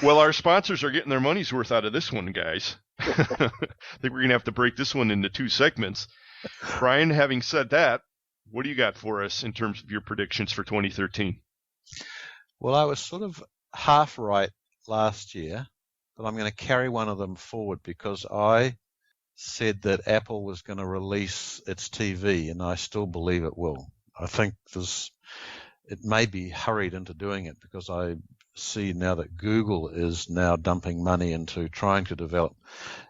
Well, our sponsors are getting their money's worth out of this one, guys. I think we're going to have to break this one into two segments. Brian, having said that, what do you got for us in terms of your predictions for 2013? Well, I was sort of half right last year, but I'm going to carry one of them forward because I said that Apple was going to release its TV, and I still believe it will. I think it may be hurried into doing it because I see now that Google is now dumping money into trying to develop.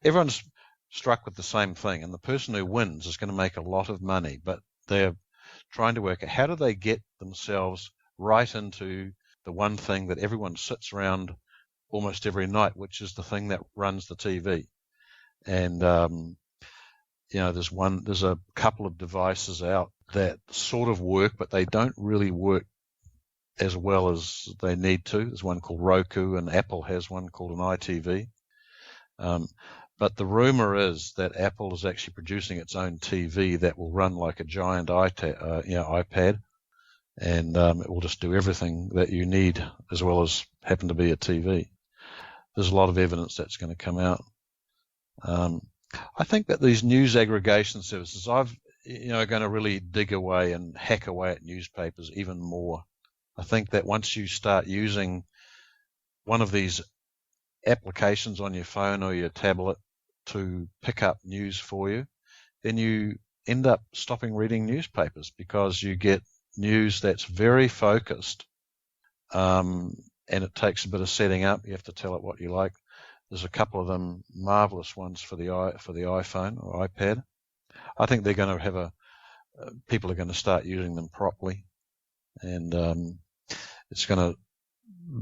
Everyone's struck with the same thing, and the person who wins is going to make a lot of money, but they're trying to work out how do they get themselves right into the one thing that everyone sits around almost every night, which is the thing that runs the TV. And there's a couple of devices out that sort of work, but they don't really work as well as they need to. There's one called Roku, and Apple has one called an iTV. But the rumor is that Apple is actually producing its own TV that will run like a giant iPad, and it will just do everything that you need as well as happen to be a TV. There's a lot of evidence that's going to come out. I think that these news aggregation services are going to really dig away and hack away at newspapers even more. I think that once you start using one of these applications on your phone or your tablet to pick up news for you, then you end up stopping reading newspapers because you get news that's very focused, and it takes a bit of setting up. You have to tell it what you like. There's a couple of them marvelous ones for the iPhone or iPad. I think they're going to have people are going to start using them properly, and it's going to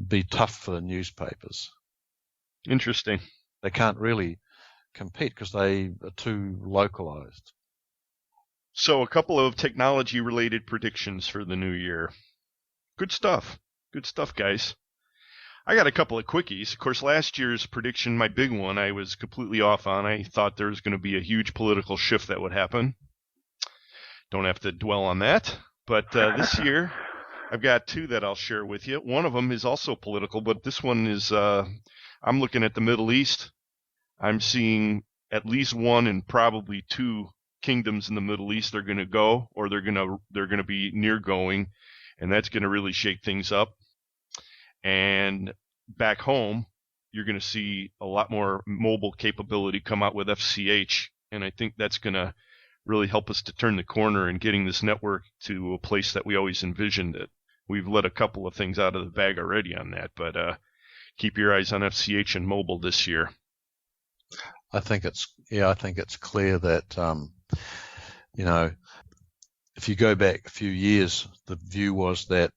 be tough for the newspapers. Interesting. They can't really compete because they are too localized. So a couple of technology-related predictions for the new year. Good stuff. Good stuff, guys. I got a couple of quickies. Of course, last year's prediction, my big one, I was completely off on. I thought there was going to be a huge political shift that would happen. Don't have to dwell on that. But this year, I've got two that I'll share with you. One of them is also political, but this one is, I'm looking at the Middle East. I'm seeing at least one and probably two kingdoms in the Middle East. They're going to go, or they're going to be near going, and that's going to really shake things up. And back home, you're going to see a lot more mobile capability come out with FCH, and I think that's going to really help us to turn the corner in getting this network to a place that we always envisioned it. We've let a couple of things out of the bag already on that, but keep your eyes on FCH and mobile this year. I think it's clear that if you go back a few years, the view was that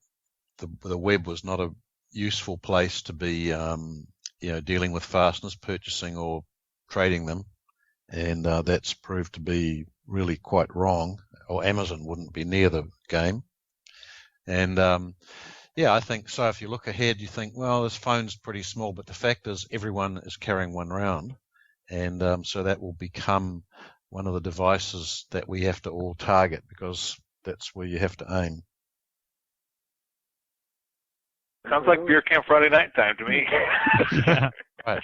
the web was not a useful place to be dealing with fasteners, purchasing or trading them, and that's proved to be really quite wrong, or Amazon wouldn't be near the game. And I think so. If you look ahead, you think, well, this phone's pretty small, but the fact is everyone is carrying one around, and so that will become one of the devices that we have to all target because that's where you have to aim. Sounds like beer camp Friday night time to me. Right.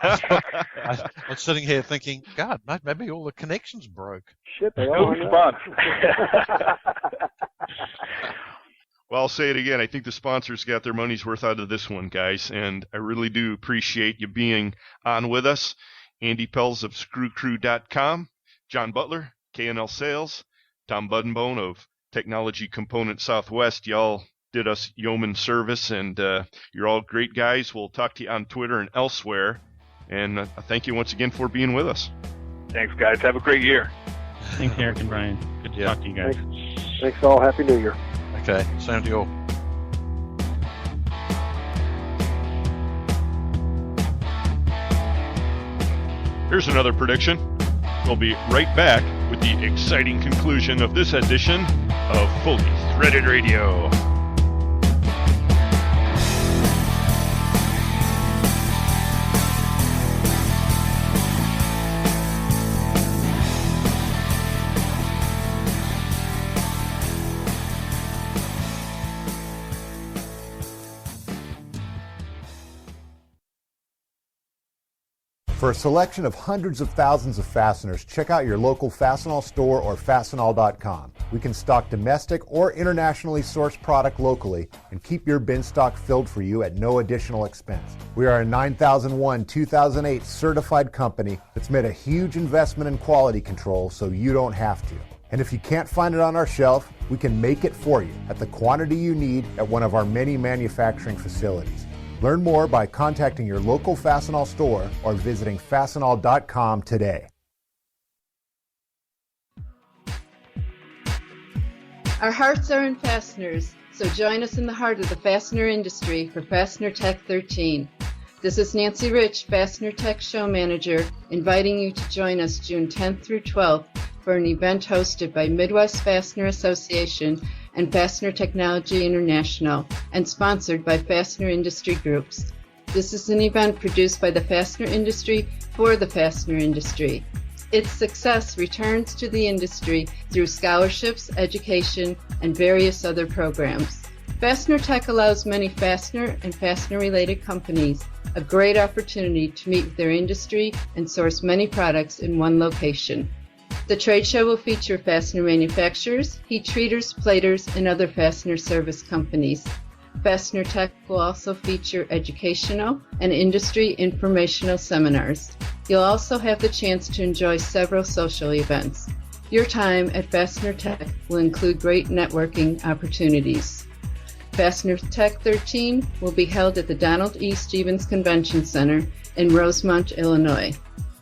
I was sitting here thinking, God, maybe all the connections broke. Shit, they all spots. Well, I'll say it again. I think the sponsors got their money's worth out of this one, guys, and I really do appreciate you being on with us. Andy Pels of ScrewCrew.com, John Butler, K&L Sales, Tom Buddenbohn of Technology Component Southwest. Y'all did us yeoman service, and you're all great guys. We'll talk to you on Twitter and elsewhere. And thank you once again for being with us. Thanks, guys. Have a great year. Thanks, Eric and Brian. Good to talk to you guys. Thanks all. Happy New Year. Okay, same to you all. Here's another prediction. We'll be right back with the exciting conclusion of this edition of Fully Threaded Radio. For a selection of hundreds of thousands of fasteners, check out your local Fastenal store or Fastenal.com. We can stock domestic or internationally sourced product locally and keep your bin stock filled for you at no additional expense. We are a 9001-2008 certified company that's made a huge investment in quality control so you don't have to. And if you can't find it on our shelf, we can make it for you at the quantity you need at one of our many manufacturing facilities. Learn more by contacting your local Fastenal store or visiting Fastenal.com today. Our hearts are in fasteners, so join us in the heart of the fastener industry for Fastener Tech 13. This is Nancy Rich, Fastener Tech Show Manager, inviting you to join us June 10th through 12th for an event hosted by Midwest Fastener Association and Fastener Technology International, and sponsored by Fastener Industry Groups. This is an event produced by the fastener industry for the fastener industry. Its success returns to the industry through scholarships, education, and various other programs. Fastener Tech allows many fastener and fastener-related companies a great opportunity to meet with their industry and source many products in one location. The trade show will feature fastener manufacturers, heat treaters, platers, and other fastener service companies. Fastener Tech will also feature educational and industry informational seminars. You'll also have the chance to enjoy several social events. Your time at Fastener Tech will include great networking opportunities. Fastener Tech 13 will be held at the Donald E. Stevens Convention Center in Rosemont, Illinois.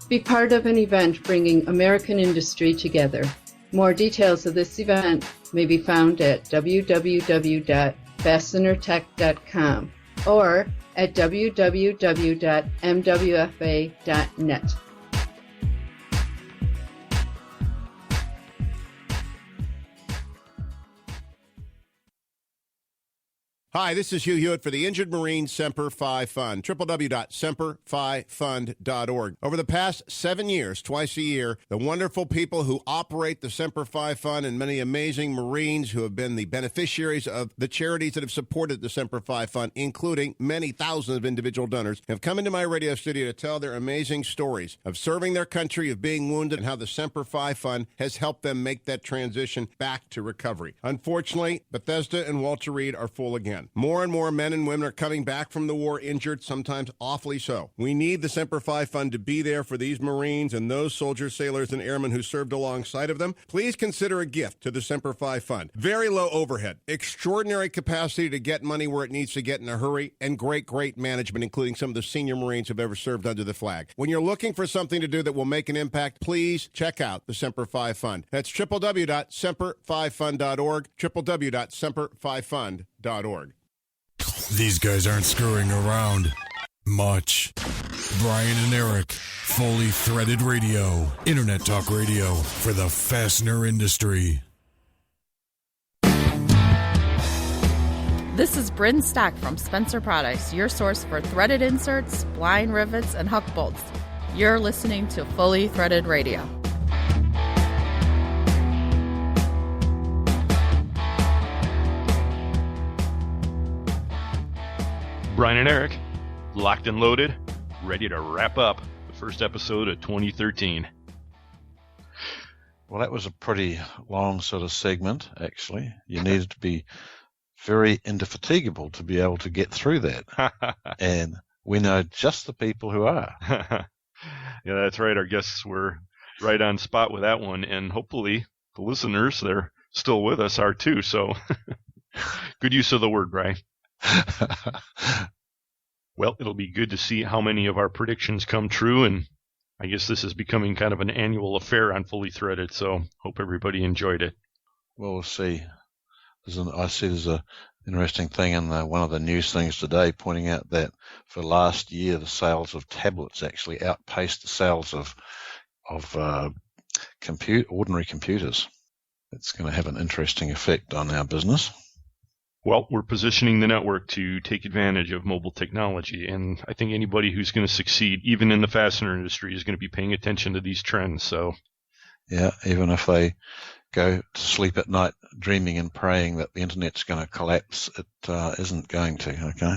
Be part of an event bringing American industry together. More details of this event may be found at www.fastenertech.com or at www.mwfa.net. Hi, this is Hugh Hewitt for the Injured Marine Semper Fi Fund, www.semperfifund.org. Over the past 7 years, twice a year, the wonderful people who operate the Semper Fi Fund and many amazing Marines who have been the beneficiaries of the charities that have supported the Semper Fi Fund, including many thousands of individual donors, have come into my radio studio to tell their amazing stories of serving their country, of being wounded, and how the Semper Fi Fund has helped them make that transition back to recovery. Unfortunately, Bethesda and Walter Reed are full again. More and more men and women are coming back from the war injured, sometimes awfully so. We need the Semper Fi Fund to be there for these Marines and those soldiers, sailors, and airmen who served alongside of them. Please consider a gift to the Semper Fi Fund. Very low overhead, extraordinary capacity to get money where it needs to get in a hurry, and great management, including some of the senior Marines who've ever served under the flag. When you're looking for something to do that will make an impact, please check out the Semper Fi Fund. That's www.semperfifund.org, www.semperfifund.org. These guys aren't screwing around much. Brian and Eric, Fully Threaded Radio, Internet Talk Radio for the fastener industry. This is Bryn Stock from Spencer Products, your source for threaded inserts, blind rivets, and huck bolts. You're listening to Fully Threaded Radio. Brian and Eric, locked and loaded, ready to wrap up the first episode of 2013. Well, that was a pretty long sort of segment, actually. You needed to be very indefatigable to be able to get through that. And we know just the people who are. Yeah, that's right. Our guests were right on spot with that one. And hopefully the listeners, they're still with us, are too. So good use of the word, Brian. Well, it'll be good to see how many of our predictions come true, and I guess this is becoming kind of an annual affair on Fully Threaded, so hope everybody enjoyed it. Well, we'll see. I see there's an interesting thing in one of the news things today pointing out that for last year the sales of tablets actually outpaced the sales of ordinary computers. It's going to have an interesting effect on our business. Well, we're positioning the network to take advantage of mobile technology, and I think anybody who's going to succeed, even in the fastener industry, is going to be paying attention to these trends. So, yeah, even if they go to sleep at night dreaming and praying that the internet's going to collapse. It isn't going to, okay?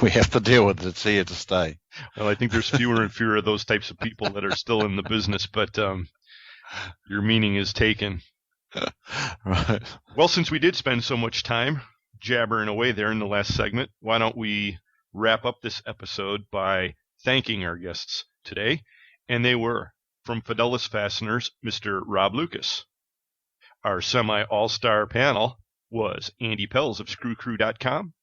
We have to deal with it. It's here to stay. Well, I think there's fewer and fewer of those types of people that are still in the business, but your meaning is taken. Right. Well, since we did spend so much time jabbering away there in the last segment, why don't we wrap up this episode by thanking our guests today? And they were, from Fidelis Fasteners, Mr. Rob Lucas. Our semi-all-star panel was Andy Pels of ScrewCrew.com,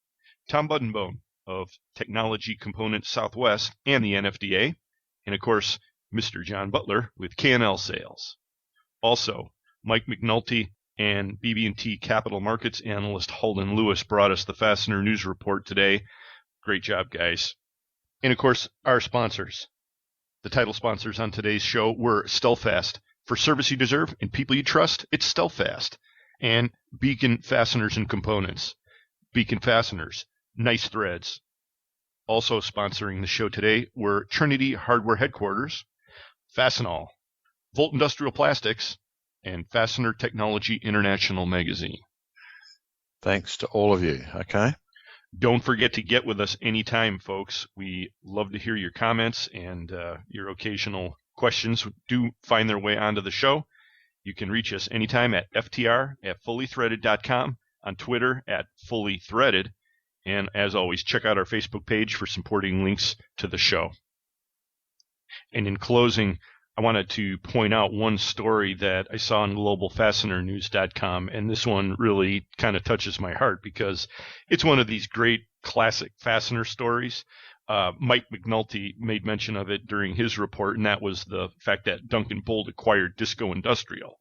Tom Buddenbohn of Technology Components Southwest and the NFDA, and of course, Mr. John Butler with K&L Sales. Also, Mike McNulty and BB&T Capital Markets analyst Holden Lewis brought us the Fastener News Report today. Great job, guys. And of course, our sponsors. The title sponsors on today's show were Stelfast. For service you deserve and people you trust, it's Stelfast. And Beacon Fasteners and Components. Beacon Fasteners, nice threads. Also sponsoring the show today were Trinity Hardware Headquarters, Fastenal, Volt Industrial Plastics, and Fastener Technology International Magazine. Thanks to all of you, okay? Don't forget to get with us anytime, folks. We love to hear your comments, and your occasional questions do find their way onto the show. You can reach us anytime at ftr@fullythreaded.com, on Twitter @fullythreaded, and as always, check out our Facebook page for supporting links to the show. And in closing, I wanted to point out one story that I saw on globalfastenernews.com, and this one really kind of touches my heart because it's one of these great classic fastener stories. Mike McNulty made mention of it during his report, and that was the fact that Duncan Bolt acquired Disco Industrial.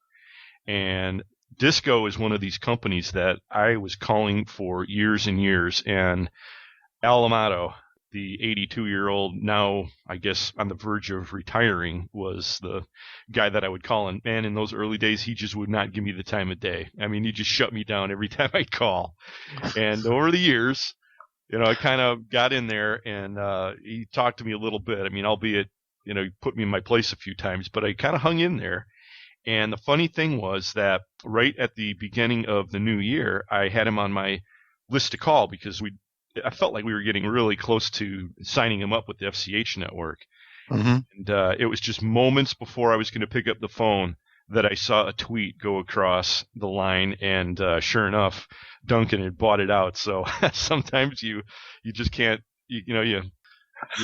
And Disco is one of these companies that I was calling for years and years, and Al Amato, the 82-year-old, now I guess on the verge of retiring, was the guy that I would call. And man, in those early days, he just would not give me the time of day. I mean, he just shut me down every time I'd call. And over the years, I kind of got in there, and he talked to me a little bit. I mean, albeit, he put me in my place a few times, but I kind of hung in there. And the funny thing was that right at the beginning of the new year, I had him on my list to call because I felt like we were getting really close to signing him up with the FCH network. Mm-hmm. And it was just moments before I was going to pick up the phone that I saw a tweet go across the line, and sure enough, Duncan had bought it out. So sometimes you just can't, you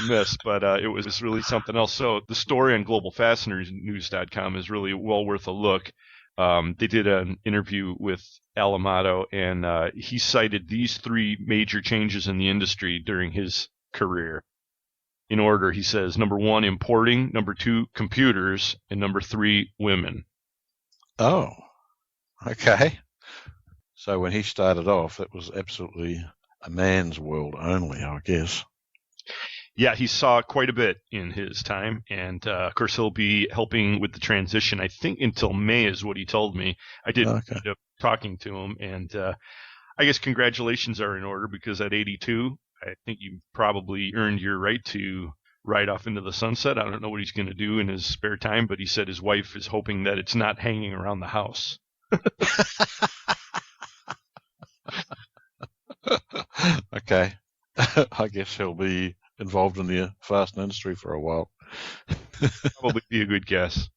miss, but it was really something else. So the story on globalfastenersnews.com is really well worth a look. They did an interview with Al Amato, and he cited these three major changes in the industry during his career. In order, he says, number 1, importing, number 2, computers, and number 3, women. Oh, okay. So when he started off, it was absolutely a man's world only, I guess. Yeah, he saw quite a bit in his time, and of course he'll be helping with the transition, I think, until May is what he told me. I did end up talking to him, and I guess congratulations are in order because at 82, I think you probably earned your right to ride off into the sunset. I don't know what he's going to do in his spare time, but he said his wife is hoping that it's not hanging around the house. Okay. I guess he'll be involved in the fastener industry for a while. Probably be a good guess.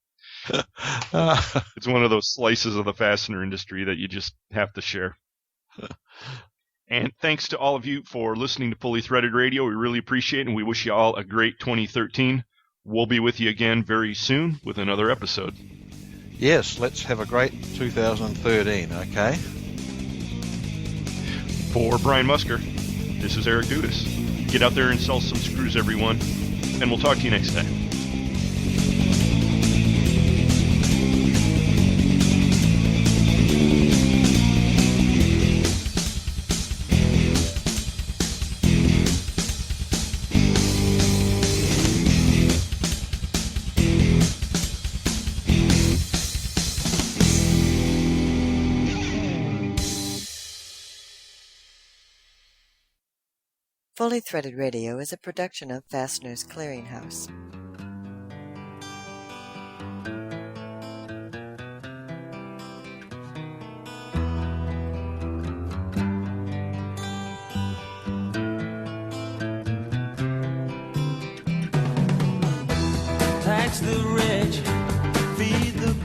It's one of those slices of the fastener industry that you just have to share. And thanks to all of you for listening to Fully Threaded Radio. We really appreciate it, and we wish you all a great 2013. We'll be with you again very soon with another episode. Yes, let's have a great 2013, okay? For Brian Musker, this is Eric Dudas. Get out there and sell some screws, everyone, and we'll talk to you next time. Fully Threaded Radio is a production of Fasteners Clearinghouse. tax the rich, feed the